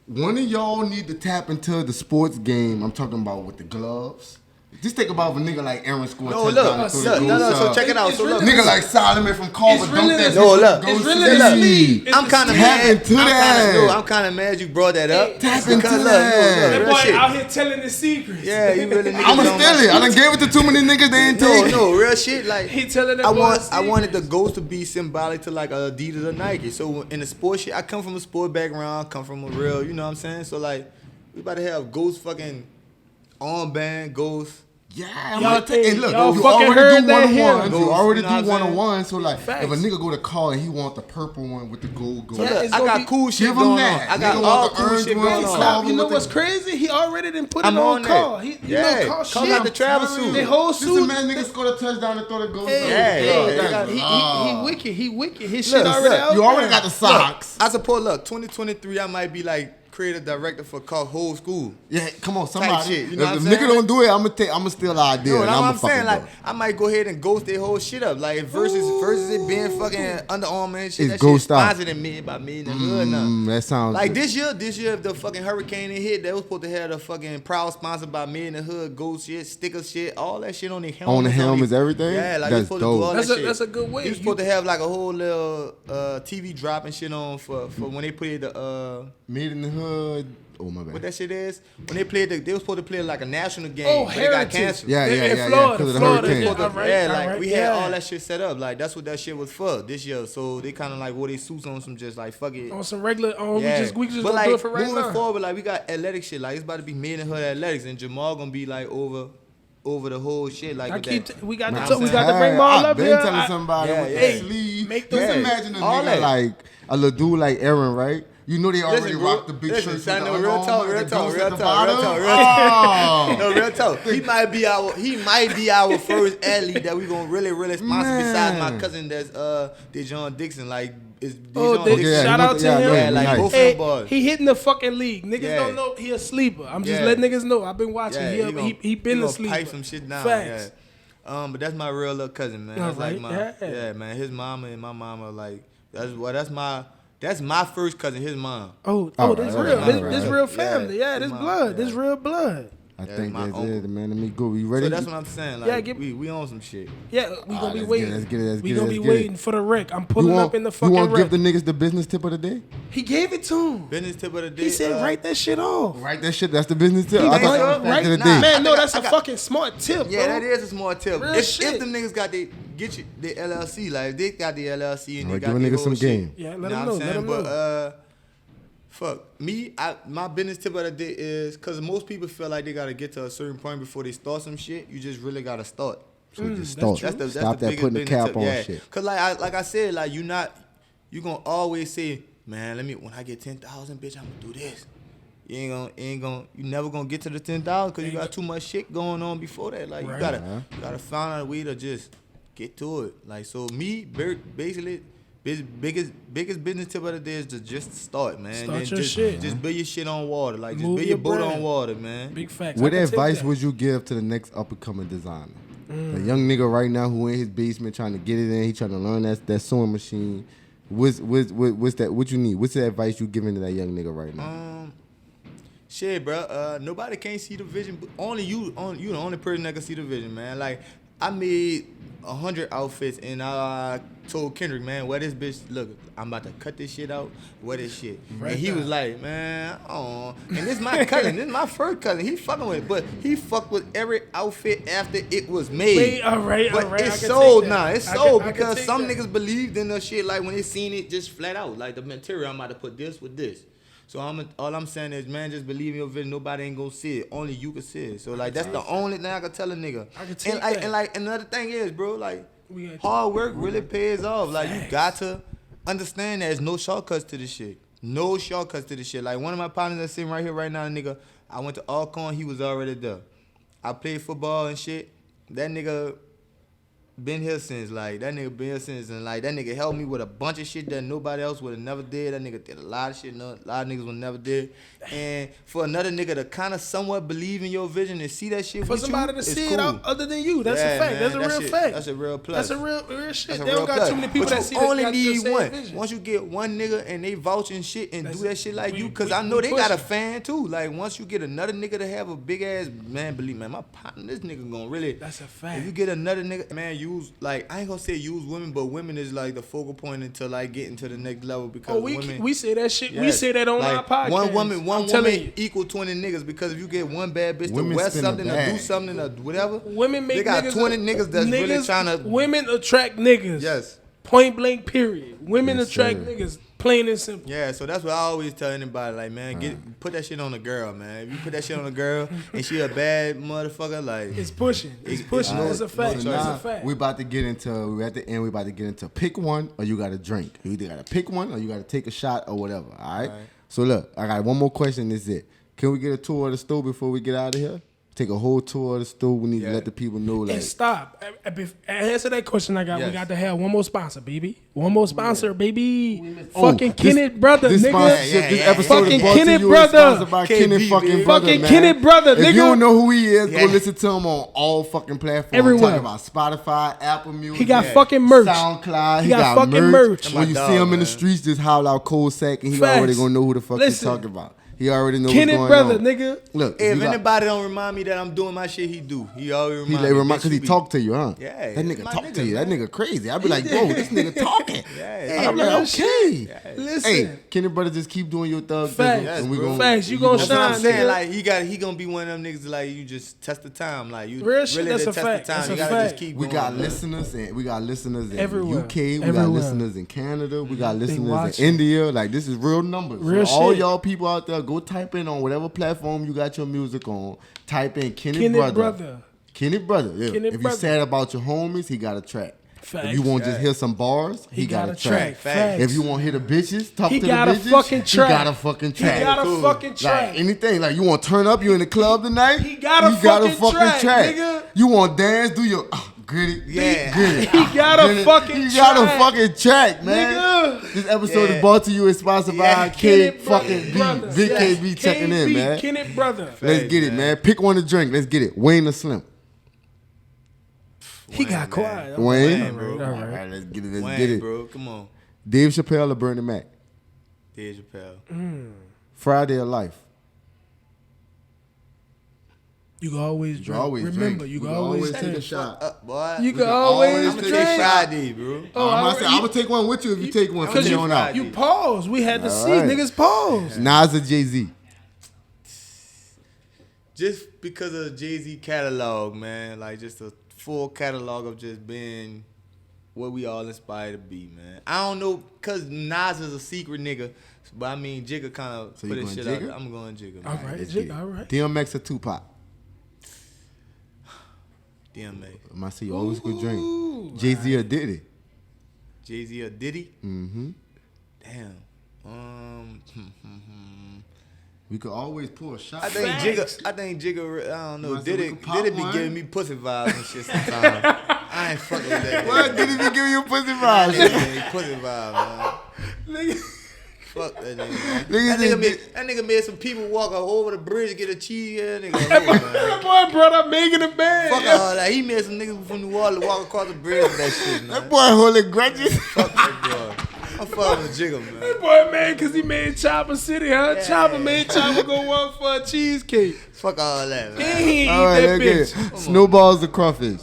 One of y'all need to tap into the sports game. I'm talking about with the gloves. Just think about if a nigga like Aaron scored No, a touchdown look, and threw the no, goal so shot. check it out. It's So look, really- Nigga like Solomon from Carver It's really dunked that the- shit No, from look. the It's goal really to the the speed. league. It's I'm kind of Tap mad. into that. I'm kind of mad you brought that up. Tap Because into look, that. That real boy shit. out here telling the secrets. Yeah, you really niggas I'ma don't steal know. it. I done gave it to too many niggas, they ain't take it. No, real shit. Like He telling that I boy wanted the secrets. ghost to be symbolic to like Adidas or Nike. So in the sports shit, I come from a sport background. I come from a real, you know what I'm saying? So like, we about to have ghost fucking armband, ghost. Yeah, Y'all I'm think- hey, look, y'all you fucking already heard do that one-on-ones. here. You already You know what do I'm saying? one-on-one. So like, Facts. if a nigga go to call and he want the purple one with the gold gold. So Yeah, look, it's I gonna got be- cool shit Give him going that. on. I got Nigga all want the cool orange shit one, going stop. on. Stop. You know with what's the- crazy? He already done put I'm it on on that. car. You Yeah. know car Call shit. out the travel suit. The whole Just a suit. man nigga scored a touchdown and throw the gold. Hey, Yeah, he wicked. He wicked. His shit Look, already look, out You already there. got the socks. I support. Look, 2023, I might be like creative director for whole school. Yeah, come on, somebody. Shit, you know what if I'm nigga saying? don't do it, I'ma steal the idea. No, and that's I'ma what I'm saying. fucking Like, I might go ahead and ghost their whole shit up. Like, versus it being fucking Under Armour and shit. It's That ghost shit out. sponsored and made by me in the hood now. That sounds Like good. this year, if the fucking hurricane hit, they was supposed to have the fucking proud sponsored by me in the hood, ghost shit, sticker shit, all that shit on their helmets. On the helmets, everything? Yeah, like That's you supposed dope. to do all That's that a- shit. that's a good way. You supposed to have like a whole little TV dropping shit on for when they play the Made in the hood. Oh my bad. what that shit is. When they played they was supposed to play like a national game, Oh, but they got Heritage. canceled. Yeah, In Florida, because of the Florida, hurricane. yeah. Alright, Yeah, like alright, we had yeah. all that shit set up. Like that's what that shit was for this year. So they kind of like wore their suits on some just like fuck it. On some regular, Yeah. we just but gonna like do it for right moving now. forward, like we got athletic shit. Like it's about to be made in hood athletics, and Jamal gonna be like over the whole shit. Like with that. We got Know to what I'm we saying? got to bring Maul I've up been here. telling somebody Yeah, with yeah. the sleeve. Make Just the- imagine a all nigga that. like a little dude like Aaron, right? You know they already Listen, bro. rock the big Listen, shirts. son, with no, the real Under talk, Armour, real the talk, ghost real at the talk, real bottom. talk, Oh. No, real talk. He might be our first athlete that we gonna really sponsor besides my cousin that's DeJohn Dixon. Like is DeJohn Dixon. Yeah, shout out to yeah, him. Yeah, like nice. both of Hey, them boys. he hitting the fucking league. Niggas Yeah. don't know he a sleeper. I'm just Yeah. letting niggas know. I've been watching. Yeah, he been gonna a sleeper. pipe some shit down. Facts. Yeah. But that's my real little cousin, man. That's Alright, like my yeah. man. His mama and my mama like that's my first cousin. His mom. Oh, All this right, real. all This, right. this real family. Yeah, Yeah, this my- blood. yeah. This real blood. I Yeah, think my that's uncle. it, man. Let me go. We ready? So that's what I'm saying. Like, Yeah, give- we on some shit. Yeah, we gonna be let's waiting. get it, let's get it, let's We get it, gonna let's be get it. waiting for the wreck. I'm You pulling want, up in the you fucking want to wreck. give the niggas the business tip of the day? He gave it to him. Business tip of the day. He said, write that shit off. Right, that shit. That's the business tip. He I thought right, that was right, back to the nah. day. Man, no, I that's a got- fucking smart tip, Yeah, bro. that is a small tip. Real If shit. them niggas got the LLC, like if they got the LLC and Alright, they got give a the nigga whole some shit, game. Yeah, you let know him what I'm know, let saying? him But fuck me, my business tip of the day is because most people feel like they gotta get to a certain point before they start some shit. You just really gotta start. So just that's start. true. Stop that biggest putting the business cap tip. on Yeah. shit. Cause like I said, like you gonna always say, man, when I get 10,000, bitch, I'm gonna do this. You never gonna get to the 10,000 because you got too much shit going on before that. Like Right. you gotta find out a way to just get to it. Like so, me basically. Biggest business tip of the day is to just start, man. Start Then your just, shit. Just build your shit on water. Like just Move build your your boat brand. on water, man. Big facts. What I can take advice that. would you give to the next up and coming designer? A young nigga right now who in his basement trying to get it in, he trying to learn that sewing machine. What's that? What you need? What's the advice you giving to that young nigga right now? Shit, bro. Nobody can't see the vision. But only you. You the only person that can see the vision, man. Like I made 100 outfits and I told Kendrick, man, where this bitch look. I'm about to cut this shit out. Wear this shit. Right and he there. was like, man, oh. And this my cousin. This my first cousin. He fucking with it, but he fucked with every outfit after it was made. Wait, all right. But I it's can sold take that. now. It's I sold can because take some that. niggas believed in the shit like when they seen it just flat out. Like the material, I'm about to put this with this. So all I'm saying is, man, just believe in your vision. Nobody ain't gonna see it. Only you can see it. So like that's the only thing I can tell a nigga. I can take and like that. and like another thing is, bro, like We gotta hard work really pays off. Like you got to understand there's no shortcuts to this shit. No shortcuts to this shit. Like one of my partners that's sitting right here right now, nigga. I went to Alcorn. He was already there. I played football and shit. That nigga been here since, like, that nigga been here since, and, like, that nigga helped me with a bunch of shit that nobody else would have never did. That nigga did a lot of shit a lot of niggas would never did. And for another nigga to kind of somewhat believe in your vision and see that shit For with somebody you, to it's see cool. it out other than you. That's Yeah, a fact. man, That's a that real shit- fact. That's a real plus. That's a real shit. That's a They real don't got plus. too many people But that see you only that got need the same one. vision. Once you get one nigga and they vouching shit and That's do that shit like we- you, because we- I know we they got a pushing. fan too. Like, once you get another nigga to have a big ass, man, believe me, my partner, this nigga gonna really. That's a fact. If you get another nigga, man, I ain't gonna say use women, but women is like the focal point until like getting to the next level because Oh, women. we say that shit. We Yes. say that on Like, our podcast. One I'm woman telling you. equal 20 niggas because if you get one bad bitch Women to wear spin a something or bag. do something or whatever, Women make they got niggas 20 niggas that's really trying to. Women attract niggas. Yes. Point blank. Period. Women Yes, attract sir. niggas. Plain and simple. Yeah, so that's what I always tell anybody, like, man, put that shit on a girl, man. If you put that shit on a girl and she a bad motherfucker, like, It's pushing. It's pushing. no- It's a fact. no It's Now, a fact. we about to get into. We at the end. We about to get into pick one or you got to drink. You either got to pick one or you got to take a shot or whatever. All right. So look, I got one more question. This is it. Can we get a tour of the store before we get out of here? take a whole tour of the store. We need to let the people know, like. And stop. Answer that question I got. We got to have one more sponsor, baby. One more sponsor, baby. Fucking Kenneth Brother, this nigga. sponsorship, this episode Fucking is brought to Kenneth you Brother. sponsored by Kenneth fucking Brother, Fucking man. Kenneth Brother, nigga. If you don't know who he is, go listen to him on all fucking platforms. Everywhere. I'm talking about Spotify, Apple Music. He got fucking merch. SoundCloud. He got fucking merch. When you see him in the streets, just howl out Cold Sack, and he already gonna know who the fuck he's talking about. He already know Kenneth what's going Brother, on. nigga. Look, Hey, if anybody don't remind me that I'm doing my shit, he do. He always he remind me. because he talk to you, huh? Yeah, that nigga my talk nigga, to you. That man. nigga crazy. I be like, bro, this nigga talking. Yeah, I'm like, okay. Listen. Hey, Kenneth Brother, just keep doing your thug Facts. business, and Yes, bro. Facts, you gonna That's what I'm shine, saying. nigga. Like he gonna be one of them niggas like you just test the time. Like you Real shit, really that's test a fact. the time. That's You a gotta fact. just keep We going. got man. listeners in Everywhere. UK. We got Everywhere. listeners in Canada. We got listeners watching. in India. Like, this is real numbers. Real So all shit. y'all people out there, go type in on whatever platform you got your music on. Type in Kenneth Kenneth Brother. Brother. Kenneth Brother. Yeah. Kenneth If Brother. you sad about your homies, he got a track. Facts. If you want to just hear some bars, he got a track. Facts. If you want to hear the bitches, talk He to the got a bitches, fucking track. he got a fucking track. He got a fucking track. Like anything, like you want to turn up, you in the club tonight. He got a fucking track, nigga. You want to dance, do your gritty, Yeah. gritty. He got a fucking He got a track. fucking track, man. Nigga. This episode is brought to you and sponsored by K Kenneth fucking B. Brother. Big Yes. KB checking in, KB, man. Kenneth Brother. Let's get it, man. Pick one to drink. Let's get it. Wayne or Slim? He got quiet. Wayne, bro. All All right. right, let's get it. Let's Wayne, get it. bro. Come on. Dave Chappelle or Bernie Mac? Dave Chappelle. Friday or Life? You can always drink. Remember, you can always take a drink. shot. Up, boy. You can always always I'm gonna drink. take Friday, bro. I would take one with you if you take one from Because here on out. you pause. We had to see. right. Niggas pause. Nas or Jay-Z? Just because of Jay-Z catalog, man. Like just a full catalog of just being what we all aspire to be, man. I don't know, cause Nas is a secret nigga, but I mean Jigga kind of So put you his going shit Jigga? out. I'm going Jigga. All Man. right, Let's get it. all right. DMX or Tupac? DMA. I see you always go drink. Jay-Z or Diddy? Jay-Z or Diddy? Mm-hmm. Damn. We could always pour a shot. I think Jigga. I don't know. You wanna say we Diddy could pop be one? giving me pussy vibes and shit sometimes. I ain't fucking with that. What? Diddy be giving you pussy vibes? Nigga, pussy vibe, man. Fuck that nigga. Man. That nigga made some people walk over the bridge to get a cheese. That nigga. That boy brought up Megan in bed. Fuck all that. He made some niggas from New Orleans walk across the bridge with that shit, man. That boy holding grudges. Fuck that boy. I'm fucking with Jigga, man. That boy mad because he made Chopper City, huh? Yeah. Chopper made Chopper go work for a cheesecake. Fuck all that, man. He ain't All right, eat that let's bitch. get it. Snowballs or crawfish?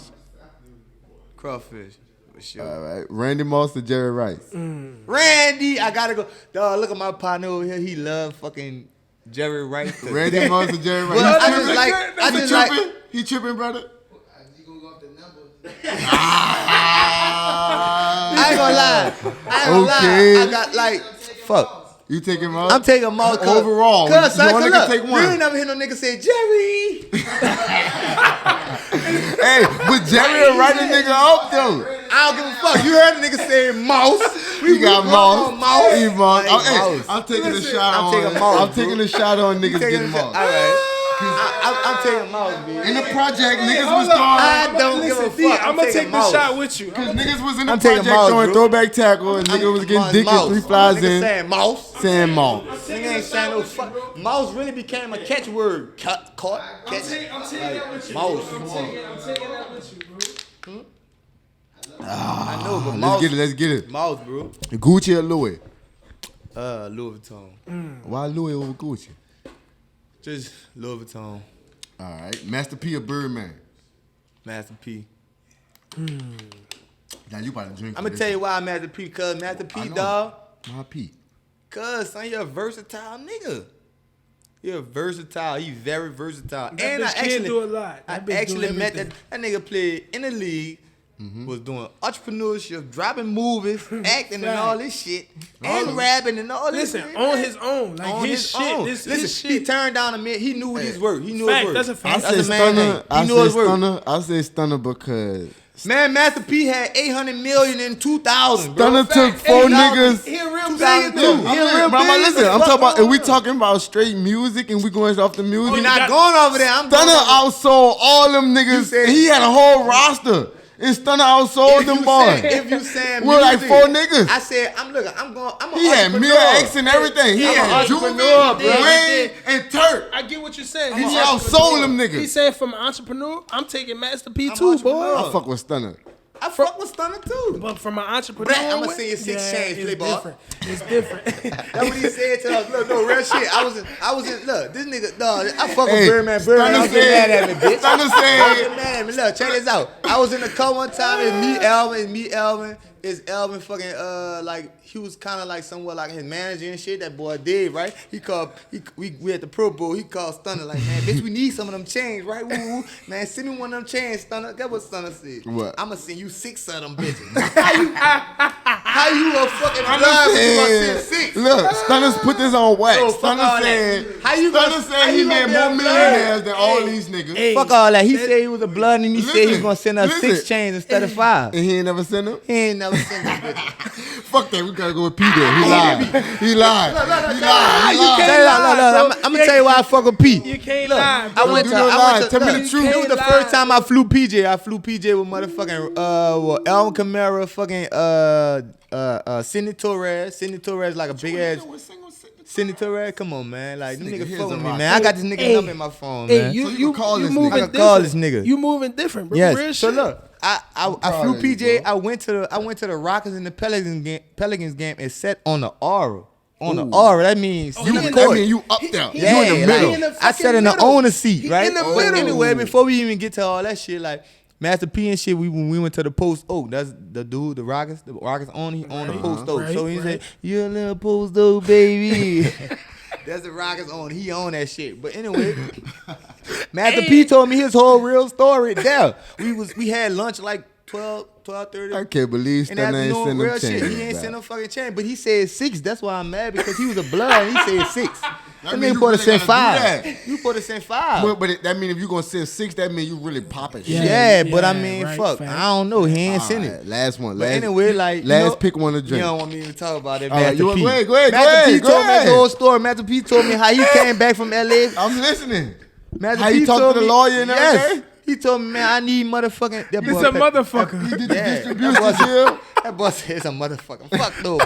Crawfish. For sure. All right. Randy Moss or Jerry Rice? Randy, I gotta go. Dog, look at my partner over here. He love fucking Jerry Rice. Randy Moss or Jerry Rice? Well, He I just like. I just tripping? like. He tripping, brother? I ain't gonna lie. Okay. I got like. Fuck. You take him out? I'm taking them all. Overall, Cause you son, only look, can take one. You ain't never hear no nigga say Jerry. Hey, but Jerry will write a nigga up though. I don't give a fuck. You heard the nigga say Mouse. We got Moss. Mouse. He Moss. Hey, Hey, Mouse. I'm taking Listen, a shot I'm on. taking Mouse, I'm taking a shot on niggas getting Moss. All right. I'm taking Mouse, bitch. In the project, niggas hold was up. throwing. I don't give a Listen, fuck. I'm gonna taking take the Mouse. shot with you. Cause niggas was in the I'm taking project Mouse, throwing bro. throwback tackle and nigga was getting dick and 3 flies nigga in. saying Mouse. Saying Moss. Nigga ain't saying no fuck. Mouse really became a catchword. Caught. Catch. I'm taking that with you. Mouse. I'm taking that with you, bro. I know, but Let's Mouse. get it. Let's get it. Mouse, bro. Gucci or Louis? Louis Vuitton. Why Louis over Gucci? Just Louis Vuitton. All right. Master P or Birdman? Master P. Now you about to drink. I'm gonna tell you why Master P. Cause Master I P, know. dog. My P. Cause son, you're a versatile nigga. You're versatile. He's very versatile. That And I bitch can actually, do a lot. I That bitch actually do met everything. that nigga played in the league. Was doing entrepreneurship, dropping movies, acting and all this shit, and rapping and all this. Listen, shit, on man. his own. Like On his shit. own. This Listen, his he shit. turned down a man. He knew his work. He knew Fact, his work. that's a fact. I That's say a man stunner. name. I He knew say his work. stunner. I say stunner because Man, Master P had 800 million in 2000. Stunner took 4 niggas. He a real 2002. billionaire. He a real Mama, billionaire. listen, I'm Fuck talking about, on if we him. talking about straight music and we going off the music. We not going over there. I'm Stunner going over outsold all them niggas. said- He had a whole roster. And Stunner outsold them boys. If you saying We're like music, 4 niggas. I said, I'm an He had entrepreneur. Mia X and everything. He I'm an had entrepreneur, Juvie, bro. Wayne, and Turk. I get what you're saying. He outsold them niggas. He said from an entrepreneur, I'm taking Master P I'm too, entrepreneur. boy. I fuck with Stunner. I fuck with Stunner too. But from an entrepreneur, Brett, I'ma send you 6 chains, it's play ball. different. It's different. That's what he said to us. Look, no, real shit. I was in, look, this nigga, dog, I fuck Hey, with Birdman. Birdman, Stunner don't get mad at me, bitch. Stunner Don't said, get mad at me. Look, check this out. I was in the car one time and meet Alvin. Is Alvin fucking, like, he was kind of like somewhat like his manager and shit. That boy Dave, right? We at the Pro Bowl. He called Stunner like, man, bitch, we need some of them chains, right? Woo, woo. Man, send me one of them chains, Stunner. Guess what Stunner said? What? I'ma send you 6 of them bitches. How you a fucking blind when you gonna send 6? Look, Stunner's put this on wax. No, fuck all Stunner that. said, How you gonna- Stunner how said he you gonna made be more a blood? millionaires than all these niggas. Fuck all that. He said he was a blood and he said he was Listen, gonna send us 6 listen. chains instead of 5. And he ain't never sent them? He ain't never sent them bitches. Fuck that, we gotta go with P there. He lied. He lied. He lied. He Hey, lied. I'm gonna tell you why I fuck with P. You can't lie, bro. I went do to. no I lie. went to. Tell me look, the truth. It was the You can't first lie. time I flew PJ. I flew PJ with motherfucking Alvin Kamara, fucking Sidney Torres. Sidney Torres like a big ass. Sidney Torres, come on, man. Like, them nigga niggas here's fuck a with me, rock. man. I got this nigga Hey, number in my phone, Hey, man. you So you can call this moving nigga. I can different. call this nigga. You moving different, bro. Yes. Real So shit. look, I proud flew of you, PJ. bro. I went to the Rockets and the Pelicans game and set on the aura. On the aura, that means Oh, you he in in the- I court. mean, you up there. Yeah, You in the like, middle. in the I sat in the fucking owner middle. seat, He right? in the But middle. anyway, before we even get to all that shit, like Master P and shit, when we went to the Post Oak, that's the dude, the Rockets owner, he owned the Post Oak. Right, So he right. said, "You a little Post Oak baby." That's the Rockets owner. He owned that shit. But anyway, Master P told me his whole real story. There, we had lunch like 12:30. I can't believe And Stunner ain't afternoon, send them real shit. chains. He ain't back. send no fucking chain, but he said 6. That's why I'm mad, because he was a blood and he said 6. That mean nigga you supposed to really send gotta 5. do that. You supposed to send 5. But that mean if you gonna send 6, that mean you really popping shit. Yeah, but I yeah, mean, right, fuck. fact. I don't know. He ain't All sent right, it. last one. But Last, anyway, like last you know, pick one to You drink. don't want me to talk about it. All right, Master you- P. go ahead, go ahead, Master go P ahead, told go me the ahead. whole story. Master P told me how he came back from LA. I'm listening. Master How P you talk told to the me- lawyer and yes. everything? He told me, man, I need motherfucking. That It's boy a pay- motherfucker. He did the Yeah, distribution that boy- deal. That boy said it's a motherfucker. Fuck no, boy.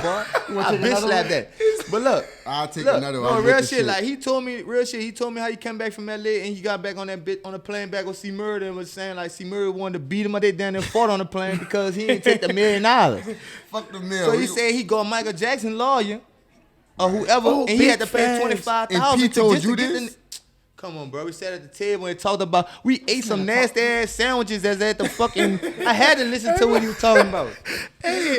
I bitch slapped that. But look, I'll take look, another no, one. I'm real with the shit. shit. Like he told me, real shit. He told me how he came back from LA and he got back on that bit on the plane back with C Murder and was saying like C Murder wanted to beat him. They down there fought on the plane because he didn't take the $1 million. Fuck the mill. So he said he got Michael Jackson lawyer or whoever, Oh, and he big had to pay facts. $25,000. And P told just you to get this? Come on, bro. We sat at the table and talked about. We ate some nasty ass sandwiches as at the fucking. I had to listen to what he was talking about.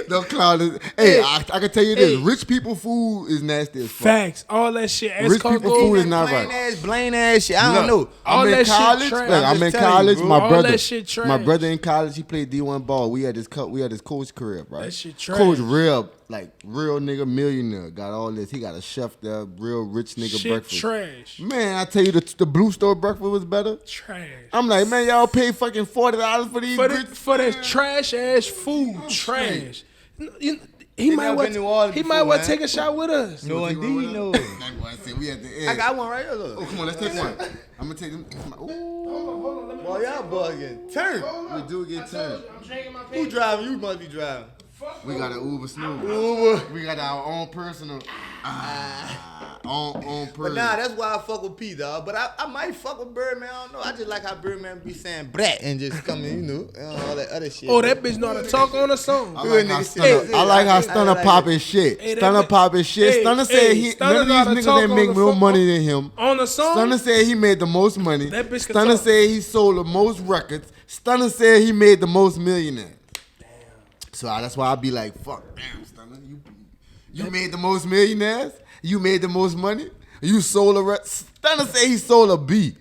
No clown. Hey, I can tell you this: rich people food is nasty as fuck. Facts. All that shit. Rich people food is not Plain right. ass, blaine ass shit. I don't know. All I'm in that shit college. trash. Look, I'm I'm in just telling you, college. bro. My All brother, that shit trash. my brother in college, he played D1 ball. We had his coach career, right? That shit trash. Coach real nigga millionaire. Got all this. He got a chef there, real rich nigga Shit breakfast. trash. Man, I tell you, the Blue Store breakfast was better. Trash. I'm like, man, y'all pay fucking $40 for these For grits? this trash ass food. Trash. He They might never well been to New Orleans he before, might well man. take a shot with us. No, indeed, no. That boy said we at the end. I got one right here. Look. Oh, come on, let's take one. I'm gonna take them. Ooh, Boy, y'all boys getting turned. we do get turned. I'm drinking my Who driving? You must be driving. We got an Uber Snoop. Uber. We got our own personal. On But person. nah, that's why I fuck with P, dog. But I might fuck with Birdman. I don't know. I just like how Birdman be saying brat and just coming, and all that other shit. Oh, that bitch know how to talk on a song. I like how nigga Stunner, said- I like how I Stunner like popping shit. Hey, that Stunner bitch- popping shit. Hey, Stunner hey, said he Stunner none know how of to these talk niggas on ain't make the more phone. money than him. On the song? Stunner said he made the most money. That bitch can Stunner talk. said he sold the most records. Stunner said he made the most millionaires. Damn. So that's why I be like, fuck, damn, Stunner, you made the most millionaires. You made the most money. You sold a Stunner said he sold a beat.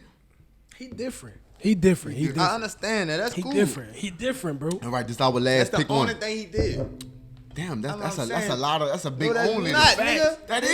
He different. He different. He I different. understand that. That's He cool. different. He different, bro. All right, this our That's last the pick only one. thing he did. Damn, That's that's what I'm a saying. lot of that's a big No, that's only. not, though. nigga. That That is.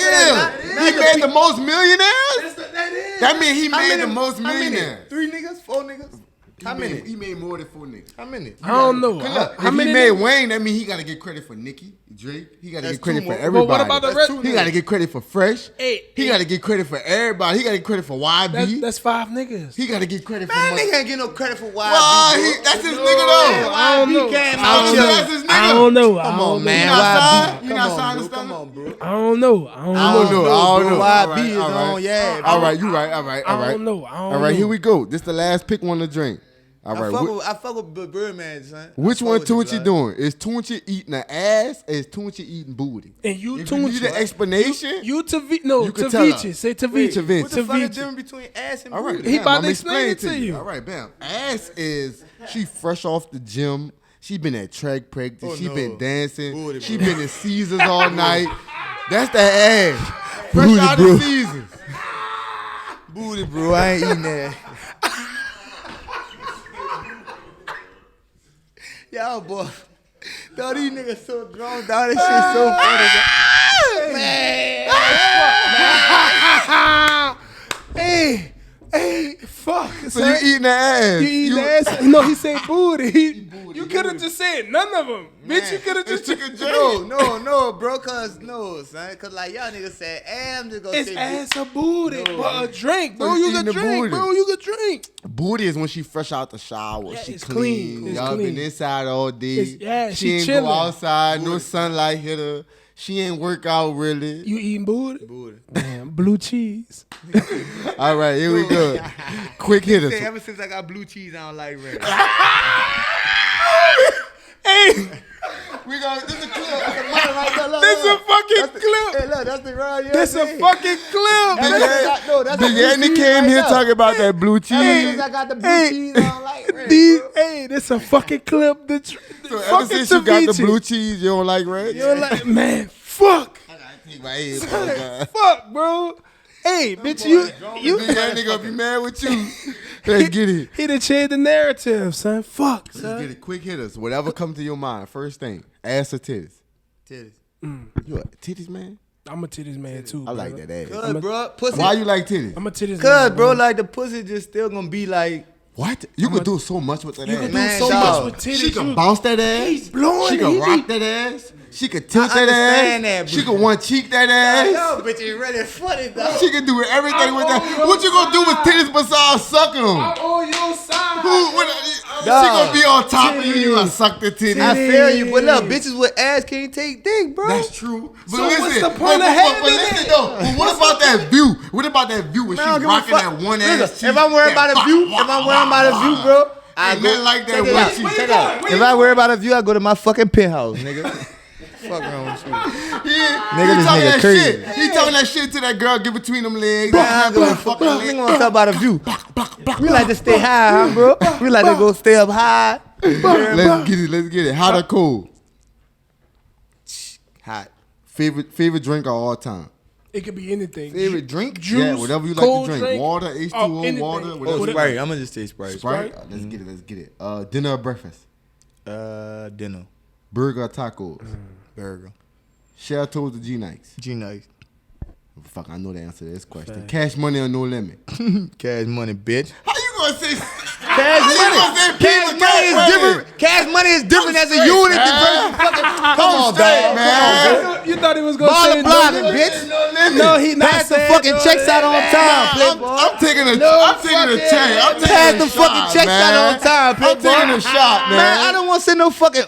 is. He made the most millionaires. That is. That mean he How made many- the most how many? millionaires. 3 niggas? 4 niggas? How many? He made more than 4 niggas. How many? I don't know. Look, How if many he made niggas? Wayne, that means he gotta get credit for Nicki, Drake. He gotta That's get credit two for more. everybody. But what about the rest? He gotta get credit for Fresh. Hey, He gotta get credit for everybody. He gotta get credit for YB. That's 5 niggas. He gotta get credit for Man, money. nigga ain't get no credit for YB. Why? That's his nigga though. I don't know. Came I out don't here. know. That's his nigga. I don't know. Come on, man. You not signed? YB. You Come not on, signed to bro. Come Stunner? on, bro. I don't know. I don't I know. don't know. I don't know. YB is All right. on, yeah. All right, you right. All right. All I right. don't know. I don't All right, know. here we go. This the last pick one to drink. All right. I fuck with Birdman, son. Which I one fuck with Tvche this, doing? Is Tvche eating the ass or is Tvche eating booty? And you If you need an Tvche. explanation, You Tvche. No, You can tell her. Tvche. Say Tvche. Tvche. What the fuck is the Tvche. difference between ass and all right. booty? He bam, about I'ma to explain it to you. All right, bam. Ass is she fresh off the gym. She been at track practice. Oh, She no. been dancing. Booty, She bro. been in Caesars all night. That's that ass. Fresh Booty, out bro. of Caesars. Booty, bro. I ain't eating that. Y'all, boy. Dog, these niggas so drunk. Dog, this shit so funny. Man. Hey, fuck. So you eating the ass. You eating ass? No, he said booty. You could have just said none of them. Bitch, you could have just chicken J. No, bro, cause no, son. Cause like y'all niggas said, I'm just gonna It's say ass or booty. No. But a drink, bro. So you You eating could the drink, booty. bro. You could drink. Booty is when she fresh out the shower. Yeah, She it's clean. clean. It's Y'all clean. been inside all day. Yeah, she ain't chilling. go outside. No sunlight hit her. She ain't work out really. You eating booty? Booty. Damn, blue cheese. All right, here we go. Quick hitters. Say, ever since I got blue cheese, I don't like red. Hey, We got this is a clip. this a fucking clip. Hey, look, that's the right. This a fucking clip. Big Andy came here talking about that blue cheese. I got the blue cheese, I don't like red. Hey, this a fucking clip. The So ever fucking since you got the Tvche. blue cheese, you don't like red? You're like, man, fuck. Take my head, Fuck, bro. Hey, bitch, you Big Andy gonna be mad with you. Let's get it. he done changed the narrative, son. Fuck, Let's son. get it. Quick hitters. Whatever come to your mind. First thing, ass or titties? Titties. You a titties man? I'm a titties man too. I like that ass. Cause, bro, pussy. Why you like titties? I'm a titties Cause, man. bro, like the pussy just still gonna be like. What? You could do so much with that You ass. can do Man, so dog. much with titties. She can You- bounce that ass. He's blowing She it. can He rock be- that ass. She can tilt I that ass. understand that, She bro. can one cheek that ass. Yo, bitch, you really funny, dog. She can do everything with that. What you gonna do with titties besides sucking them? on your side. She gonna be on top of you. You gonna suck the titties. I feel you, but look, bitches with ass can't take dick, bro. That's true. But So listen, what's the point of having but it? listen though. But what about that view? What about that view when Man, I don't she give a rocking fuck. that one Listen, ass cheek? if I'm worried about a view, bro, I Ain't go. nothing like that Check it one out. cheek. Check it out. If I worry about a view, I go to my fucking penthouse, nigga. Fuck wrong with you? He this talking nigga that crazy. shit. He talking that shit to that girl. Get between them legs. Man, I don't give a fuck. Nigga wanna talk about a view. We like to stay high, huh, bro? We like to go stay up high. Let's get it. Let's get it. Hot or cold? Hot. Favorite drink of all time. It could be anything. Favorite drink? Juice, Yeah, whatever you like cold to drink. drink, Water, H2O, anything. water, Oh, whatever. you Sprite. like. I'm gonna just say Sprite. Sprite? Let's get it. Let's get it. Dinner or breakfast? Dinner. Burger or tacos? Burger. Shell toes or G-Nikes? G-Nice. Fuck, I know the answer to this question. Cash money or no limit? Cash money, bitch. How you gonna say? Cash money. Cash money is different. Cash money is different as a unit. Come on, dog, man. You thought he was gonna Ball say of blocking, no, bitch. No, he not Pass the saying fucking no, checks out on time, playboy. I'm taking a fucking- check. I'm taking Pass a the shot, fucking checks man. out on time, I'm playboy. taking a shot, man. Man, I don't want to say no fucking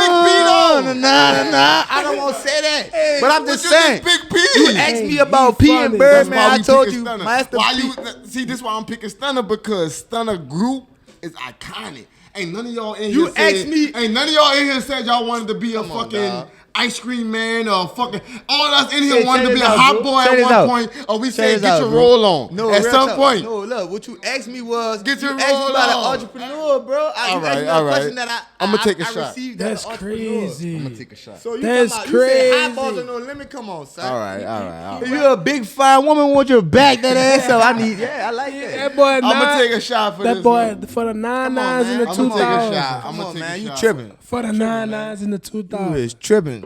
nah. I don't want to say that. But I'm just saying. Big P. You asked me about he P and funny. That's Birdman. why I we told picking you, Stunner. Master Why P. you see? This why I'm picking Stunner because Stunner group is iconic. Ain't none of y'all in You here said, asked me- Ain't none of y'all in here said y'all wanted to be a on, fucking dog. ice cream man or fucking. All of us in here Say- wanted check to be a this out, hot bro. boy Check at this one out. point, or we Check said this get out, your bro. roll on No, at real some talk. point. No, look, what you asked me was Get your you asked me roll about an on. entrepreneur, bro. All You asked me right, a all right. question that I'ma take a I shot. received That's as an entrepreneur. crazy. I'm gonna take a shot. So you That's talking about, you say hot crazy. balls are no limit. Come on, son. All right. If you're a big fine woman, want you to back that ass up. I need, I like that. That boy, I'm gonna take a shot for that this. boy man. for the on, 99s and the man. I'm gonna take a 2000s. shot. I'm Come gonna on, take man, a you shot. tripping. For the 99s and the You 2000s. is tripping.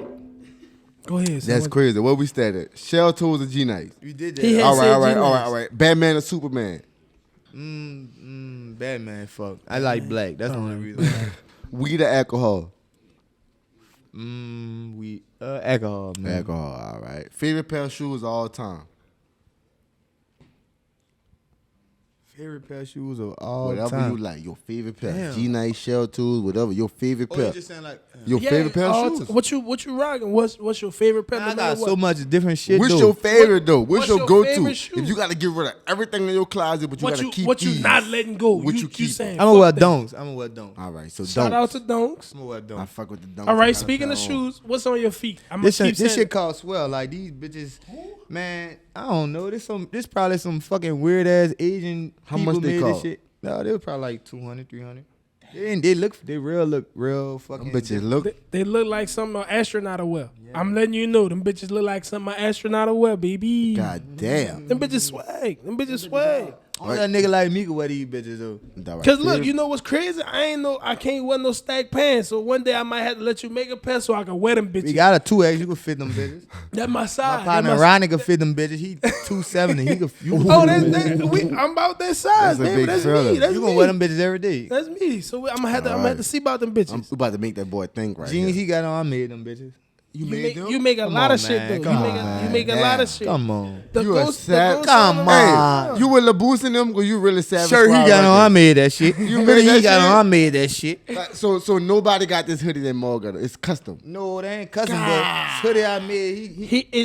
Go ahead. That's son. crazy. What we started? Shell toes or G-Nikes? You did that. He had All said right. G-Nikes. Batman or Superman? Batman fuck. I like black. That's the only reason. Weed or alcohol? We alcohol, man. Alcohol, all right. Favorite pair of shoes of all time? Favorite pair of shoes of all Whatever time. you like. Your favorite pair. Damn. G-Night, Shell Tools, whatever. Your favorite Oh, pair. you just saying like. Your favorite pair all of shoes? What you rocking? What's your favorite pair? I no got matter so what? much different shit. What's though. your favorite though? What's your go-to? favorite shoe? If you got to get rid of everything in your closet, but you got to keep what these, you not letting go? What you keep? saying? I'm gonna wear fuck that. donks. I'm gonna wear donks. All right, so Shout out to Donks. I'm gonna wear I donks. fuck with the dunks. All I right, got a speaking pair of on. shoes, what's on your feet? I'm This gonna keep shit saying called swell. Like these bitches, man. I don't know. This probably some fucking weird ass Asian How people much they made cost? this shit. No, they were probably like 200, 300. They look real fucking. Them bitches look. They look like something an astronaut will wear. I'm letting you know, them bitches look like something an astronaut will wear, baby. God damn. Them bitches swag. Them bitches swag. Only a nigga like me can wear these bitches though. Cause look, you know what's crazy? I can't wear no stack pants. So one day I might have to let you make a pair so I can wear them bitches. We got a 2X. You can fit them bitches. That's my My size. partner That's my- Ronnie can fit them bitches. He 270. He can. Oh, I'm about that size, That's a baby. big That's fella. me. That's You me. gonna wear them bitches every day. That's me. So I'm gonna have to see about them bitches. I'm about to make that boy think right Jeans here. he got on, I made them bitches. You You make a lot of shit man. though. Come You make a lot of shit. Come on. The You a ghost- sad- the ghost Come on. on. Hey, you with LaBoose in them, or you really savage? Shirt he Squad got on, I Records? made that shit. You Hoodie made that he got shit? on, I made that shit. Like, so nobody got this hoodie that Maul got. It's custom. No, they ain't custom, but hoodie I made.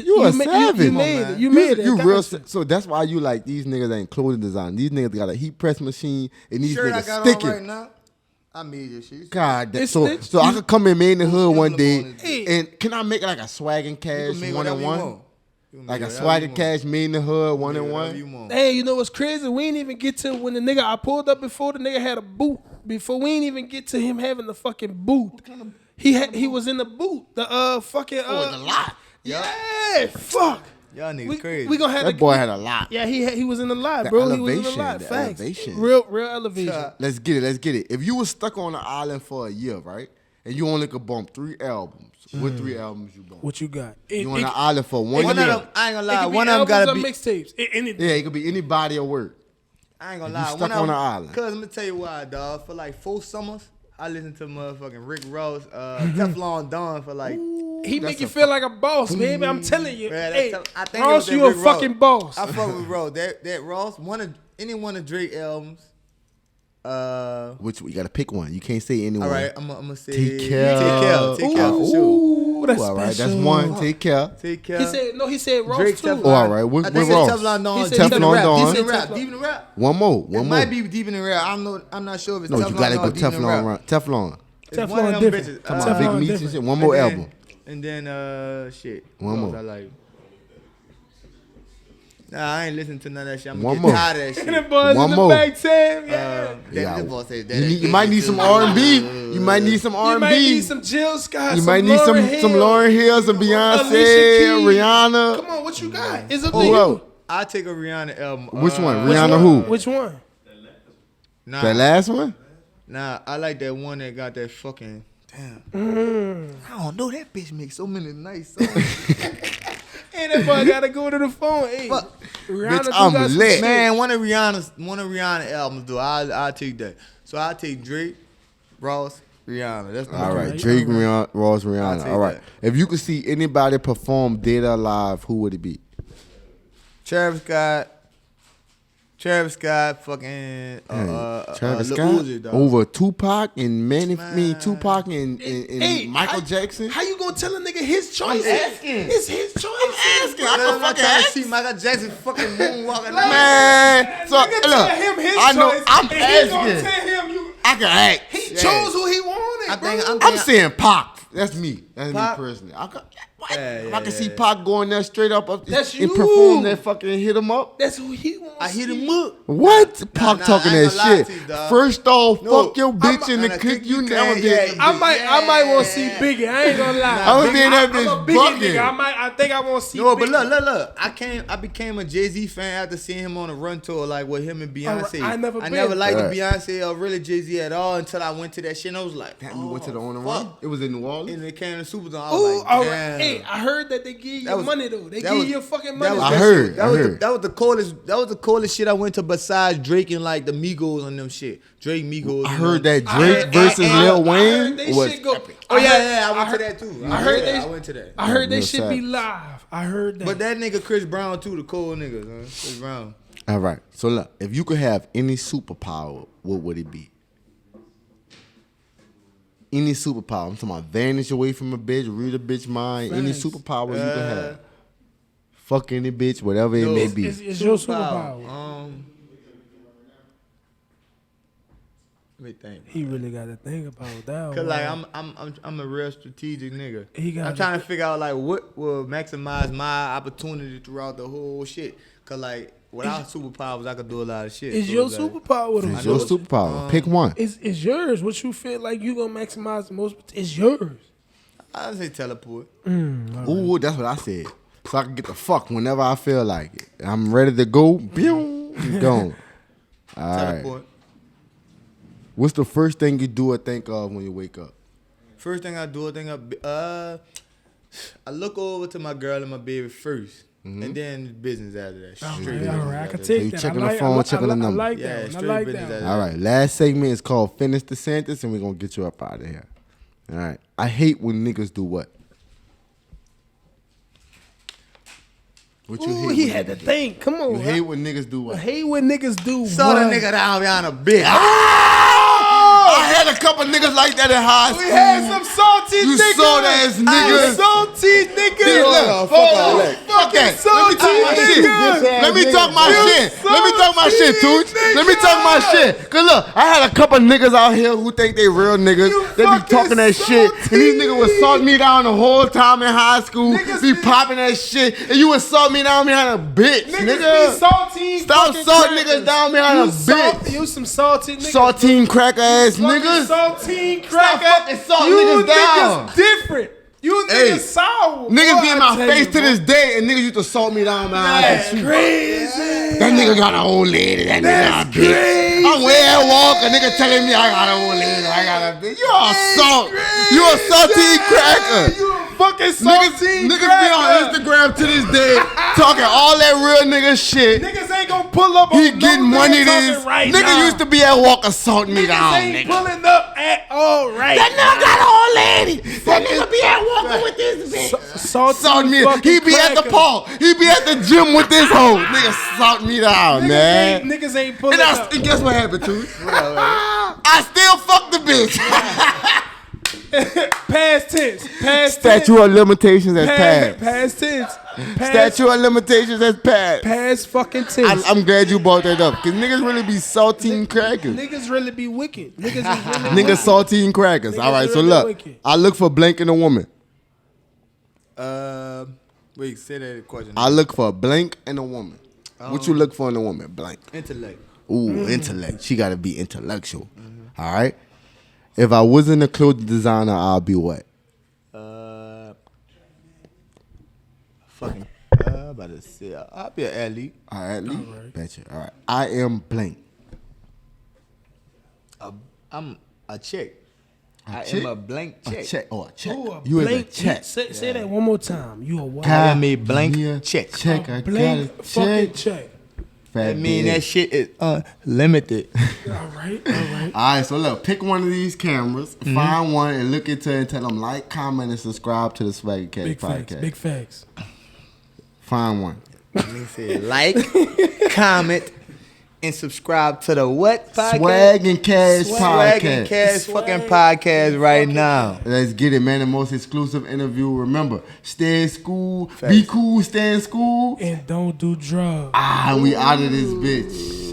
You a savage. You made man. it. You made it. You Got real. you. So that's why you like these niggas ain't clothing design. These niggas got a heat press machine, and these Shirt I niggas got sticking. on right now. I made this shit. God, It's so stitched. I could come in made in the hood one day, emblem on it. and can I make like a Swagg You Cash can make one whatever and you one, want. You can like make a whatever you Swagg want. Cash made in the hood one Make and whatever one. you want. Hey, you know what's crazy? We ain't even get to when the nigga I pulled up before. The nigga had a boot. Before we ain't even get to him having the fucking boot. He was in the boot. The fucking the lot. Yeah, fuck. Y'all niggas crazy. We gonna have That to. boy had a lot. Yeah, he was in the lot, The bro. He was in the elevation, lot. the Facts. elevation. Real elevation. Let's get it. If you was stuck on an island for a year, right, and you only could bump 3 albums, what 3 albums you bump? What you got? You on an island for 1 One year. of them, I ain't gonna It lie. could be One of them albums gotta or be. mixtapes. Anything. Yeah, it could be any body of work. I ain't gonna You lie. stuck One of on them- an island. Cause let me tell you why, dog. For like 4 summers, I listened to motherfucking Rick Ross, Teflon Don for like. He make you feel like a boss, baby. I'm telling you. Man, Hey, I think it Ross, was that you a Rick Ross. fucking boss. I fuck with Ross. That Ross, any one of Drake albums. Which you gotta pick one. You can't say anyone. All right, I'm gonna say Take care. Take care for sure. Ooh, that's All right, that's special. one. Take care. Take care. He said Ross Drake too. Teflon. Oh, all right. What I think Ross? it's Teflon Don. He said Deep in the Teflon rap. Don. Deep in the rap. Teflon. Deep in the rap. One more. It might be deep in the rap. I'm not sure if it's No, Teflon you gotta Don go or deep in the Teflon. rap. Teflon. It's Teflon one of them different. bitches. Come on, Big Teflon Meats and different. shit. One more album. And then shit. One What else more. I like. Nah, I ain't listening to none of that shit. I'm One gonna more. get tired of that And the shit. boys One in the more. back saying, yeah. Yeah. That boy said that. You might need some R&B. You might need some You might R&B. need some Jill Scott. You might need some Lauryn Hill, some Beyonce, Alicia Keys. Rihanna. Come on, what you got? It's up to Who you. else? I'll take a Rihanna album. Which one? Which Rihanna one? who? Which one? Nah, That last one? nah, I like that one that got that fucking. Damn. I don't know. That bitch makes so many nice songs. Hey, that boy gotta go to the phone. Hey, Rihanna Bitch, do I'm got some lit. shit. Man, one of Rihanna albums, though. I'll take that. So I'll take Drake, Ross, Rihanna. That's the All right, Okay. Drake, Rihanna, Ross, I'll Rihanna. take All right. that. If you could see anybody perform Dead or Alive, who would it be? Travis Scott, fucking Travis Lil Scott Uzi, dog. over Tupac and Man. Tupac and Hey, Michael Jackson. How you gonna tell a nigga his choice? asking. It's his choice. asking. I I'm can not fucking trying to ask. see Michael Jackson fucking moonwalking. Man, so Nigga, tell look, him his I know choice. I'm and he gonna asking. tell him you. I can act. He chose who he wanted, I bro. think I'm saying Pac. That's me. That's Pac? me personally. What? Yeah, I can see yeah. Pac going there straight up That's and you. perform that fucking hit him up. That's who he wants. I hit him up. What? Pac nah, talking I ain't that gonna lie shit. to you, dog. First off, No, fuck your bitch in the I'm- cook. You you never can't- been. yeah, I might want to see Biggie. I ain't gonna lie. I was being that I'm a bitch Biggie bugging. nigga. I think I want to see. No, but Biggie. look. I became a Jay-Z fan after seeing him on a run tour, like with him and Beyonce. I never I been. never liked Right. Beyonce or really Jay-Z at all until I went to that shit and I was like, Damn, you went to the on the fuck. run. It was in New Orleans. And it came to Superdome. I Ooh, was like, all right. damn. Hey, Hey, I heard that they give you money though. They give you your fucking money. I heard. That was the coolest. That was the coolest shit I went to besides Drake and like the Migos and them shit. Drake, Migos. I heard that Drake versus Lil Wayne was epic. Oh yeah, I went to that too. I went to that. I heard they should be live. I heard that. But that nigga Chris Brown too, the cool niggas, man. Chris Brown. all right. So look, if you could have any superpower, what would it be? Any superpower. I'm talking about vanish away from a bitch, read a bitch mind. Any superpower you could have. Fuck any bitch, whatever it may be. It's your superpower. Let me think. He really got to think about that. Cause like I'm a real strategic nigga. I'm to trying to figure out like what will maximize my opportunity throughout the whole shit. Cause like without superpowers, I could do a lot of shit. It's your superpower. It's your superpower. Pick one. It's yours. What you feel like you gonna maximize the most? It's yours. I'd say teleport. Ooh, that's what I said. So I can get the fuck whenever I feel like it. I'm ready to go. Boom, it's gone. All Teleport. right. What's the first thing you do or think of when you wake up? First thing I do, I look over to my girl and my baby first, and then business after that. Straight All right, I can So take you that. checking the phone, checking the number. I like Yeah, that. I straight like business that. after All right, last segment is called Finish the Sentence, and we're going to get you up out of here. All right. I hate when niggas do what? What you Ooh, hate he when had to niggas do? think. Come on. You hate when niggas do what? I hate when niggas do Saw the what? nigga down behind a bitch. I had a couple niggas like that in high school. We had some salty You niggas. salt ass niggas. Salty niggas. Fuck that. Let me talk my shit. Let me talk my shit, Tooch. Let me talk my shit. Cause look, I had a couple niggas out here who think they real niggas. They be talking that shit. And these niggas would salt me down the whole time in high school. Be popping that shit. And you would salt me down behind a bitch, nigga. Stop salting niggas down behind a bitch. You some salty niggas. Saltine cracker ass niggas. Saltine Stop cracker. fucking salt You niggas down. niggas different. You niggas sour. Niggas be in my tell face you, to bro. this day, and niggas used to salt me down behind That's the street. crazy. That nigga got an old lady. That nigga got a bitch. crazy. I'm way at walk, a nigga telling me I got an old lady. I got a bitch. You a salt. You a saltine cracker. You a fucking saltine Niggas be on Instagram to this day talking all that real nigga shit. Niggas ain't gonna pull up on He getting money this. right Nigga now. used to be at walk assaulting me Niggas down, ain't nigga. pulling up at all right. That nigga got an old lady. That nigga be at walking with this bitch. Salt me. He be at the park. He be at the gym with this hoe. Nigga salt me down, man. Niggas ain't pulling And, up. and guess what happened to it? I still fuck the bitch. Past tense. Past Statute of limitations has tense. passed. Past tense. Statute of limitations has passed. Past fucking tense. I'm glad you brought that up, cause niggas really be saltine crackers. Niggas really be wicked. Niggas is really Niggas saltine crackers. All right, so really look, wicked. I look for blank in a woman. Wait, say that question. I look for a blank in a woman. What you look for in a woman? Blank. Intellect. Ooh, intellect. She gotta be intellectual. All right. If I wasn't a clothing designer, I'll be what? Fucking. I'm about to say, I'll be an athlete. All right, betcha. All right. I am blank. I'm a check. I check? am a blank check. A check. Oh, a check. Ooh, a You is a blank check. Say that one more time. You a what? I am a blank Yeah, check. Check. I Blank got a fucking check. check. Fat I mean, bitch. that shit is unlimited. All right. All right, so look, pick one of these cameras, find one, and look into it and tell them like, comment, and subscribe to the Swagg Ca Big podcast. facts. Big facts. Find one. Let me say like, comment, and subscribe to the what podcast? Swagg and Cash Swagg and podcast. Cash fucking podcast right now. Let's get it, man. The most exclusive interview. Remember, stay in school, be cool, stay in school. And don't do drugs. Ah, we out of this bitch.